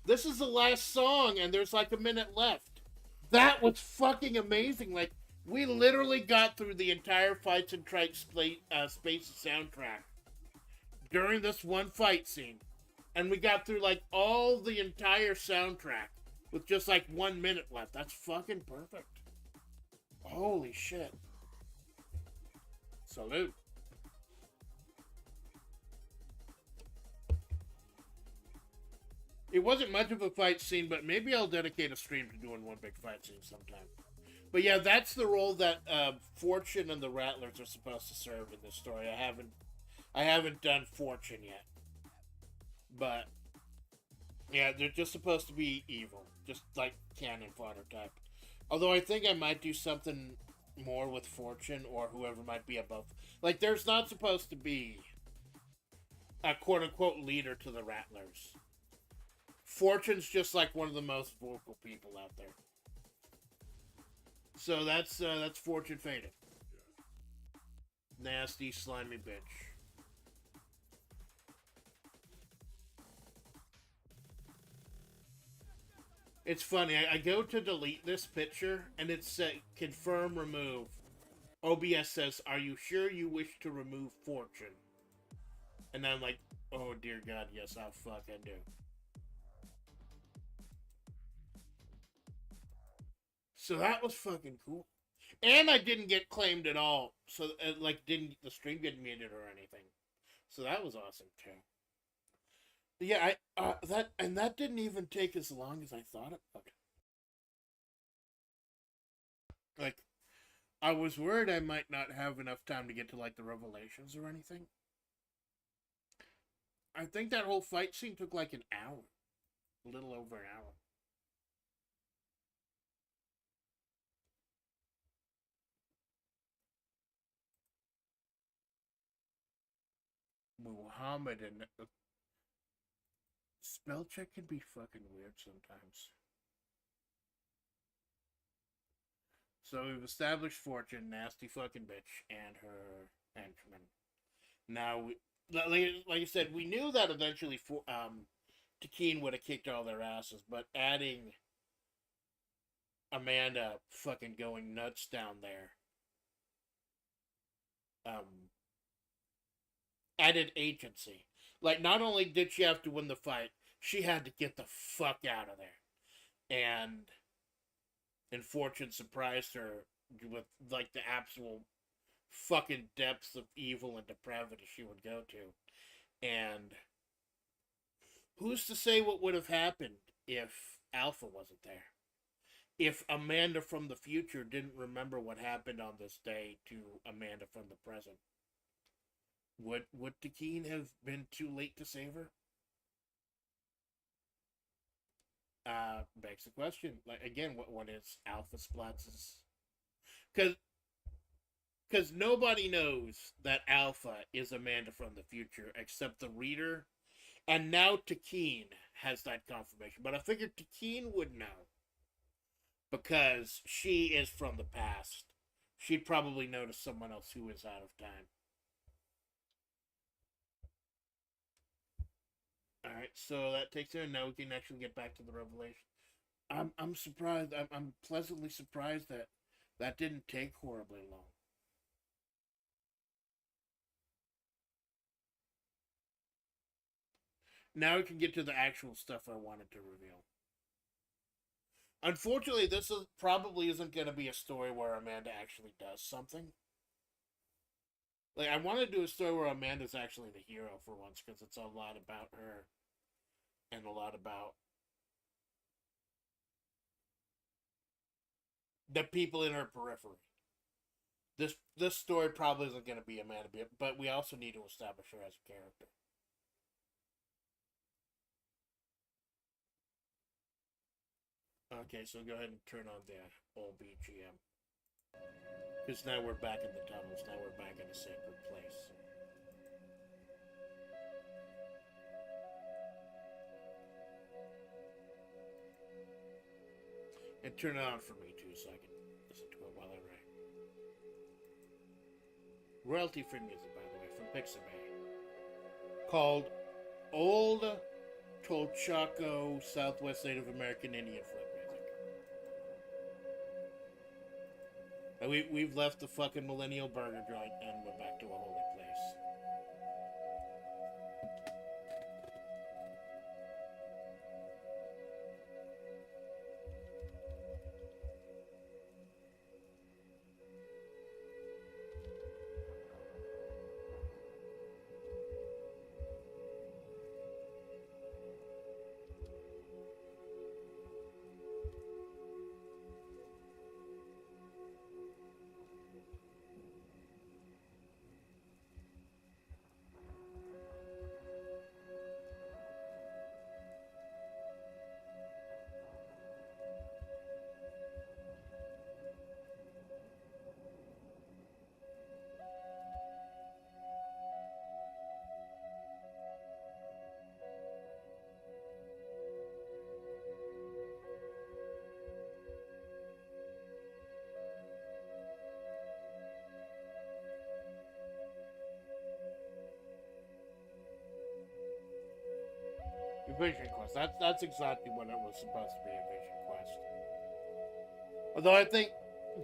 This is the last song, and there's like a minute left. That was fucking amazing. Like, we literally got through the entire Fights and Trite Space soundtrack during this one fight scene. And we got through, like, all the entire soundtrack with just, like, 1 minute left. That's fucking perfect. Holy shit. Salute. It wasn't much of a fight scene, but maybe I'll dedicate a stream to doing one big fight scene sometime. But yeah, that's the role that Fortune and the Rattlers are supposed to serve in this story. I haven't done Fortune yet. But yeah, they're just supposed to be evil. Just like cannon fodder type. Although I think I might do something more with Fortune or whoever might be above. Like, there's not supposed to be a quote-unquote leader to the Rattlers. Fortune's just like one of the most vocal people out there. So that's Fortune Faded. Nasty, slimy bitch. It's funny, I go to delete this picture, and it says, confirm, remove. OBS says, are you sure you wish to remove Fortune? And I'm like, oh dear God, yes, I fucking do. So that was fucking cool. And I didn't get claimed at all. So, like, the stream get muted or anything. So that was awesome, too. Yeah, that didn't even take as long as I thought it would. Like, I was worried I might not have enough time to get to, like, the revelations or anything. I think that whole fight scene took, like, an hour. A little over an hour. Muhammad and... spell check can be fucking weird sometimes. So we've established Fortune, nasty fucking bitch, and her henchman. Now, like I said, we knew that eventually Takeen would have kicked all their asses, but adding Amanda fucking going nuts down there added agency. Like, not only did she have to win the fight, she had to get the fuck out of there. And fortune surprised her with, like, the absolute fucking depths of evil and depravity she would go to. And who's to say what would have happened if Alpha wasn't there? If Amanda from the future didn't remember what happened on this day to Amanda from the present? Would Takeen have been too late to save her? Begs the question. Like, again, what is Alpha Splatts'? Because nobody knows that Alpha is Amanda from the future except the reader, and now Takeen has that confirmation. But I figured Takeen would know because she is from the past. She'd probably notice someone else who is out of time. Alright, so that takes care. Now we can actually get back to the revelation. I'm surprised. I'm pleasantly surprised that that didn't take horribly long. Now we can get to the actual stuff I wanted to reveal. Unfortunately, probably isn't going to be a story where Amanda actually does something. Like, I want to do a story where Amanda's actually the hero for once, because it's a lot about her and a lot about the people in her periphery. This story probably isn't going to be Amanda, but we also need to establish her as a character. Okay, so go ahead and turn on the old BGM. Because now we're back in the tunnels. Now we're back in a sacred place. And turn it on for me too, so I can listen to it while I write. Royalty-free music, by the way, from Pixabay. Called Old Tolchaco Southwest Native American Indian folk music. And we've left the fucking millennial burger joint and we're back to a holy place. A vision quest. That's exactly what it was supposed to be, a vision quest. Although I think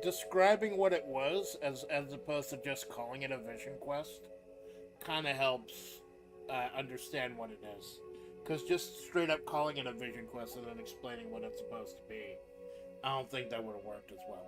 describing what it was as opposed to just calling it a vision quest kind of helps understand what it is. Because just straight up calling it a vision quest and then explaining what it's supposed to be, I don't think that would have worked as well.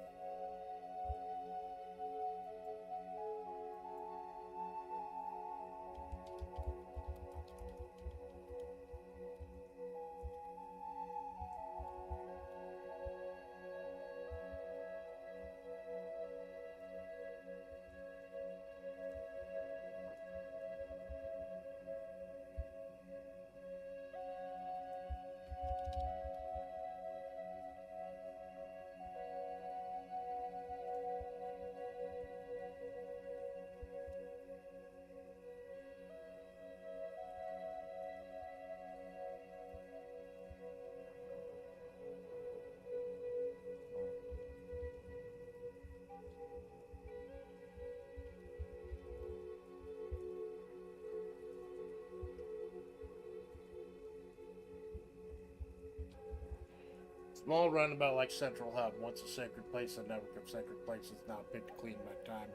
Small roundabout like Central Hub. Once a sacred place, a network of sacred places now picked to clean my time.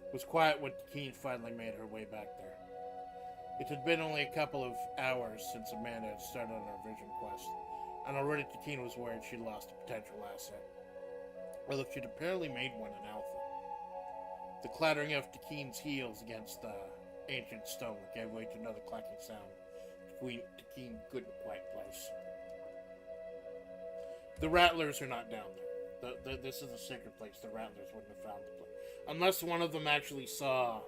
It was quiet when Takeen finally made her way back there. It had been only a couple of hours since Amanda had started on her vision quest, and already Takeen was worried she'd lost a potential asset. Although she'd apparently made one in Alpha. The clattering of Takeen's heels against the ancient stone gave way to another clacking sound Takeen couldn't quite place. The Rattlers are not down there. This is a sacred place. The Rattlers wouldn't have found the place. Unless one of them actually saw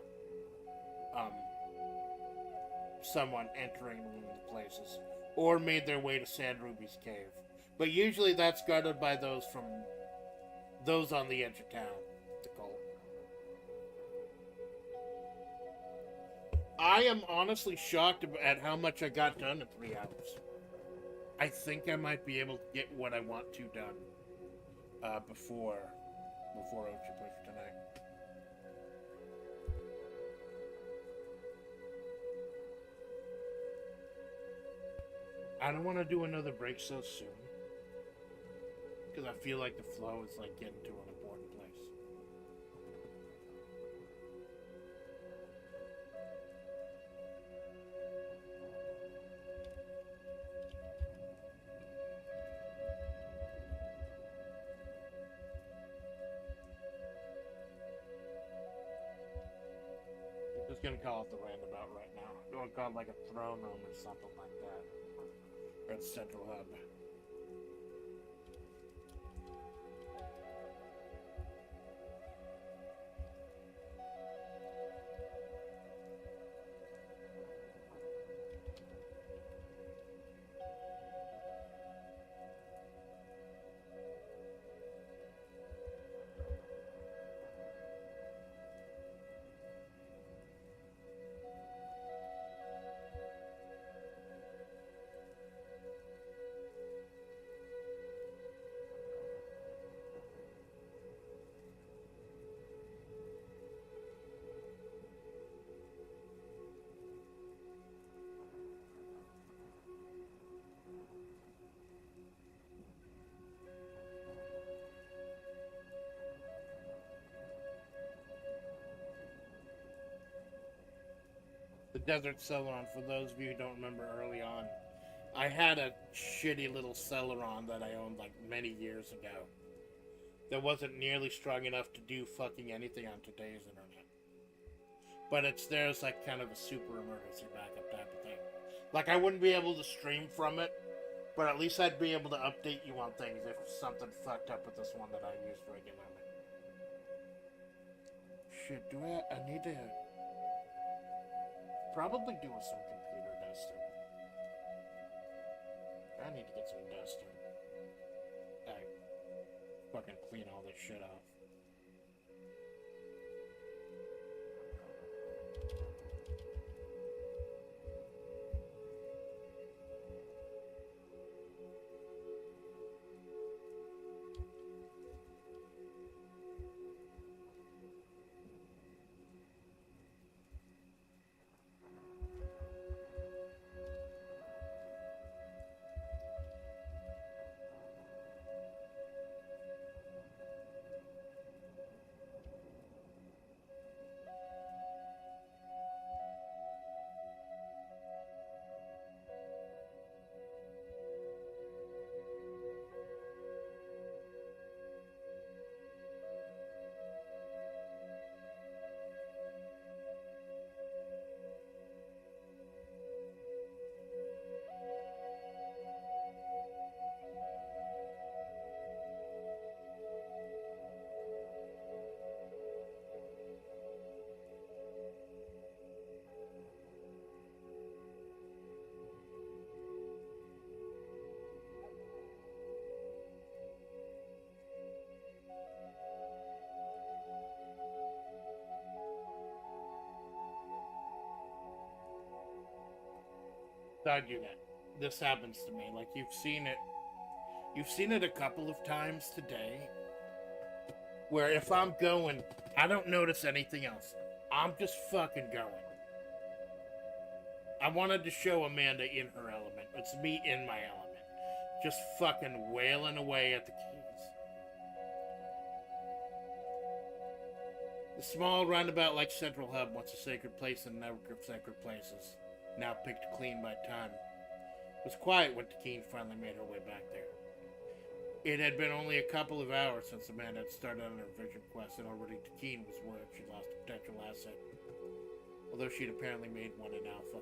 someone entering one of the places. Or made their way to Sand Ruby's cave. But usually that's guarded by those on the edge of town. The cult. I am honestly shocked at how much I got done in 3 hours. I think I might be able to get what I want to done before Ocean Push tonight. I don't want to do another break so soon. Because I feel like the flow is like getting to an important place. I'm just gonna call it the roundabout right now. I'm gonna call it like a throne room or something like that. Or the central hub. The Desert Celeron, for those of you who don't remember early on, I had a shitty little Celeron that I owned like many years ago that wasn't nearly strong enough to do fucking anything on today's internet. But it's there as like kind of a super emergency backup type of thing. Like I wouldn't be able to stream from it, but at least I'd be able to update you on things if something fucked up with this one that I used regularly. Shit, I need to probably do some computer dusting. I need to get some dusting. Fucking clean all this shit off. I do that. This happens to me. Like you've seen it a couple of times today. Where if I'm going, I don't notice anything else. I'm just fucking going. I wanted to show Amanda in her element. It's me in my element. Just fucking wailing away at the keys. The small roundabout like Central Hub, once a sacred place in a network of sacred places, now picked clean by time, was quiet when Takeen finally made her way back there. It had been only a couple of hours since Amanda had started on her vision quest, and already Takeen was worried she'd lost a potential asset, although she'd apparently made one in Alpha.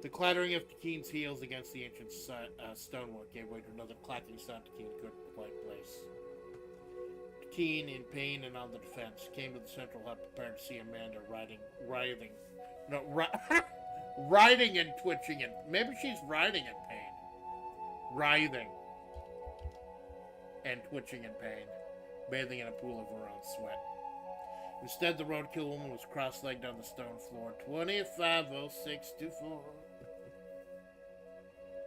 The clattering of Takeen's heels against the ancient stonework gave way to another clacking sound Takeen couldn't quite place. Takeen, in pain and on the defense, came to the Central Hub prepared to see Amanda writhing and twitching, and maybe she's writhing in pain. Writhing and twitching in pain, bathing in a pool of her own sweat. Instead, the roadkill woman was cross-legged on the stone floor, 250624,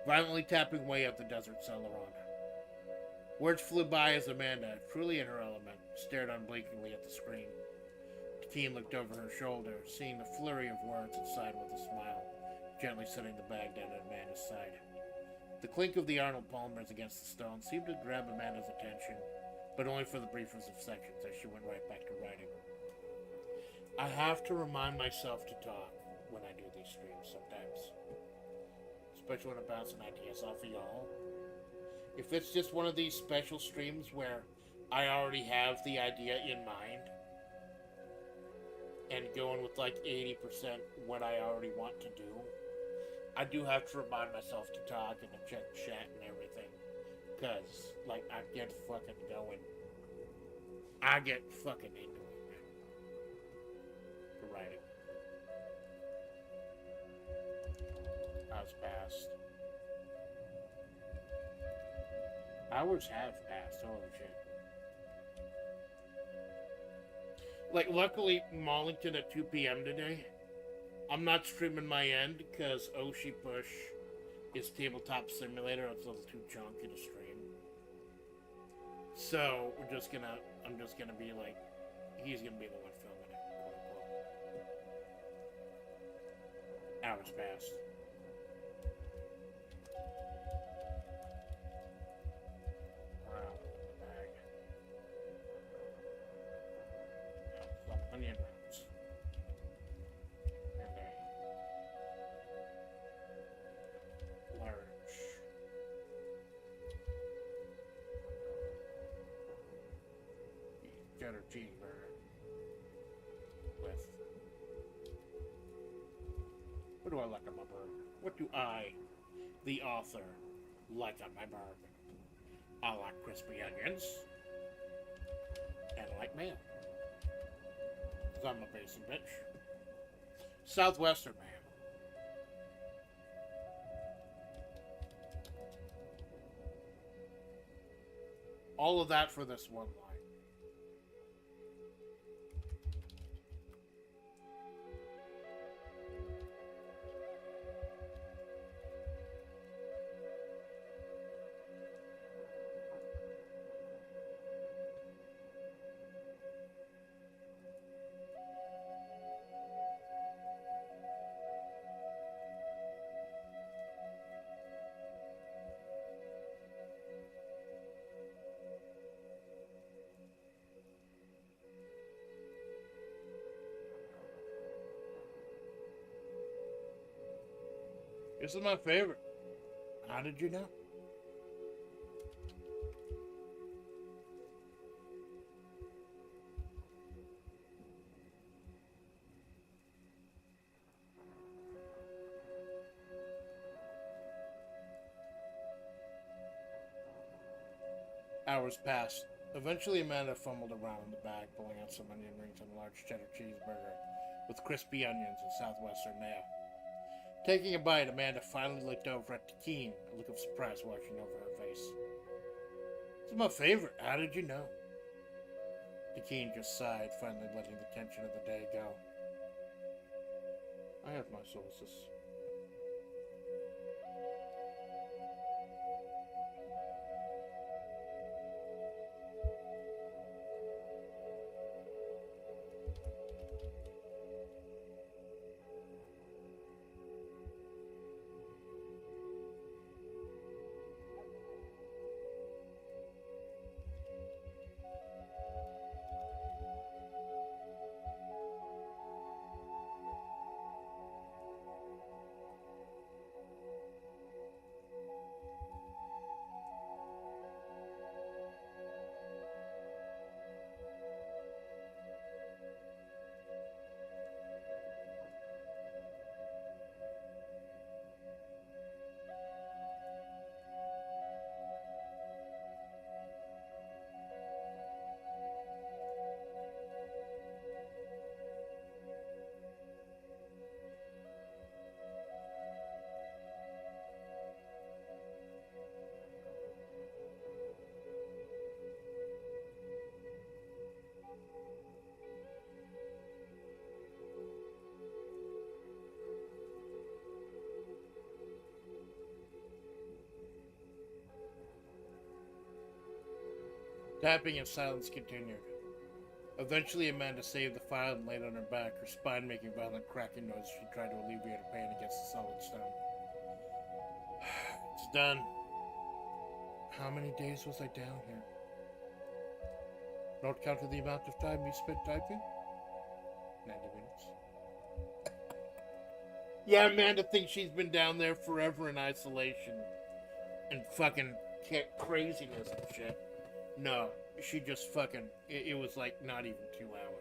violently tapping away at the desert celeron. Words flew by as Amanda, truly in her element, stared unblinkingly at the screen. Takeen looked over her shoulder, seeing the flurry of words, and sighed with a smile, gently setting the bag down at Amanda's side. The clink of the Arnold Palmers against the stone seemed to grab Amanda's attention, but only for the briefest of seconds as she went right back to writing. I have to remind myself to talk when I do these streams sometimes, especially when I'm bouncing ideas off of y'all. If it's just one of these special streams where I already have the idea in mind and going with like 80% what I already want to do, I do have to remind myself to talk and to check chat and everything, because like I get fucking going. I get fucking into it for writing. Hours passed. Hours have passed, holy shit. Like, luckily, Mollington at 2 p.m. today. I'm not streaming my end because Oshi Push is Tabletop Simulator. It's a little too chunky to stream. So, I'm just gonna be like, he's gonna be the one filming it, quote unquote. Hours passed. Onion rings. And a large cheddar cheeseburger with, what do I like on my burger? What do I, the author, like on my burger? I like crispy onions and I like mayo. I'm a basic bitch. Southwestern man. All of that for this one line. This is my favorite. How did you know? Hours passed. Eventually, Amanda fumbled around in the bag, pulling out some onion rings and a large cheddar cheeseburger with crispy onions and southwestern mayo. Taking a bite, Amanda finally looked over at Takeen, a look of surprise washing over her face. This is my favorite. How did you know? Takeen just sighed, finally letting the tension of the day go. I have my sources. Tapping in silence continued. Eventually, Amanda saved the file and laid on her back, her spine making violent cracking noises as she tried to alleviate her pain against the solid stone. It's done. How many days was I down here? Not counting the amount of time we spent typing? 90 minutes. Yeah, Amanda thinks she's been down there forever in isolation and fucking craziness and shit. No, she just fucking, it was like not even 2 hours.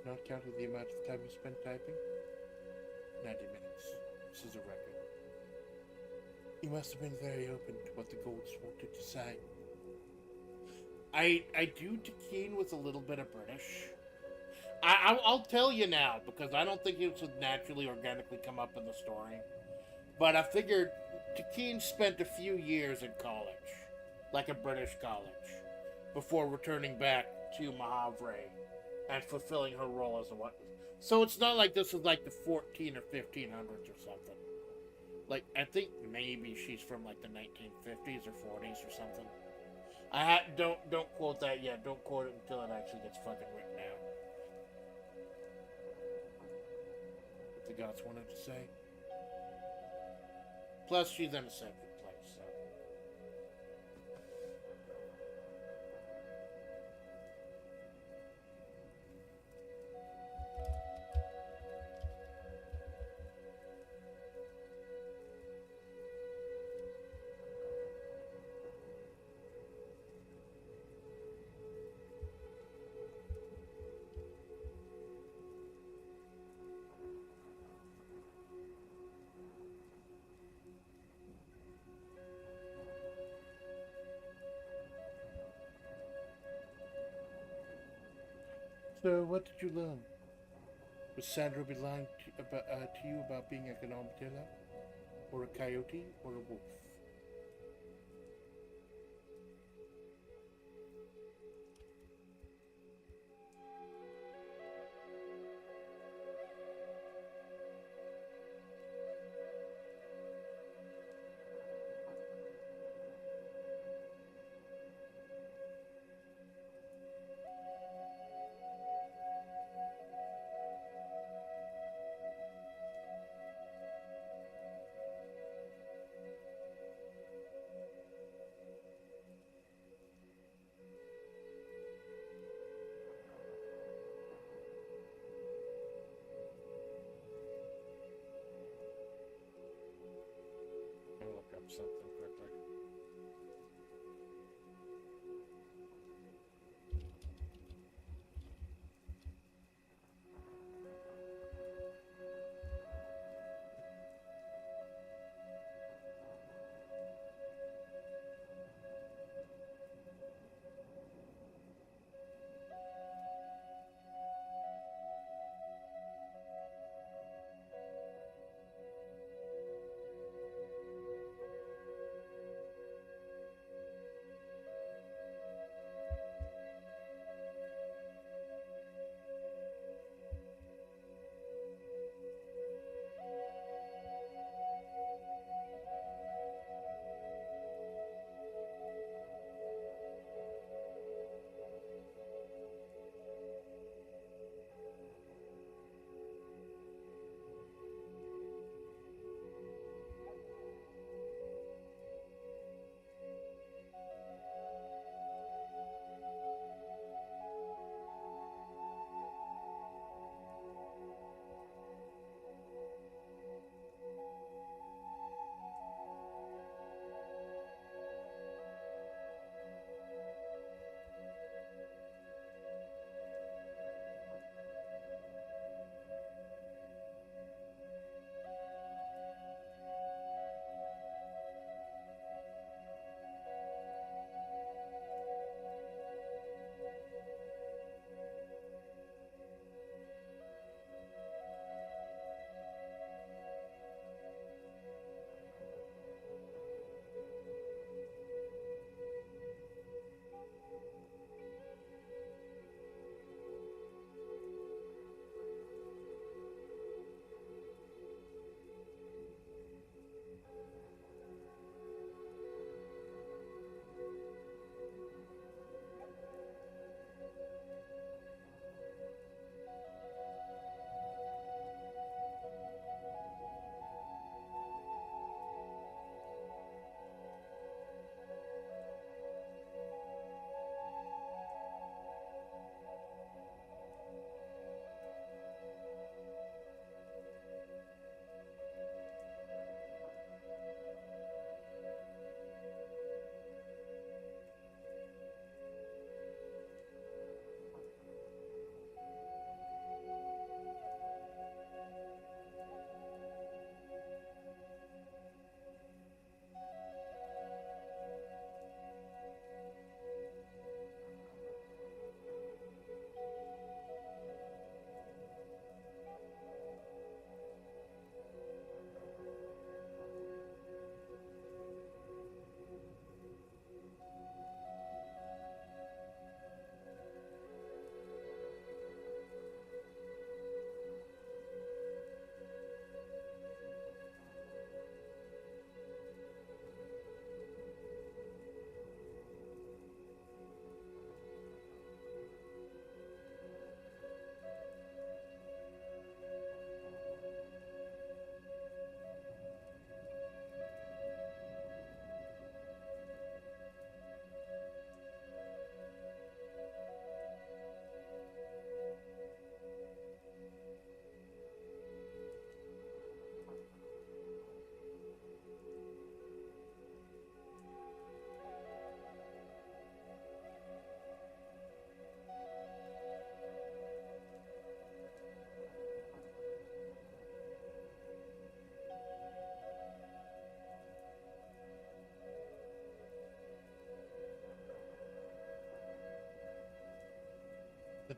Not counting the amount of time you spent typing? 90 minutes. This is a record. You must have been very open to what the goats wanted to say. I do Takeen with a little bit of British. I'll tell you now, because I don't think it would naturally, organically come up in the story. But I figured Takeen spent a few years in college, like a British college, before returning back to Mahavre and fulfilling her role as a what. So it's not like this was like the 14 or 1500s or something. Like, I think maybe she's from like the 1950s or 40s or something. Don't quote that yet. Don't quote it until it actually gets fucking written out. What the gods wanted to say. Plus, she's in a separate place, so. So, what did you learn? Was Sandra be lying to you about being like an armadillo? Or a coyote? Or a wolf?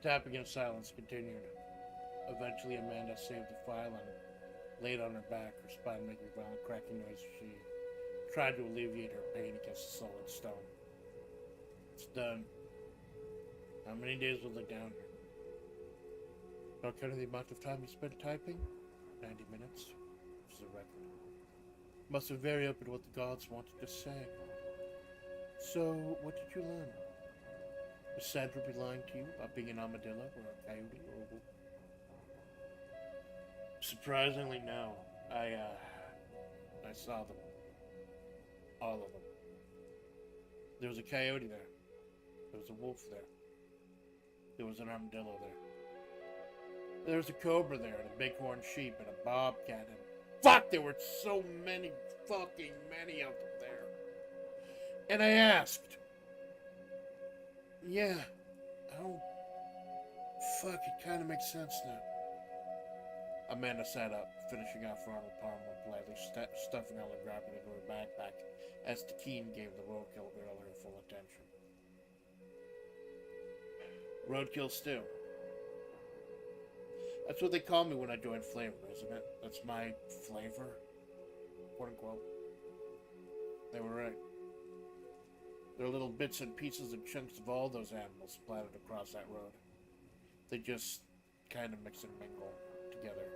tapping in silence continued. Eventually, Amanda saved the file and laid on her back, her spine making violent cracking noise as she tried to alleviate her pain against the solid stone. It's done. How many days was I down here? Not counting the amount of time you spent typing? 90 minutes. This is a record. Must have very open what the gods wanted to say. So, what did you learn? Was Sandra be lying to you about being an armadillo or a coyote or a wolf? Surprisingly, no. I saw them. All of them. There was a coyote there. There was a wolf there. There was an armadillo there. There was a cobra there, and a bighorn sheep, and a bobcat, and fuck, there were so many fucking many of them there. And I asked, yeah, oh, fuck, it kind of makes sense now. Amanda sat up, finishing off her armor palm and politely stuffing all the grabbing into her backpack as the keen gave the roadkill girl her full attention. Roadkill stew. That's what they call me when I join FlaVR, isn't it? That's my flavor, quote unquote. They were right. There are little bits and pieces and chunks of all those animals splattered across that road. They just kind of mix and mingle together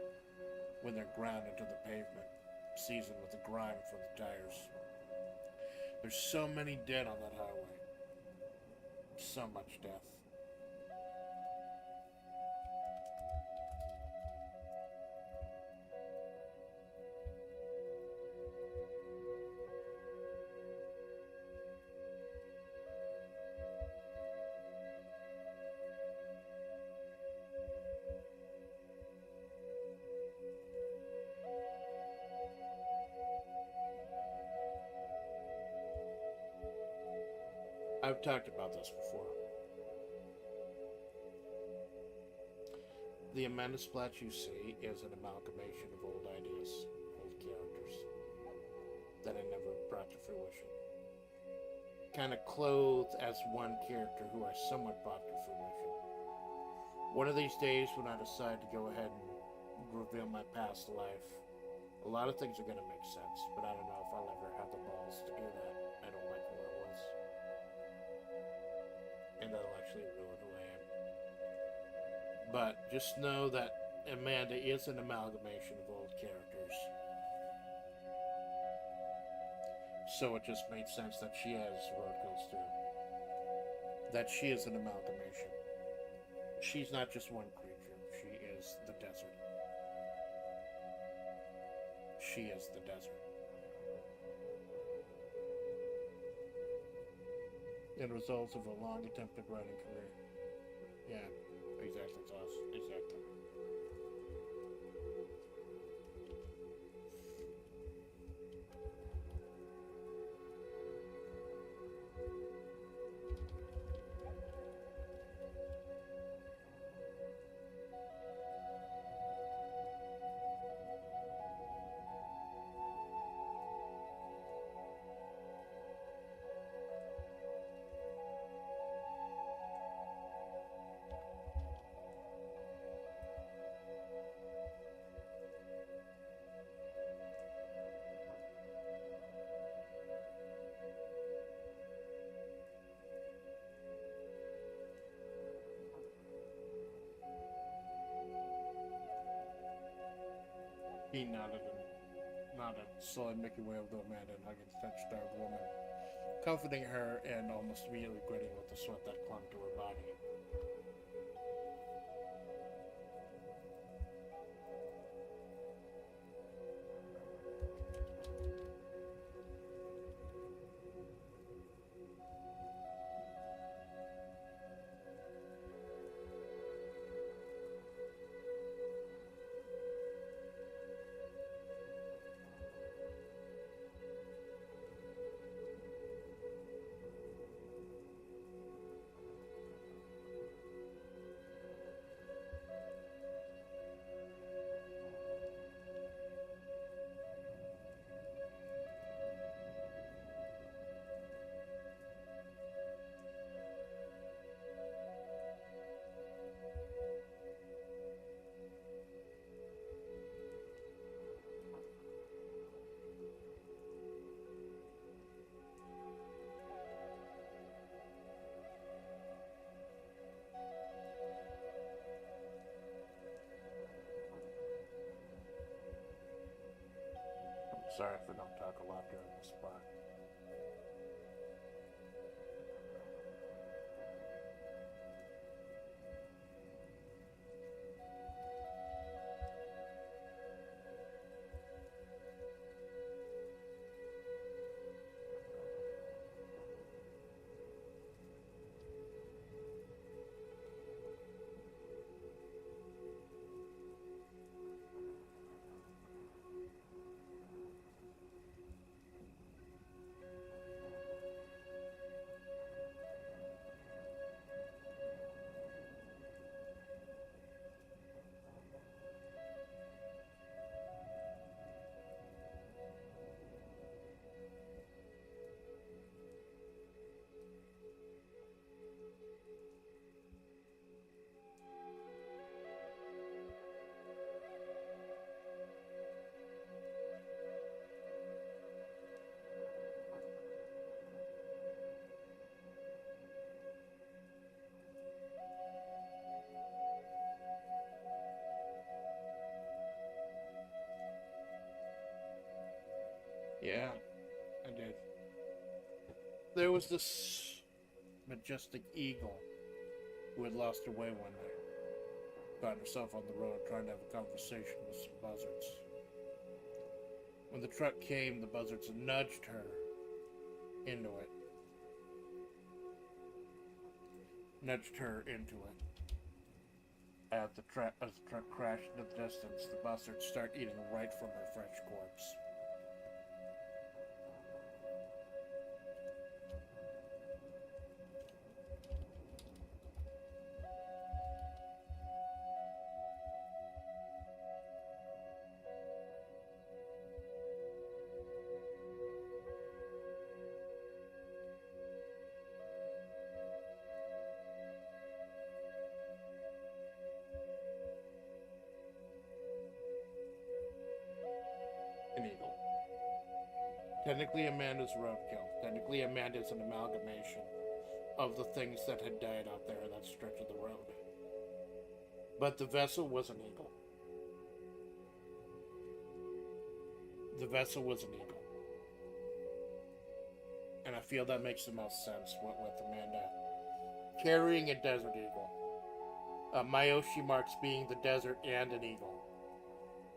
when they're ground into the pavement, seasoned with the grime from the tires. There's so many dead on that highway. So much death. I've talked about this before. The Amanda Splatts you see is an amalgamation of old ideas, old characters, that I never brought to fruition. Kind of clothed as one character who I somewhat brought to fruition. One of these days when I decide to go ahead and reveal my past life, a lot of things are going to make sense, but I don't know if I'll ever have the balls to do that. I don't like who I was. And that'll actually ruin who I am. But just know that Amanda is an amalgamation of old characters. So it just made sense that she has roadkills too. That she is an amalgamation. She's not just one creature. She is the desert. She is the desert. And results of a long attempted writing career. Yeah, exactly, Toss. Exactly. He nodded and nodded, slowly making way over to Amanda and hugging the touch-starved woman, comforting her and almost immediately gritting with the sweat that clung to her body. Sorry if I don't talk a lot during this part. Yeah, I did. There was this majestic eagle who had lost her way one night. Found herself on the road trying to have a conversation with some buzzards. When the truck came, the buzzards nudged her into it. As the truck crashed into the distance, the buzzards start eating right from her fresh corpse. An eagle. Technically, Amanda's roadkill. Technically, Amanda's an amalgamation of the things that had died out there in that stretch of the road. But the vessel was an eagle. The vessel was an eagle. And I feel that makes the most sense with Amanda carrying a desert eagle. Myoshi marks being the desert and an eagle.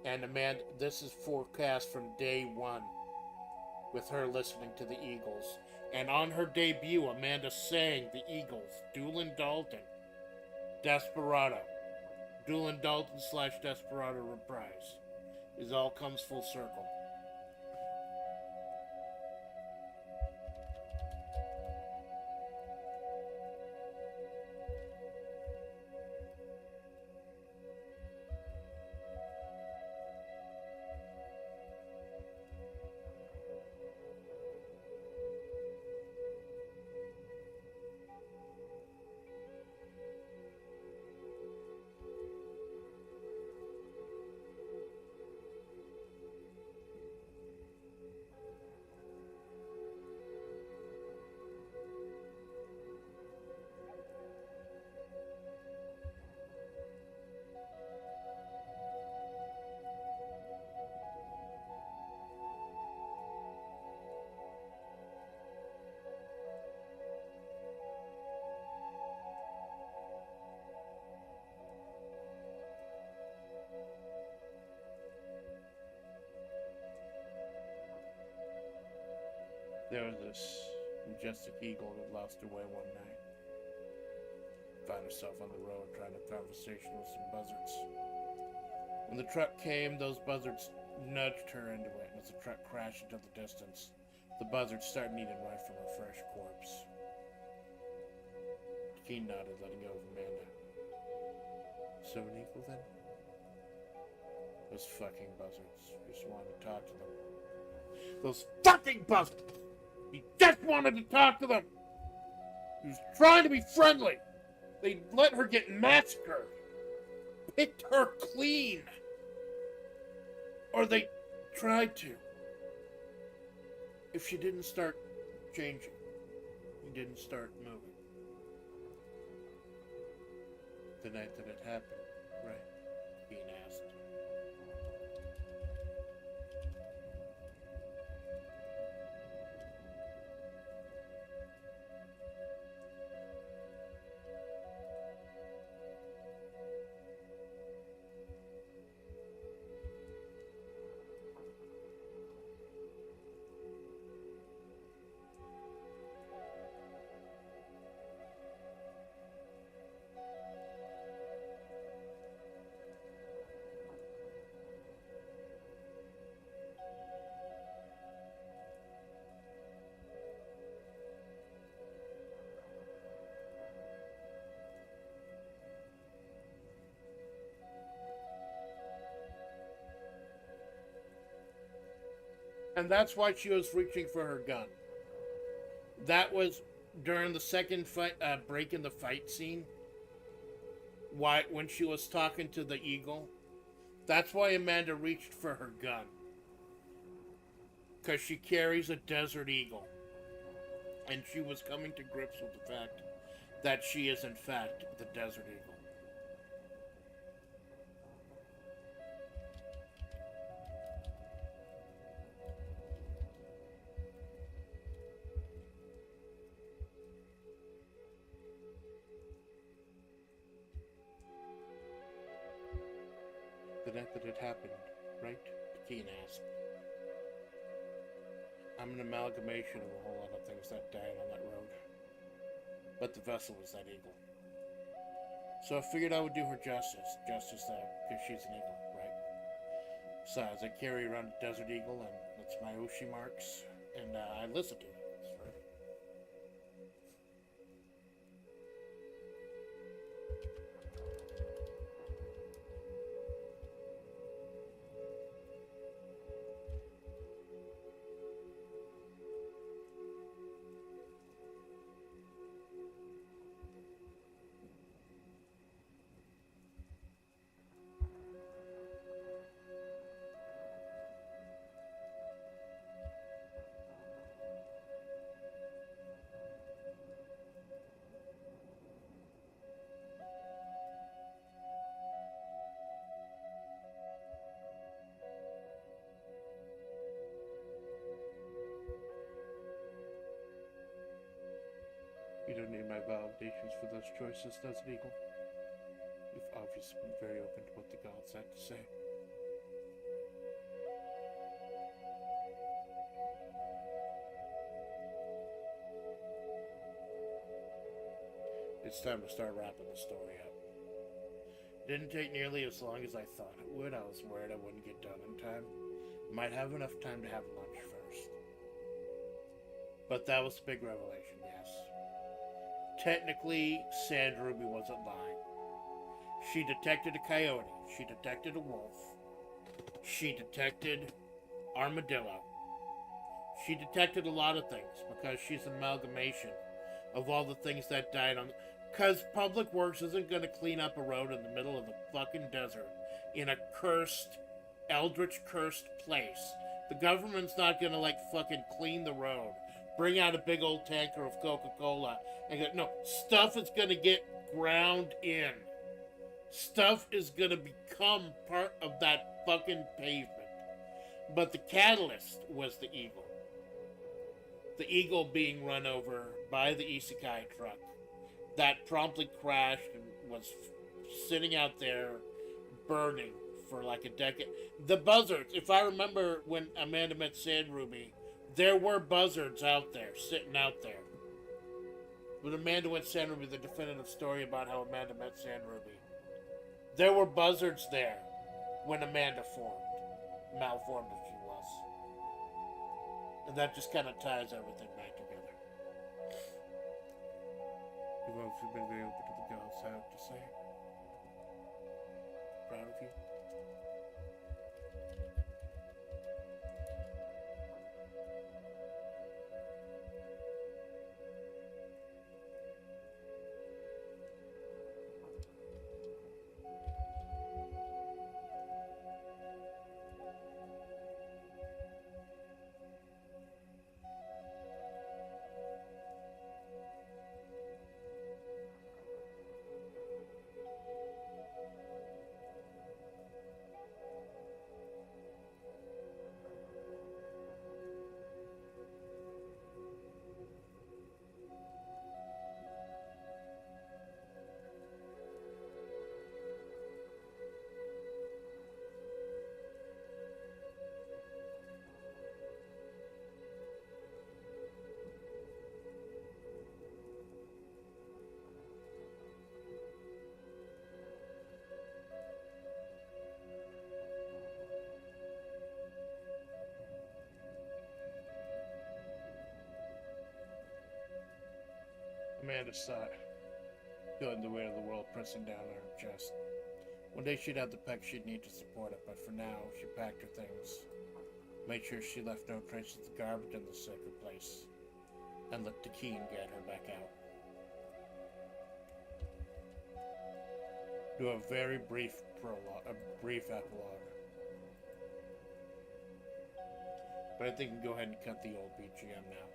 And Amanda, this is forecast from day one with her listening to the Eagles. And on her debut, Amanda sang the Eagles, Doolin Dalton, Desperado. Doolin Dalton / Desperado reprise. It all comes full circle. There was this majestic eagle that lost her way one night. Found herself on the road trying to have a conversation with some buzzards. When the truck came, those buzzards nudged her into it, and as the truck crashed into the distance, the buzzards started eating right from her fresh corpse. He nodded, letting go of Amanda. So an eagle then? Those fucking buzzards. Just wanted to talk to them. Those fucking buzzards! He just wanted to talk to them! He was trying to be friendly! They let her get massacred! Picked her clean! Or they tried to. If she didn't start changing, he didn't start moving. The night that it happened, right? Being asked. And that's why she was reaching for her gun. That was during the second fight, break in the fight scene. Why, when she was talking to the eagle, that's why Amanda reached for her gun. Because she carries a desert eagle. And she was coming to grips with the fact that she is, in fact, the desert eagle. The night that it happened, right? Keen asked. I'm an amalgamation of a whole lot of things that died on that road. But the vessel was that eagle. So I figured I would do her justice there, because she's an eagle, right? Besides, I carry around a desert eagle, and that's my oshi marks, and I listen to it. Right? You don't need my validations for those choices, Desert Eagle. You've obviously been very open to what the gods had to say. It's time to start wrapping the story up. Didn't take nearly as long as I thought it would. I was worried I wouldn't get done in time. Might have enough time to have lunch first. But that was a big revelation, yes. Technically, Sand Ruby wasn't lying. She detected a coyote. She detected a wolf. She detected armadillo. She detected a lot of things because she's an amalgamation of all the things that died on. Because Public Works isn't going to clean up a road in the middle of the fucking desert in a cursed, eldritch cursed place. The government's not going to fucking clean the road. Bring out a big old tanker of Coca-Cola and go, no, stuff is going to get ground in. Stuff is going to become part of that fucking pavement. But the catalyst was the eagle. The eagle being run over by the isekai truck that promptly crashed and was sitting out there burning for like a decade. The buzzards, if I remember when Amanda met Sand Ruby, there were buzzards out there, sitting out there. When Amanda met Sand Ruby, the definitive story about how Amanda met Sand Ruby, there were buzzards there when Amanda malformed as she was. And that just kind of ties everything back together. You've obviously been very open to the gods, I have to say. Proud of you. Amanda sighed, feeling the weight of the world pressing down on her chest. One day she'd have the peck she'd need to support it, but for now, she packed her things Made sure she left no traces of the garbage in the sacred place, and let the key and get her back out. Do a very brief prologue, a brief epilogue. But I think we can go ahead and cut the old BGM now.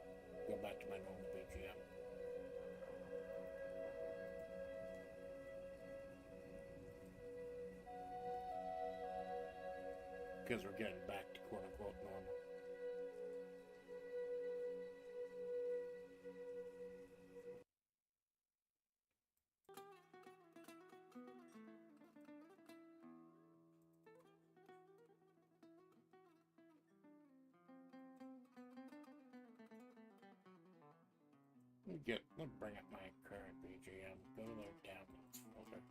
Go back to my normal BGM. Because we're getting back to quote-unquote normal. Let me bring up my current BGM. Go to their downloads folder.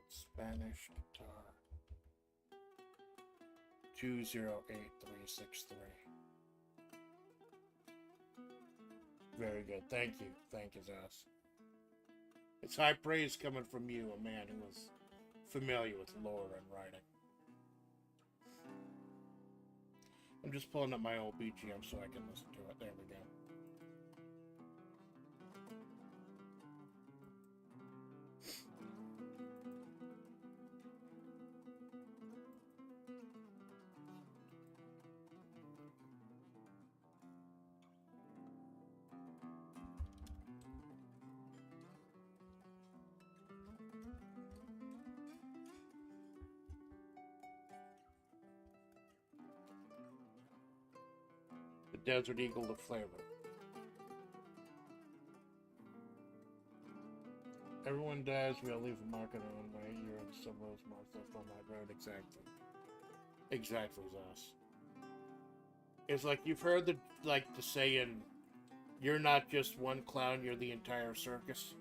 Spanish guitar. 208363. Very good. Thank you. Thank you, Zaz. It's high praise coming from you, a man who is familiar with lore and writing. I'm just pulling up my old BGM so I can listen to it. There we go. Desert Eagle the flavor. Everyone dies, we all leave a mark on our own way. You're in some of those marks left on that road. Exactly. Exactly, Zos. It's like you've heard the saying, you're not just one clown, you're the entire circus.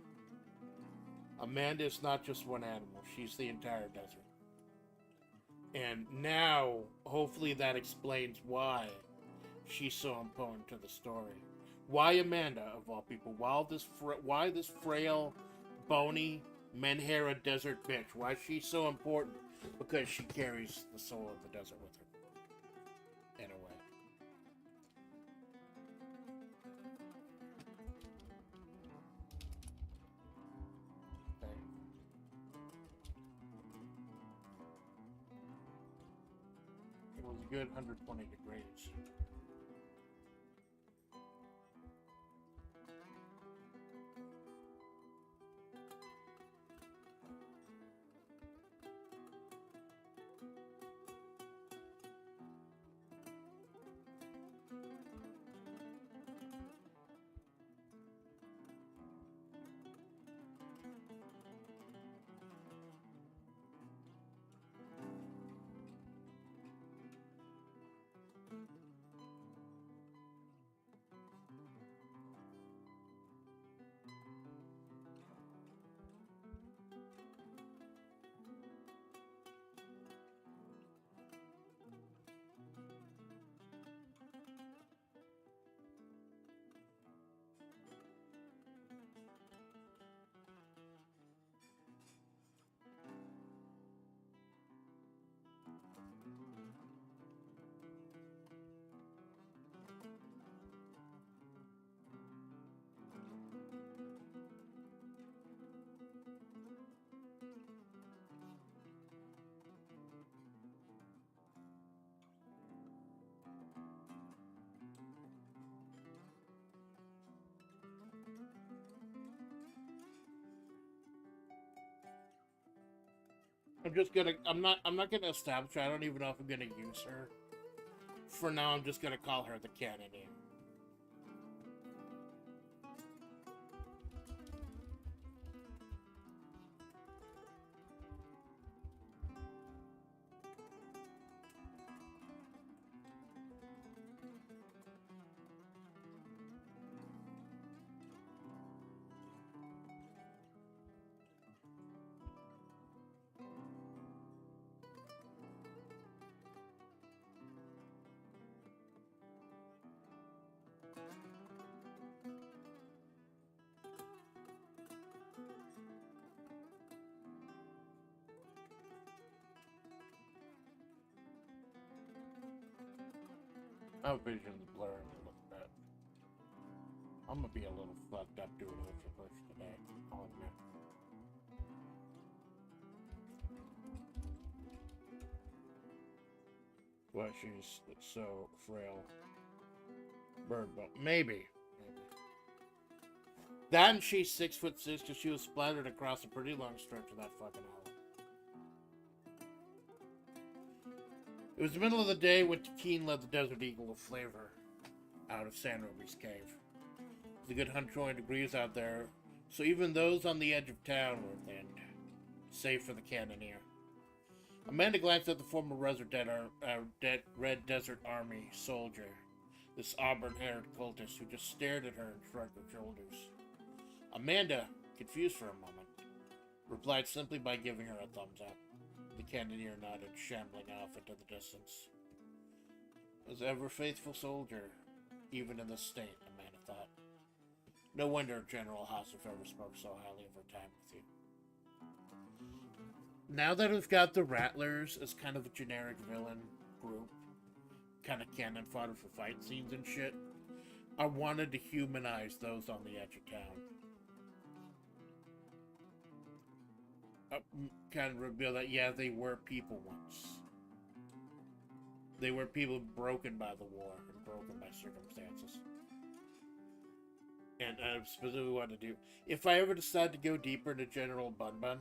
Amanda is not just one animal, she's the entire desert. And now, hopefully that explains why she's so important to the story. Why Amanda, of all people? Why this frail, bony, Menhera desert bitch? Why is she so important? Because she carries the soul of the desert with her. In a way. Okay. It was a good 120 degrees. I'm not gonna establish her. I don't even know if I'm gonna use her. For now, I'm just gonna call her the canon name. My vision's blurring a little bit. I'm gonna be a little fucked up doing ultra push today. I'll admit. Well, she's so frail. Bird boat. Maybe. That and she's 6'6" because she was splattered across a pretty long stretch of that fucking alley. It was the middle of the day when Takeen led the Desert Eagle of FlaVR out of San Ruby's cave. It was a good 120 degrees out there, so even those on the edge of town were thinned, save for the cannoneer. Amanda glanced at the former Red Desert Army soldier, this auburn-haired cultist who just stared at her and shrugged her shoulders. Amanda, confused for a moment, replied simply by giving her a thumbs up. The cannoneer nodded, shambling off into the distance. As ever faithful soldier, even in this state, Amanda thought. No wonder General Hasselhoff ever spoke so highly of her time with you. Now that we've got the Rattlers as kind of a generic villain group, kind of cannon fodder for fight scenes and shit, I wanted to humanize those on the edge of town. Kind of reveal that, yeah, they were people once. They were people broken by the war and broken by circumstances. And I specifically want to do, if I ever decide to go deeper into General Bun Bun,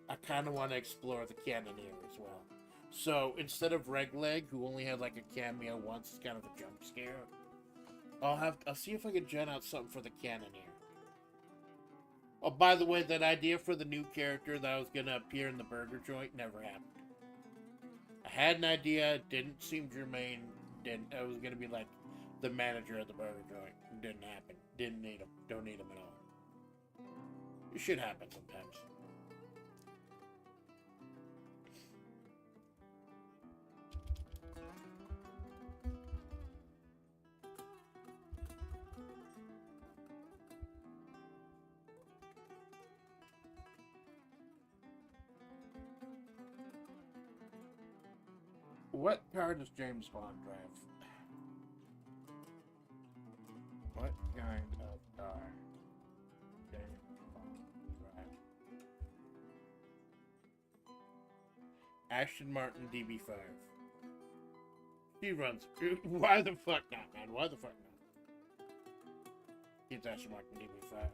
I kind of want to explore the Cannoneer as well. So instead of Reg Leg, who only had like a cameo once, it's kind of a jump scare. I'll see if I can gen out something for the Cannoneer. Oh, by the way, that idea for the new character that was going to appear in the burger joint never happened. I had an idea, it didn't seem germane, I was going to be like the manager of the burger joint. It didn't happen. Didn't need him. Don't need him at all. It should happen sometimes. What car does James Bond drive? What kind of car James Bond drive? Ashton Martin DB5. He runs. Why the fuck not, man? Why the fuck not? It's Ashton Martin DB5.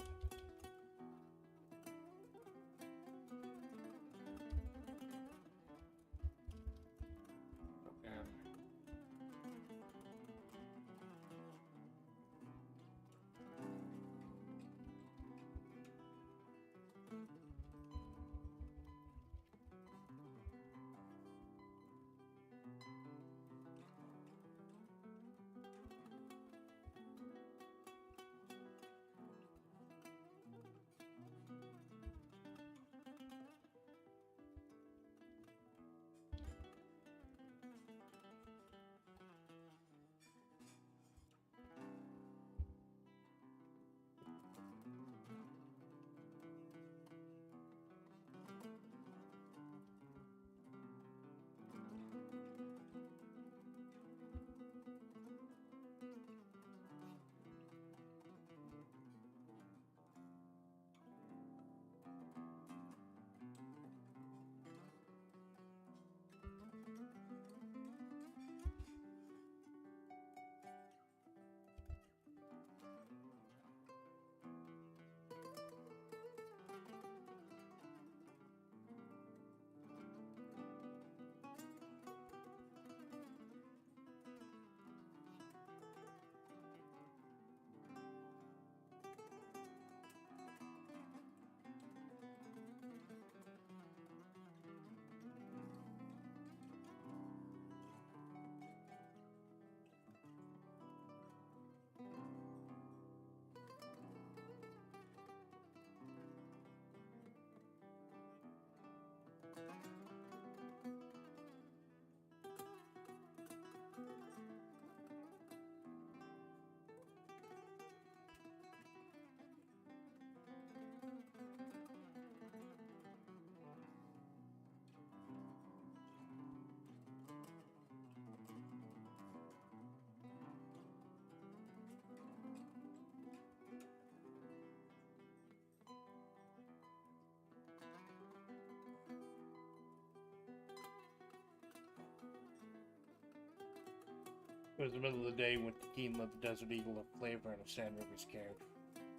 It was the middle of the day when Keen let the Desert Eagle of flavor in a Sand River's cave.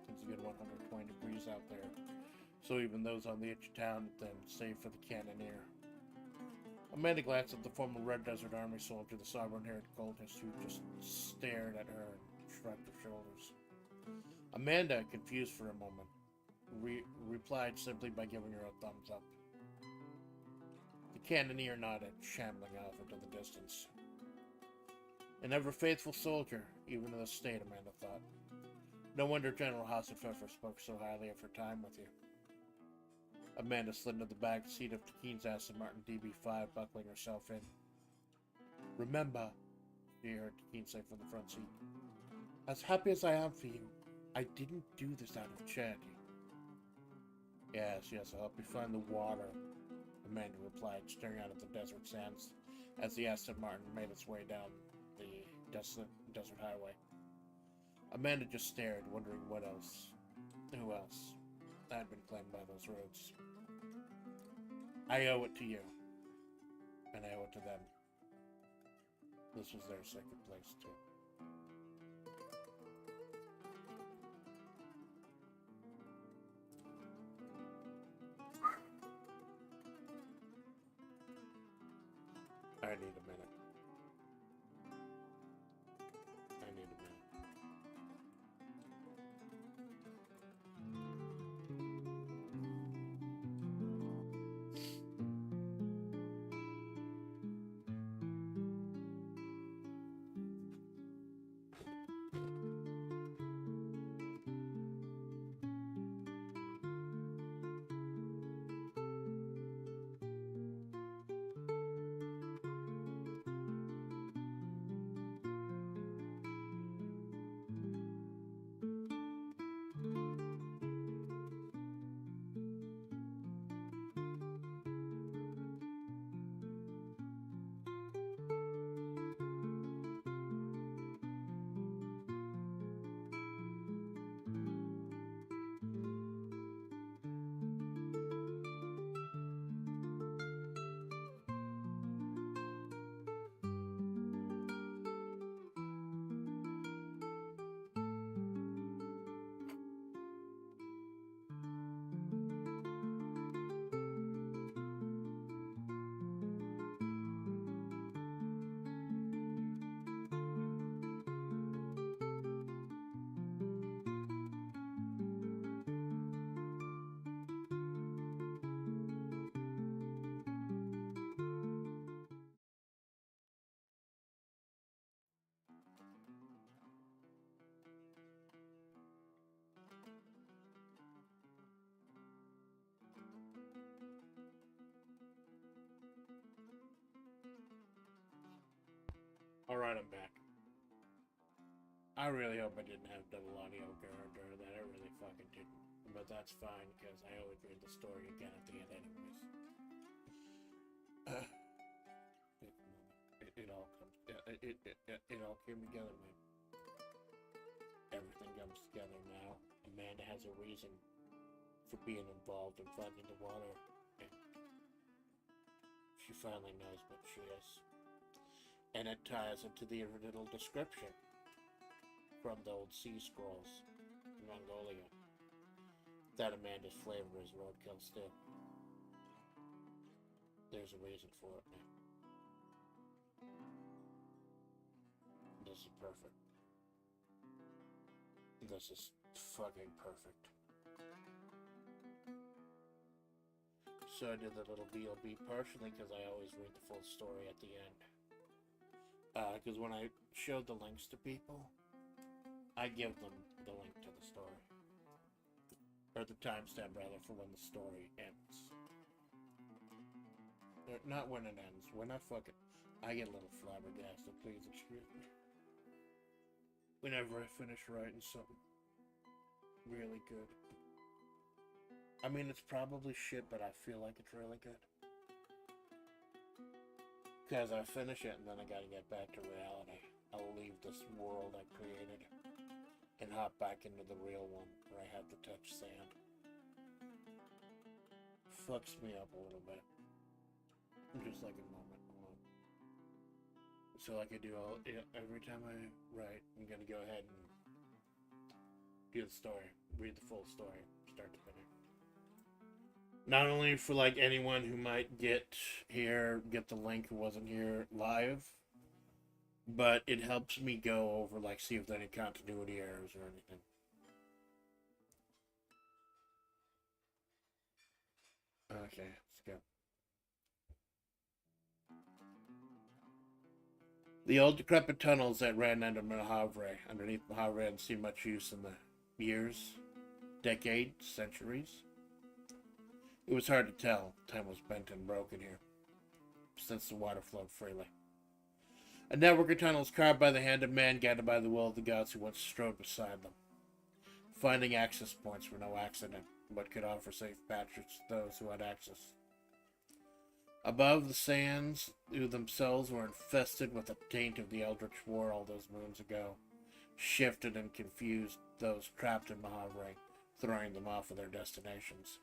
It's a good 120 degrees out there, so even those on the edge of town then, save for the cannoneer. Amanda glanced at the former Red Desert Army soldier, the sovereign-haired cultist, who just stared at her and shrugged her shoulders. Amanda, confused for a moment, replied simply by giving her a thumbs up. The cannoneer nodded, shambling off into the distance. An ever-faithful soldier, even in this state, Amanda thought. No wonder General Hassenpfeffer spoke so highly of her time with you. Amanda slid into the back seat of Keen's Aston Martin DB5, buckling herself in. Remember, she heard Keen say from the front seat, as happy as I am for you, I didn't do this out of charity. Yes, I'll help you find the water, Amanda replied, staring out at the desert sands as the Aston Martin made its way down the desert highway. Amanda just stared, wondering what else, who else, had been claimed by those roads. I owe it to you, and I owe it to them. This was their second place, too. I need a minute. Alright, I'm back. I really hope I didn't have double audio or that. I really fucking didn't. But that's fine, because I always read the story again at the end anyways. It all comes... It all came together, man. Everything comes together now. Amanda has a reason for being involved in finding the water. And she finally knows what she is. And it ties into the original description from the old sea scrolls in Mongolia that Amanda's flavor is roadkill still. There's a reason for it now. This is perfect. This is fucking perfect. So I did the little B.O.B. partially because I always read the full story at the end. Because when I showed the links to people, I give them the link to the story. Or the timestamp, rather, for when the story ends. Or not when it ends. When I fucking... I get a little flabbergasted, please excuse me. Whenever I finish writing something really good. I mean, it's probably shit, but I feel like it's really good. Because I finish it and then I gotta get back to reality. I'll leave this world I created and hop back into the real one where I have to touch sand. Fucks me up a little bit. Just like a moment alone. So like I do every time I write, I'm going to go ahead and do the story. Read the full story, start to finish. Not only for like anyone who might get the link who wasn't here live, but it helps me go over, like, see if there's any continuity errors or anything. Okay, let's go. The old decrepit tunnels that ran underneath Mojave hadn't seen much use in the years, decades, centuries. It was hard to tell. Time was bent and broken here, since the water flowed freely. A network of tunnels carved by the hand of man, guided by the will of the gods who once strode beside them. Finding access points were no accident, but could offer safe passage to those who had access. Above, the sands themselves were infested with the taint of the Eldritch War all those moons ago, shifted and confused those trapped in Mojave, throwing them off of their destinations.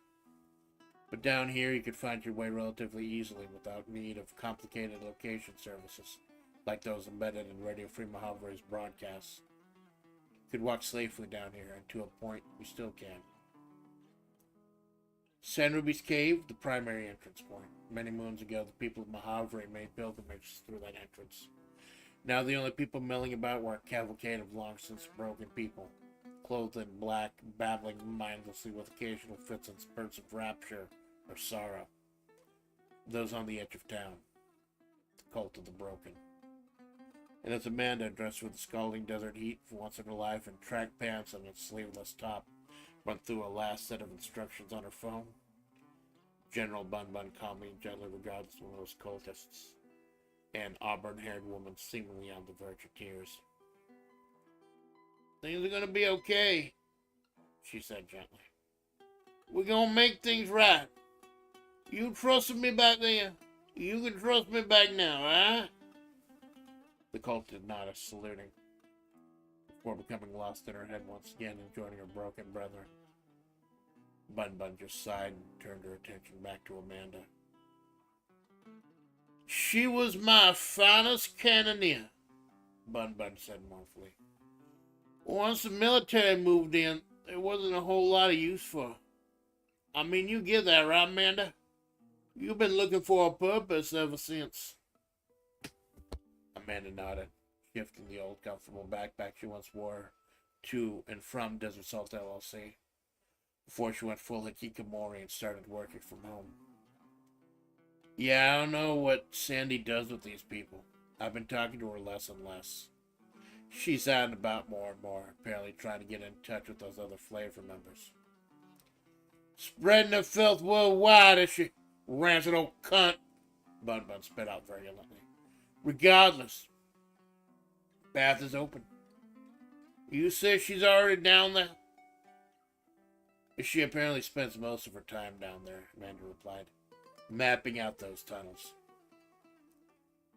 But down here you could find your way relatively easily without need of complicated location services, like those embedded in Radio Free Mojave's broadcasts. You could walk safely down here, and to a point you still can. San Ruby's Cave, the primary entrance point. Many moons ago, the people of Mojave made pilgrimages through that entrance. Now the only people milling about were a cavalcade of long since broken people, clothed in black, babbling mindlessly with occasional fits and spurts of rapture or sorrow. Those on the edge of town. The cult of the broken. And as Amanda, dressed with the scalding desert heat for once in her life in track pants and a sleeveless top, went through a last set of instructions on her phone, General Bun Bun calmly and gently regards one of those cultists, an auburn-haired woman seemingly on the verge of tears. "Things are gonna be okay," she said gently. "We're gonna make things right. You trusted me back then. You can trust me back now, huh?" The cultist nodded, saluting, before becoming lost in her head once again and joining her broken brethren. Bun Bun just sighed and turned her attention back to Amanda. "She was my finest cannoneer," Bun Bun said mournfully. "Once the military moved in, there wasn't a whole lot of use for her. I mean, you get that, right, Amanda? You've been looking for a purpose ever since." Amanda nodded, shifting the old comfortable backpack she once wore to and from Desert Salt LLC, before she went full hikikomori and started working from home. "Yeah, I don't know what Sandy does with these people. I've been talking to her less and less. She's out and about more and more, apparently trying to get in touch with those other FlaVR members. Spreading the filth worldwide, is she? Rancid old cunt," Bun Bun spit out virulently. "Regardless, path is open. You say she's already down there?" "She apparently spends most of her time down there," Amanda replied, "mapping out those tunnels."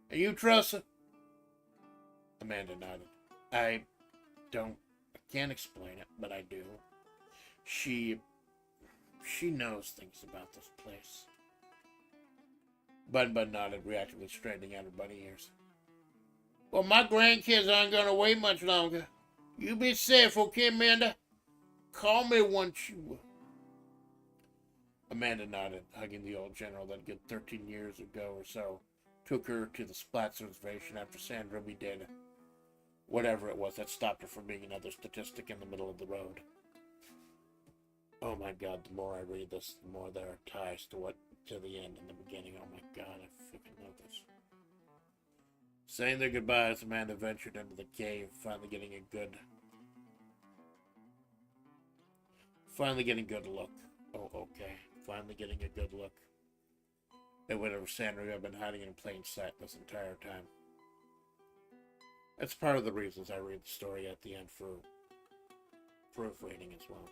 "And you trust her?" Amanda nodded. I can't explain it, but I do. She knows things about this place." Bun Bun nodded, reactively straightening out her bunny ears. "Well, my grandkids aren't going to wait much longer. You be safe, okay, Amanda? Call me once you..." Amanda nodded, hugging the old general that a good 13 years ago or so took her to the Splatts reservation after San Ruby did whatever it was that stopped her from being another statistic in the middle of the road. Oh my god, the more I read this, the more there are ties to the end and the beginning. Oh my god, I freaking love this. Saying their goodbyes, Amanda ventured into the cave, finally getting a good look. Oh, okay. Finally getting a good look at whatever San Ruby had been hiding in plain sight this entire time. That's part of the reasons I read the story at the end for proofreading as well.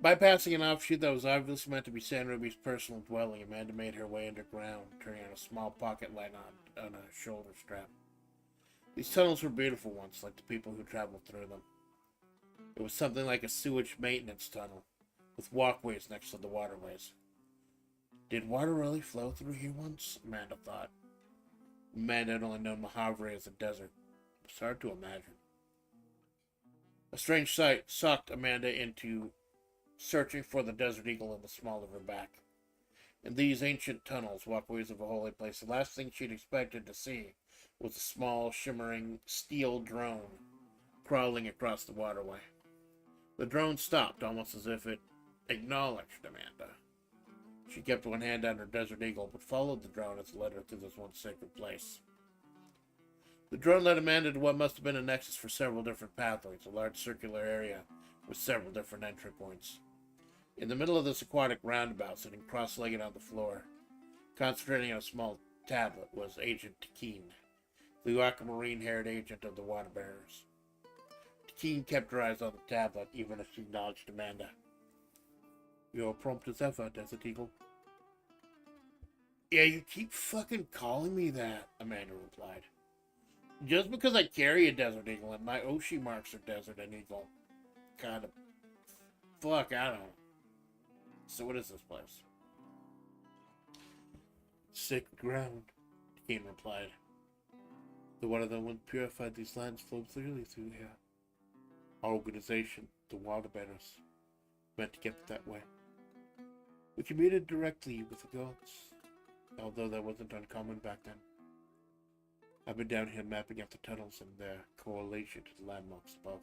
Bypassing an offshoot that was obviously meant to be San Ruby's personal dwelling, Amanda made her way underground, turning on a small pocket light on a shoulder strap. These tunnels were beautiful ones, like the people who traveled through them. It was something like a sewage maintenance tunnel, with walkways next to the waterways. Did water really flow through here once? Amanda thought. Amanda had only known Mojave as a desert. It's hard to imagine. A strange sight sucked Amanda into searching for the desert eagle in the small of her back. In these ancient tunnels, walkways of a holy place, the last thing she'd expected to see was a small, shimmering steel drone crawling across the waterway. The drone stopped, almost as if it acknowledged Amanda. She kept one hand on her desert eagle, but followed the drone as it led her through this one sacred place. The drone led Amanda to what must have been a nexus for several different pathways, a large circular area with several different entry points. In the middle of this aquatic roundabout, sitting cross-legged on the floor, concentrating on a small tablet, was Agent Takeen, the aquamarine-haired agent of the water bearers. Takeen kept her eyes on the tablet, even as she acknowledged Amanda. You're prompt as ever, Desert Eagle. Yeah, you keep fucking calling me that, Amanda replied. Just because I carry a Desert Eagle and my oshi marks are Desert and Eagle. Kind of. Fuck, I don't know. So what is this place? Sacred ground, Takeen replied. The water that once purified these lands flowed freely through here. Our organization, the Water Bearers, meant to keep it that way. We communicated directly with the gods, although that wasn't uncommon back then. I've been down here mapping out the tunnels and their correlation to the landmarks above.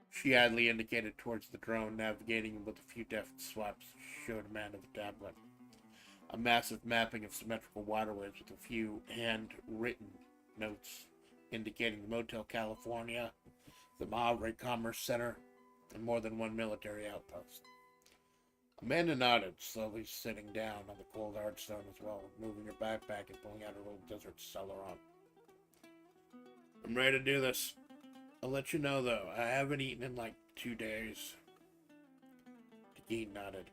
She idly indicated towards the drone, navigating with a few deft swipes, showed Amanda the tablet. A massive mapping of symmetrical waterways with a few handwritten notes indicating the Motel California, the Mojave Commerce Center, and more than one military outpost. Amanda nodded, slowly sitting down on the cold hard stone as well, moving her backpack and pulling out her little desert celeron. I'm ready to do this. I'll let you know, though, I haven't eaten in like 2 days. Takeen nodded.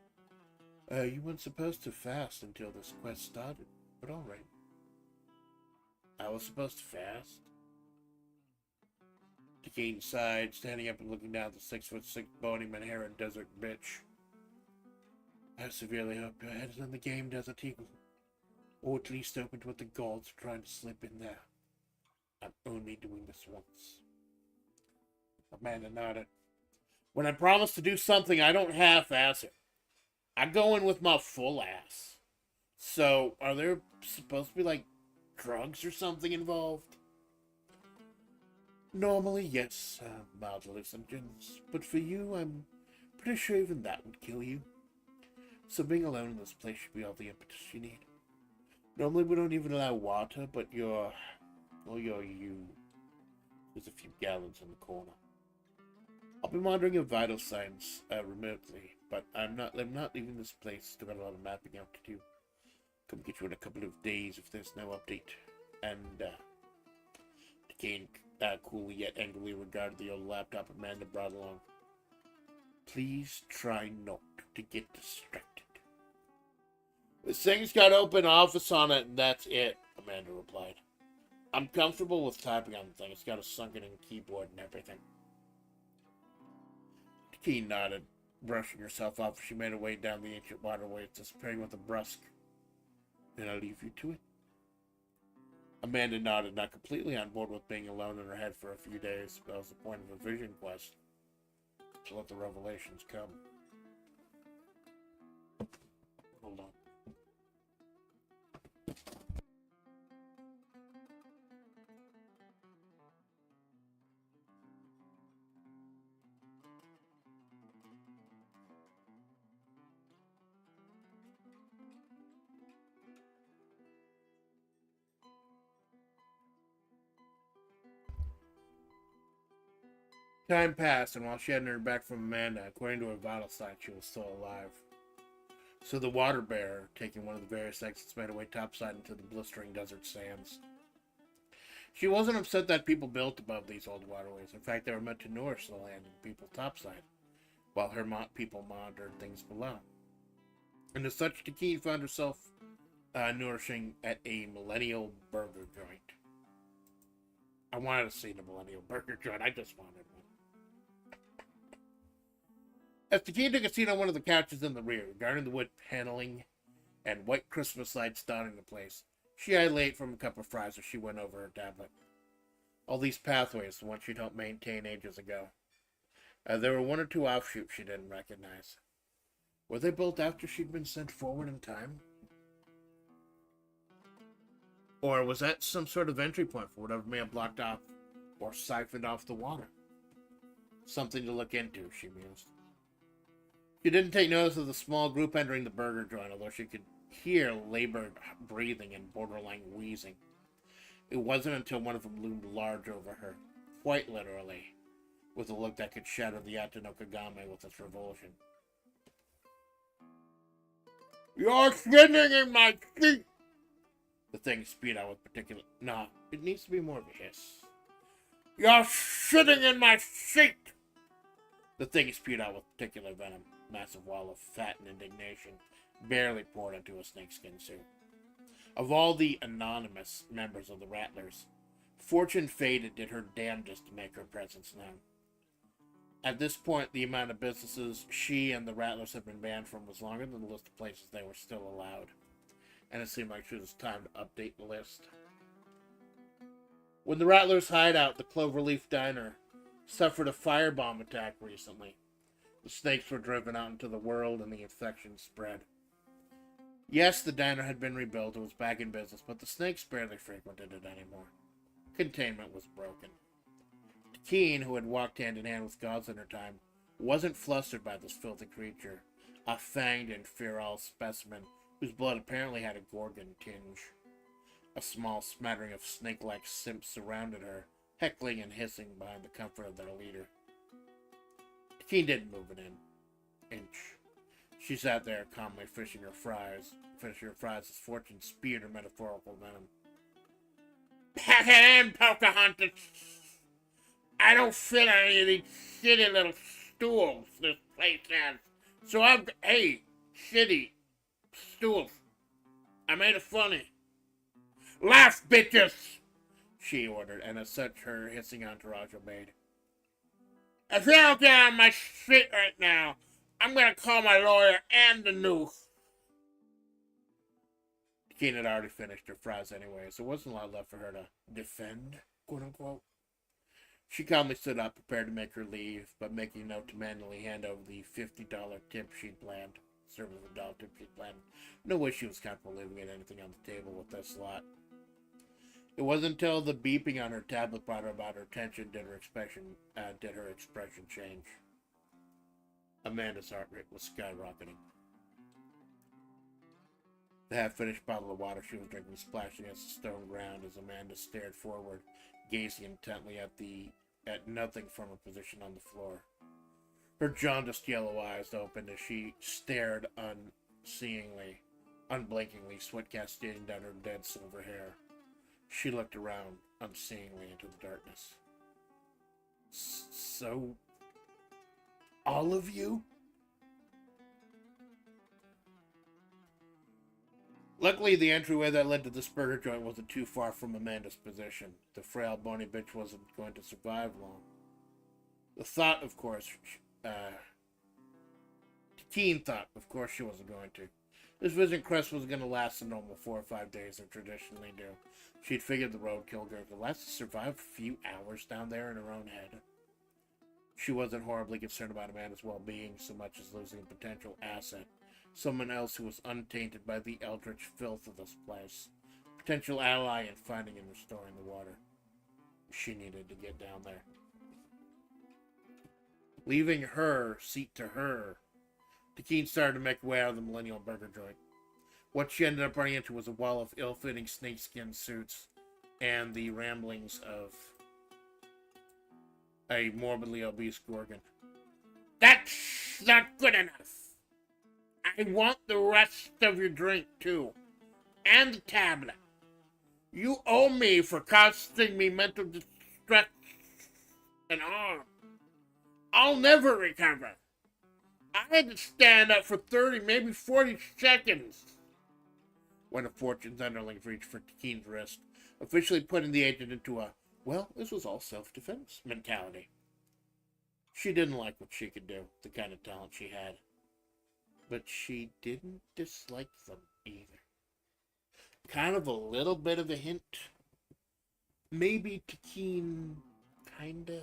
You weren't supposed to fast until this quest started, but all right. I was supposed to fast? Takeen sighed, standing up and looking down at the 6'6" bony Manhattan desert bitch. I severely hope your head is in the game, Desert Eagle. Or at least open to what the gods are trying to slip in there. I'm only doing this once. Amanda nodded. When I promise to do something, I don't half-ass it. I go in with my full ass. So, are there supposed to be, like, drugs or something involved? Normally, yes, mild hallucinogens. But for you, I'm pretty sure even that would kill you. So being alone in this place should be all the impetus you need. Normally we don't even allow water, but you. There's a few gallons in the corner. I'll be monitoring your vital signs remotely, but I'm not leaving this place. Still got a lot of mapping out to do. Come get you in a couple of days if there's no update. And Takeen coolly yet angrily regarded the old laptop Amanda brought along. Please try not to get distracted. This thing's got open office on it, and that's it, Amanda replied. I'm comfortable with typing on the thing. It's got a sunken-in keyboard and everything. Takeen nodded, brushing herself off as she made her way down the ancient waterway, disappearing with a brusque. Then I'll leave you to it. Amanda nodded, not completely on board with being alone in her head for a few days, but that was the point of a vision quest. To let the revelations come. Hold on. Time passed, and while she hadn't heard back from Amanda, according to her vital signs, she was still alive. So the water bearer, taking one of the various exits, made her way topside into the blistering desert sands. She wasn't upset that people built above these old waterways. In fact, they were meant to nourish the land and people topside, while her people monitored things below. And as such, Takeen found herself nourishing at a millennial burger joint. I wanted to see the millennial burger joint. I just wanted one. As the key took a seat on one of the couches in the rear, regarding the wood paneling and white Christmas lights dotting the place, she eyed late from a cup of fries as she went over her tablet. All these pathways, the ones she'd helped maintain ages ago. There were one or two offshoots she didn't recognize. Were they built after she'd been sent forward in time? Or was that some sort of entry point for whatever may have blocked off or siphoned off the water? Something to look into, she mused. She didn't take notice of the small group entering the burger joint, although she could hear labored breathing and borderline wheezing. It wasn't until one of them loomed large over her, quite literally, with a look that could shatter the Atanokagame with its revulsion. "You're sitting in my seat!" The thing spewed out with particular... No, it needs to be more of a hiss. "You're sitting in my seat!" The thing spewed out with particular venom, a massive wall of fat and indignation, barely poured into a snakeskin suit. Of all the anonymous members of the Rattlers, Fortune Faded did her damnedest to make her presence known. At this point, the amount of businesses she and the Rattlers had been banned from was longer than the list of places they were still allowed, and it seemed like it was time to update the list. When the Rattlers' hideout, the Cloverleaf Diner, suffered a firebomb attack recently, the snakes were driven out into the world and the infection spread. Yes, the diner had been rebuilt, it was back in business, but the snakes barely frequented it anymore. Containment was broken. Keen, who had walked hand in hand with gods in her time, wasn't flustered by this filthy creature, a fanged and feral specimen whose blood apparently had a Gorgon tinge. A small smattering of snake-like simps surrounded her, heckling and hissing behind the comfort of their leader. Keen didn't move an inch. She sat there calmly finishing her fries as Fortune speared her metaphorical venom. "Pack it in, Pocahontas! I don't fit on any of these shitty little stools this place has. So hey, shitty stools. I made it funny. Laugh, bitches!" she ordered, and as such her hissing entourage obeyed. "If you don't get on my shit right now, I'm gonna call my lawyer and the news." Keen had already finished her fries anyway, so there wasn't a lot left for her to defend, quote-unquote. She calmly stood up, prepared to make her leave, but making note to manually hand over the $50 tip she'd planned. Service of $1 tip she'd planned. No way she was comfortable leaving anything on the table with this lot. It wasn't until the beeping on her tablet brought her about her attention did her expression change. Amanda's heart rate was skyrocketing. The half-finished bottle of water she was drinking splashed against the stone ground as Amanda stared forward, gazing intently at nothing from her position on the floor. Her jaundiced yellow eyes opened as she stared unblinkingly, sweat cascading down her dead silver hair. She looked around unseeingly into the darkness. "So, all of you?" Luckily, the entryway that led to this burger joint wasn't too far from Amanda's position. The frail, bony bitch wasn't going to survive long. The thought, of course, Keen thought, of course she wasn't going to. This visit quest was going to last the normal 4 or 5 days they traditionally do. She'd figured the roadkill girl could last to survive a few hours down there in her own head. She wasn't horribly concerned about Amanda's well-being so much as losing a potential asset. Someone else who was untainted by the eldritch filth of this place. Potential ally in finding and restoring the water. She needed to get down there. Leaving her seat to her, Takeen started to make her way out of the Millennial Burger joint. What she ended up running into was a wall of ill-fitting snakeskin suits and the ramblings of a morbidly obese Gorgon. "That's not good enough. I want the rest of your drink, too. And the tablet. You owe me for costing me mental distress and harm. I'll never recover. I had to stand up for 30, maybe 40 seconds." One of Fortune's underlings reached for Takeen's wrist, officially putting the agent into a, well, this was all self-defense mentality. She didn't like what she could do, the kind of talent she had. But she didn't dislike them either. Kind of a little bit of a hint. Maybe Takeen kinda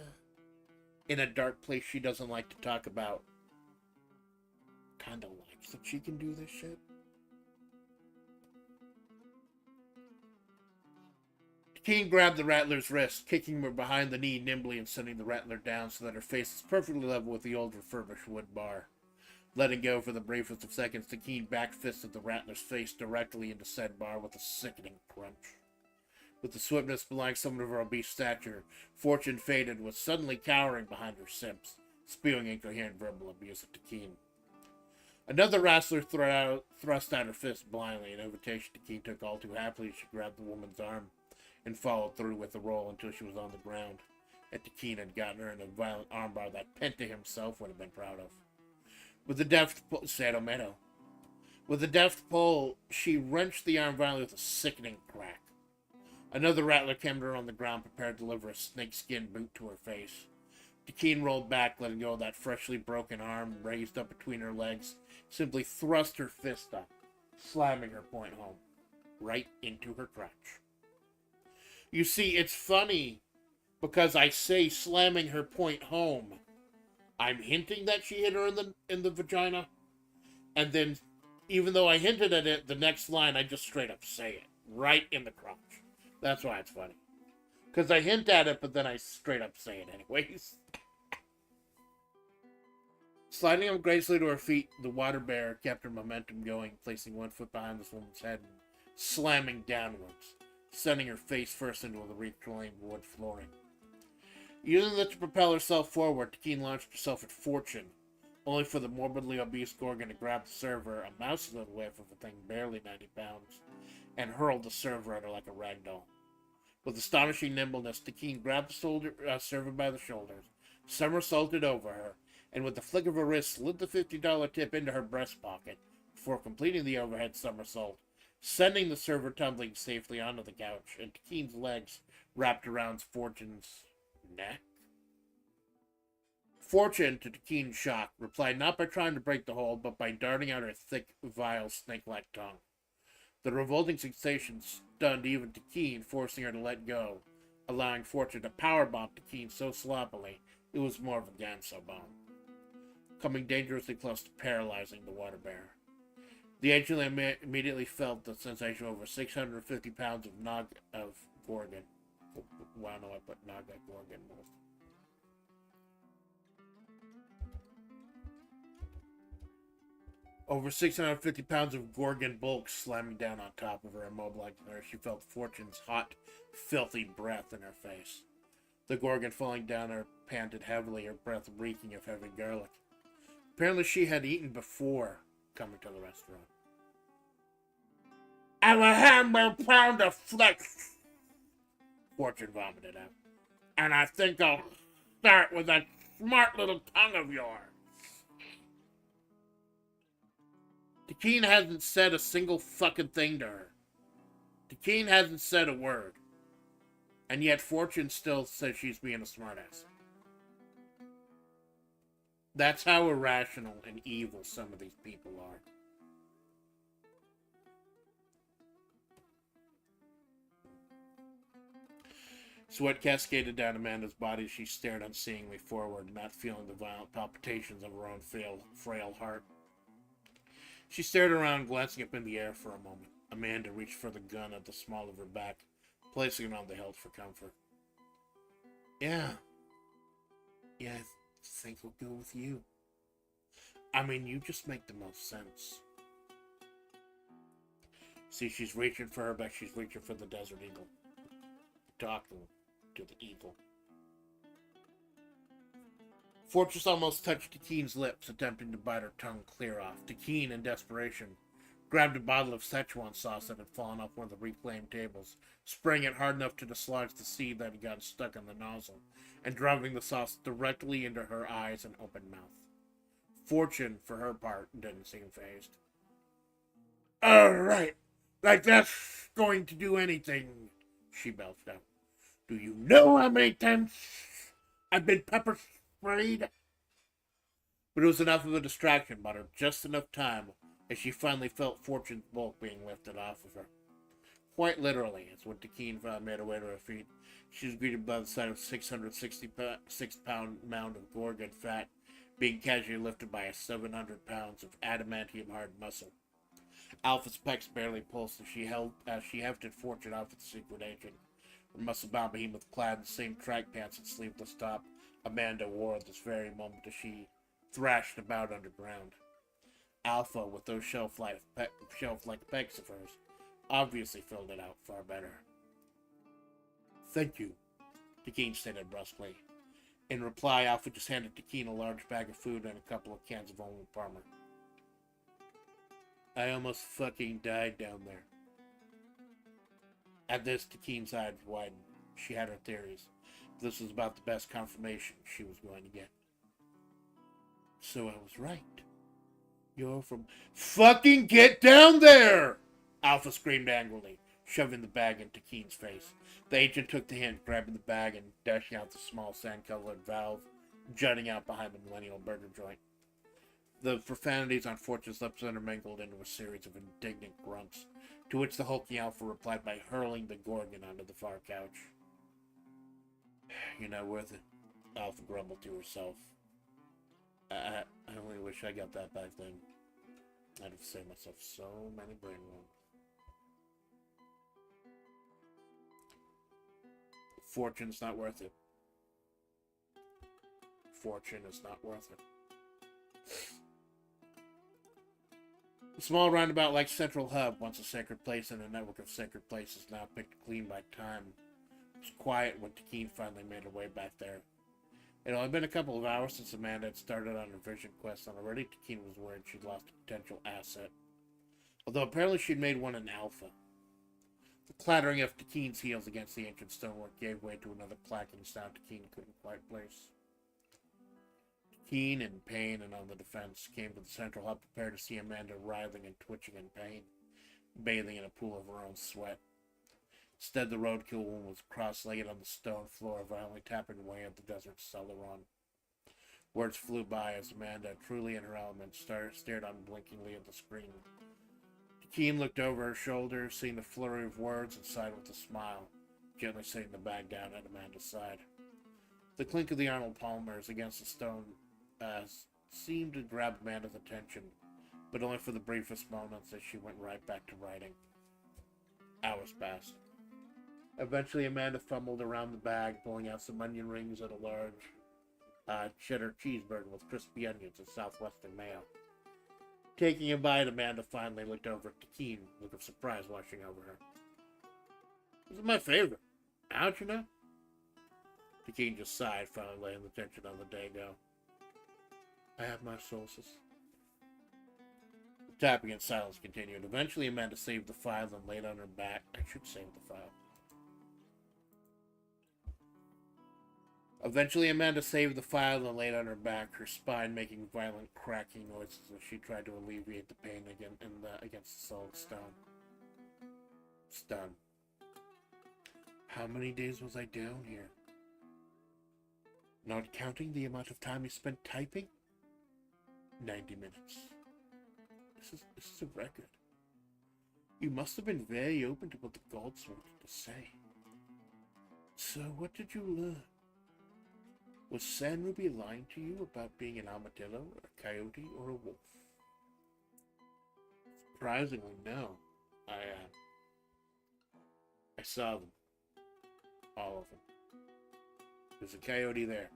in a dark place she doesn't like to talk about. Kinda likes that she can do this shit. Takeen grabbed the Rattler's wrist, kicking her behind the knee nimbly and sending the Rattler down so that her face is perfectly level with the old refurbished wood bar. Letting go for the briefest of seconds, Takeen back-fisted the Rattler's face directly into said bar with a sickening crunch. With the swiftness belying someone of her obese stature, Fortune faded, was suddenly cowering behind her simps, spewing incoherent verbal abuse at Takeen. Another Rattler thrust out her fist blindly, an invitation Takeen took all too happily as she grabbed the woman's arm and followed through with the roll until she was on the ground, and Takeen had gotten her in a violent armbar that Penta himself would have been proud of. With a deft pull, she wrenched the arm violently with a sickening crack. Another Rattler came to her on the ground, prepared to deliver a snakeskin boot to her face. Takeen rolled back, letting go of that freshly broken arm raised up between her legs, simply thrust her fist up, slamming her point home, right into her crotch. You see, it's funny, because I say slamming her point home. I'm hinting that she hit her in the vagina, and then, even though I hinted at it, the next line I just straight up say it, right in the crotch. That's why it's funny. Because I hint at it, but then I straight up say it anyways. Sliding up gracefully to her feet, the water bear kept her momentum going, placing one foot behind this woman's head and slamming downwards, sending her face first into the reclaimed wood flooring. Using it to propel herself forward, Takeen launched herself at Fortune, only for the morbidly obese Gorgon to grab the server, a mousy little whiff of a thing barely 90 pounds, and hurled the server at her like a ragdoll. With astonishing nimbleness, Takeen grabbed the server by the shoulders, somersaulted over her, and with the flick of her wrist slid the $50 tip into her breast pocket before completing the overhead somersault, sending the server tumbling safely onto the couch, and Takeen's legs wrapped around Fortune's neck. Fortune, to Takeen's shock, replied not by trying to break the hold, but by darting out her thick, vile, snake-like tongue. The revolting sensation stunned even Takeen, forcing her to let go, allowing Fortune to powerbomb Takeen so sloppily it was more of a Ganso bomb, coming dangerously close to paralyzing the water bear. The ancient immediately felt the sensation of over 650 pounds of Gorgon. Wow, no, I put Naga Gorgon. Over 650 pounds of Gorgon bulk slamming down on top of her, immobilizing her. She felt Fortune's hot, filthy breath in her face. The Gorgon falling down her panted heavily, her breath reeking of heavy garlic. Apparently she had eaten before coming to the restaurant. "I'm a hamburger pound of flesh," Fortune vomited out. "And I think I'll start with that smart little tongue of yours." Takeen hasn't said a single fucking thing to her. Takeen hasn't said a word. And yet Fortune still says she's being a smartass. That's how irrational and evil some of these people are. Sweat cascaded down Amanda's body as she stared unseeingly forward, not feeling the violent palpitations of her own frail heart. She stared around, glancing up in the air for a moment. Amanda reached for the gun at the small of her back, placing it on the hilt for comfort. Yeah, I think we'll go with you. I mean, you just make the most sense." See, she's reaching for her back. She's reaching for the Desert Eagle. Talking to the eagle. Fortress almost touched Takeen's lips, attempting to bite her tongue clear off. Takeen, in desperation, grabbed a bottle of Szechuan sauce that had fallen off one of the reclaimed tables, spraying it hard enough to dislodge the seed that had gotten stuck on the nozzle, and driving the sauce directly into her eyes and open mouth. Fortune, for her part, didn't seem fazed. "All right, like that's going to do anything," she belched out. "Do you know how many times I've been pepper sprayed?" But it was enough of a distraction, muttered, just enough time as she finally felt Fortune's bulk being lifted off of her. Quite literally, as when Takeen made her way to her feet, she was greeted by the sight of a 666-pound mound of Gorgon fat being casually lifted by a 700 pounds of adamantium-hard muscle. Alpha's pecs barely pulsed as she hefted Fortune off at the secret agent. Her muscle-bound behemoth clad in the same track pants and sleeveless top Amanda wore at this very moment as she thrashed about underground. Alpha, with those shelf-like pecs of hers, obviously filled it out far better. Thank you, Takeen stated brusquely. In reply, Alpha just handed Takeen a large bag of food and a couple of cans of Arnold Palmer. I almost fucking died down there. At this, Takeen's eyes widened. She had her theories. This was about the best confirmation she was going to get. So I was right. You're from... Fucking get down there! Alpha screamed angrily, shoving the bag into Takeen's face. The agent took the hint, grabbing the bag and dashing out the small sand-colored valve jutting out behind the Millennial Burger joint. The profanities on Fortune's lips intermingled into a series of indignant grunts, to which the hulking Alpha replied by hurling the Gorgon onto the far couch. You're not worth it, Alpha grumbled to herself. I only wish I got that back then. I'd have saved myself so many brain wounds. Fortune's not worth it. Fortune is not worth it. The small roundabout-like central hub, once a sacred place in a network of sacred places now picked clean by time, was quiet when Takeen finally made her way back there. It had only been a couple of hours since Amanda had started on her vision quest, and already Takeen was worried she'd lost a potential asset. Although apparently she'd made one in Alpha. The clattering of Takeen's heels against the ancient stonework gave way to another clacking sound Takeen couldn't quite place. Takeen, in pain and on the defense, came to the central hub prepared to see Amanda writhing and twitching in pain, bathing in a pool of her own sweat. Instead, the roadkill woman was cross-legged on the stone floor, violently tapping away at the desert's Celeron. Words flew by as Amanda, truly in her element, stared unblinkingly at the screen. Takeen looked over her shoulder, seeing the flurry of words, and sighed with a smile, gently setting the bag down at Amanda's side. The clink of the Arnold Palmers against the stone seemed to grab Amanda's attention, but only for the briefest moments as she went right back to writing. Hours passed. Eventually, Amanda fumbled around the bag, pulling out some onion rings and a large cheddar cheeseburger with crispy onions and southwestern mayo. Taking a bite, Amanda finally looked over at Takeen, a look of surprise washing over her. This is my favorite. How'd you know? Takeen just sighed, finally laying the tension on the Dago. I have my sources. The tapping and silence continued. Eventually, Amanda saved the file and laid on her back. I should save the file. Eventually, Amanda saved the file and laid on her back, her spine making violent cracking noises as she tried to alleviate the pain against the solid stone. Stunned. How many days was I down here? Not counting the amount of time you spent typing? 90 minutes. This is a record. You must have been very open to what the gods wanted to say. So, what did you learn? Was San Ruby lying to you about being an armadillo, a coyote, or a wolf? Surprisingly, no. I saw them. All of them. There's a coyote there.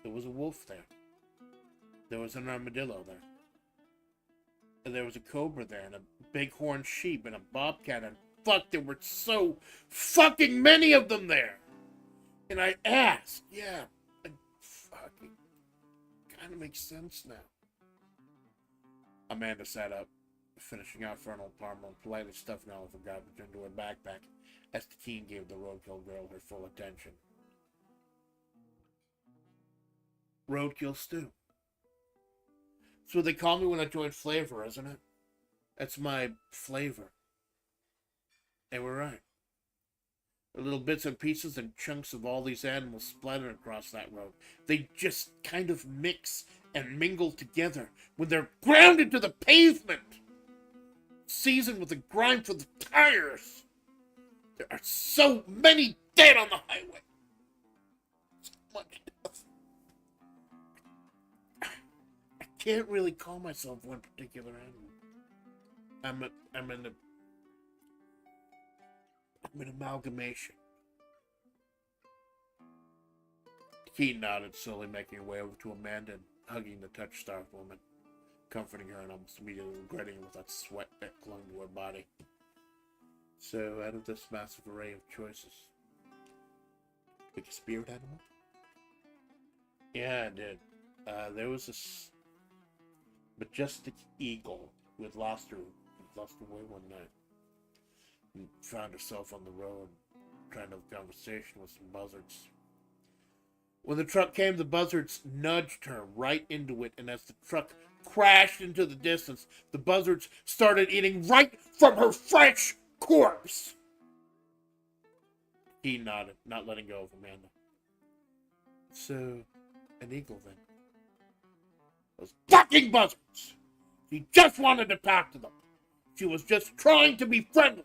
There was a wolf there. There was an armadillo there. And there was a cobra there, and a bighorn sheep, and a bobcat, and fuck, there were so fucking many of them there! And I asked, yeah, fucking kind of makes sense now. Amanda sat up, finishing off Arnold Palmer and politely stuffing all of her garbage into her backpack as Takeen gave the roadkill girl her full attention. Roadkill stew. That's what they call me when I joined FlaVR, isn't it? That's my flavor. And we're right. Little bits and pieces and chunks of all these animals splattered across that road. They just kind of mix and mingle together when they're ground into the pavement, seasoned with the grime from the tires. There are so many dead on the highway. So much death. I can't really call myself one particular animal. I'm an amalgamation. He nodded, slowly making her way over to Amanda and hugging the touch-starved woman, comforting her and almost immediately regretting with that sweat that clung to her body. So, out of this massive array of choices, pick a spirit animal? Yeah, I did. There was this majestic eagle who had lost her way one night and found herself on the road trying to have a conversation with some buzzards. When the truck came, the buzzards nudged her right into it, and as the truck crashed into the distance, the buzzards started eating right from her fresh corpse. He nodded, not letting go of Amanda. So, an eagle then. Those fucking buzzards! She just wanted to talk to them. She was just trying to be friendly.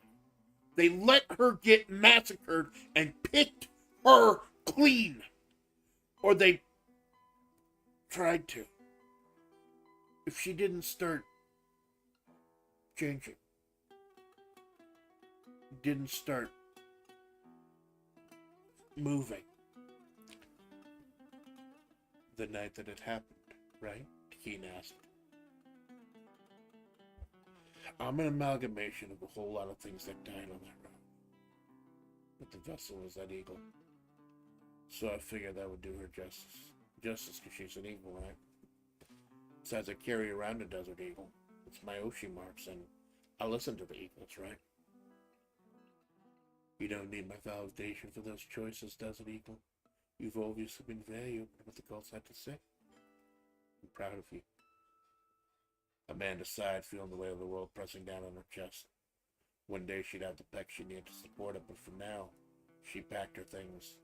They let her get massacred and picked her clean. Or they tried to. If she didn't start changing, didn't start moving. The night that it happened, right? Keen asked. I'm an amalgamation of a whole lot of things that died on that road. But the vessel was that eagle. So I figured that would do her justice. Justice because she's an eagle, right? Besides, I carry around a desert eagle. It's my oshis marks, and I listen to the eagles, right? You don't need my validation for those choices, Desert Eagle. You've obviously been very open with the girls had to say. I'm proud of you. Amanda sighed, feeling the weight of the world pressing down on her chest. One day she'd have the peck she needed to support it, but for now, she packed her things,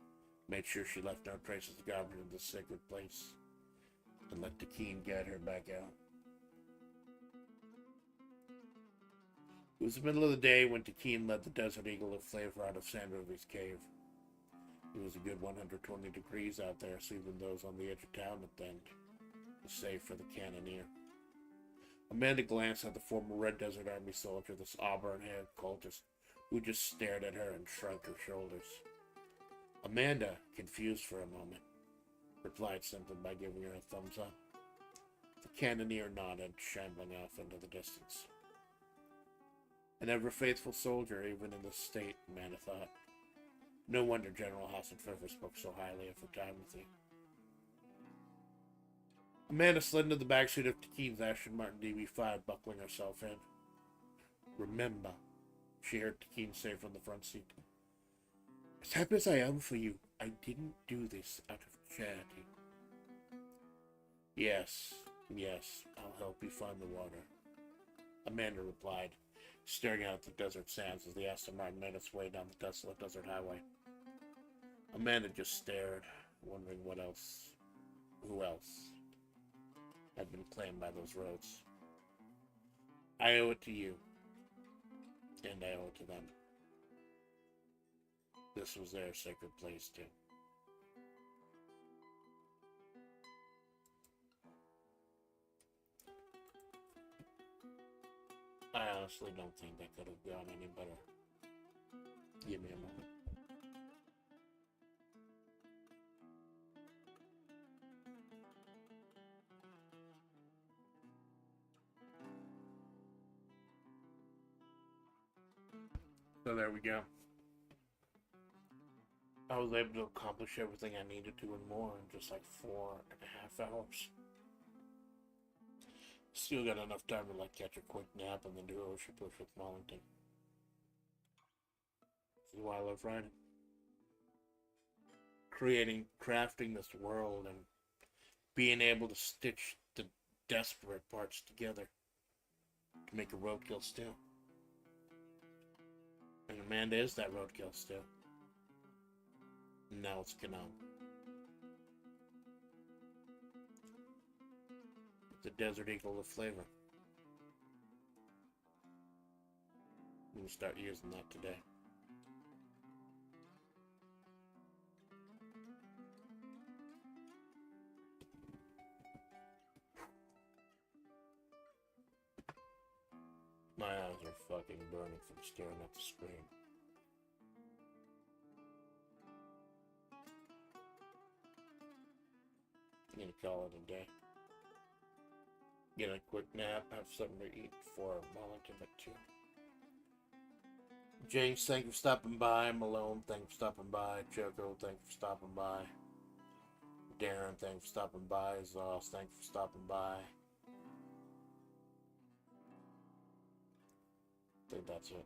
made sure she left no traces of garbage in this sacred place, and let the Keen guide her back out. It was the middle of the day when Takeen led the Desert Eagle of FlaVR out of Sandrovy's cave. It was a good 120 degrees out there, so even those on the edge of town at then was safe for the cannoneer. Amanda glanced at the former Red Desert Army soldier, this auburn-haired cultist, who just stared at her and shrugged her shoulders. Amanda, confused for a moment, replied simply by giving her a thumbs up. The cannoneer nodded, shambling off into the distance. An ever-faithful soldier, even in this state, Amanda thought. No wonder General Hassan Trevor spoke so highly of her time with you. Amanda slid into the backseat of Takeen's Aston Martin DB5, buckling herself in. Remember, she heard Takeen say from the front seat. As happy as I am for you, I didn't do this out of charity. Yes, I'll help you find the water. Amanda replied, staring out at the desert sands as the Aston Martin made its way down the desolate desert highway. Amanda just stared, wondering who else had been claimed by those roads. I owe it to you, and I owe it to them. This was their sacred place, too. I honestly don't think that could have gone any better. Give me a moment. So there we go. I was able to accomplish everything I needed to and more in just like 4.5 hours. Still got enough time to like catch a quick nap and then do a ocean push with Mollington. This is why I love writing. Crafting this world and being able to stitch the desperate parts together to make a roadkill still. And Amanda is that roadkill still. Now it's Canal. The Desert Eagle of flavor. I'm gonna start using that today. My eyes are fucking burning from staring at the screen. I'm gonna call it a day. Get a quick nap, have something to eat before Wellington at 2. James, thank you for stopping by. Malone, thank you for stopping by. Choco, thank you for stopping by. Darren, thank you for stopping by. Zoss, thank you for stopping by. I think that's it.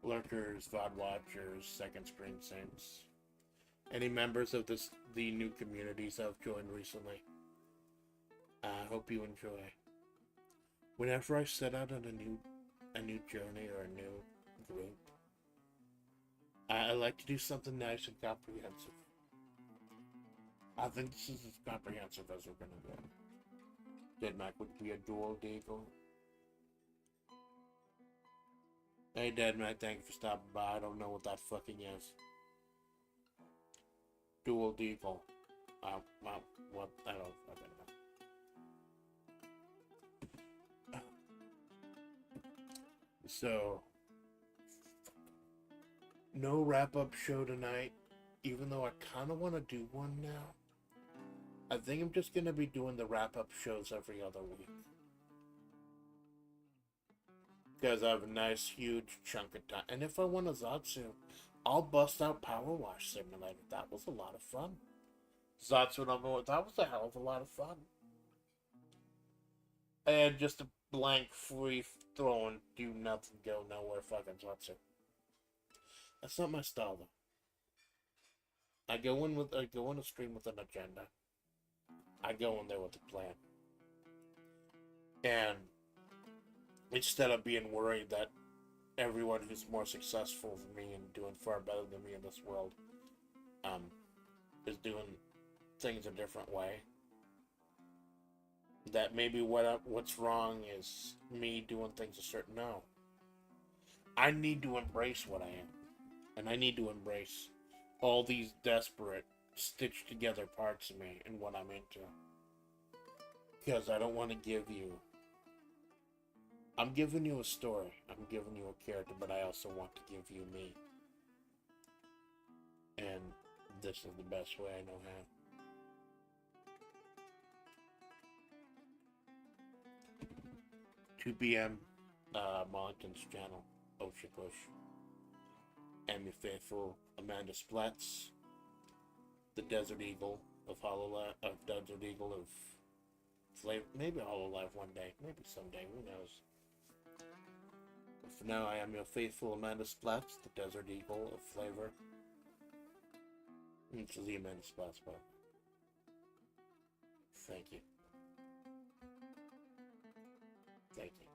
Lurkers, VOD watchers, second screen saints. Any members of the new communities that have joined recently. I hope you enjoy. Whenever I set out on a new journey or a new group, I like to do something nice and comprehensive. I think this is as comprehensive as we're gonna go. Dead Mac would be a dual deagle. Hey Dead Mac, thank you for stopping by. I don't know what that fucking is. Dual deagle. What? I don't fucking know. So, no wrap-up show tonight, even though I kind of want to do one now. I think I'm just going to be doing the wrap-up shows every other week. Because I have a nice, huge chunk of time. And if I want a Zatsu, I'll bust out Power Wash Simulator. That was a lot of fun. Zatsu number 1, that was a hell of a lot of fun. And just a blank, free throwing, do nothing, go nowhere fucking Zatsu. That's not my style, though. I go in a stream with an agenda. I go in there with a plan. And instead of being worried that everyone who's more successful than me and doing far better than me in this world is doing things a different way, that maybe what's wrong is me doing things a certain... No. I need to embrace what I am. And I need to embrace all these desperate, stitched together parts of me and what I'm into. Because I don't want to give you... I'm giving you a story. I'm giving you a character, but I also want to give you me. And this is the best way I know how. 2 p.m. Montan's channel, Oshis. And your faithful Amanda Splatts, the Desert Eagle of Desert Eagle of Flavor. Maybe Hololive one day, maybe someday, who knows. But for now, I am your faithful Amanda Splatts, the Desert Eagle of Flavor. It's the Amanda Splatts part. Thank you. Thank you.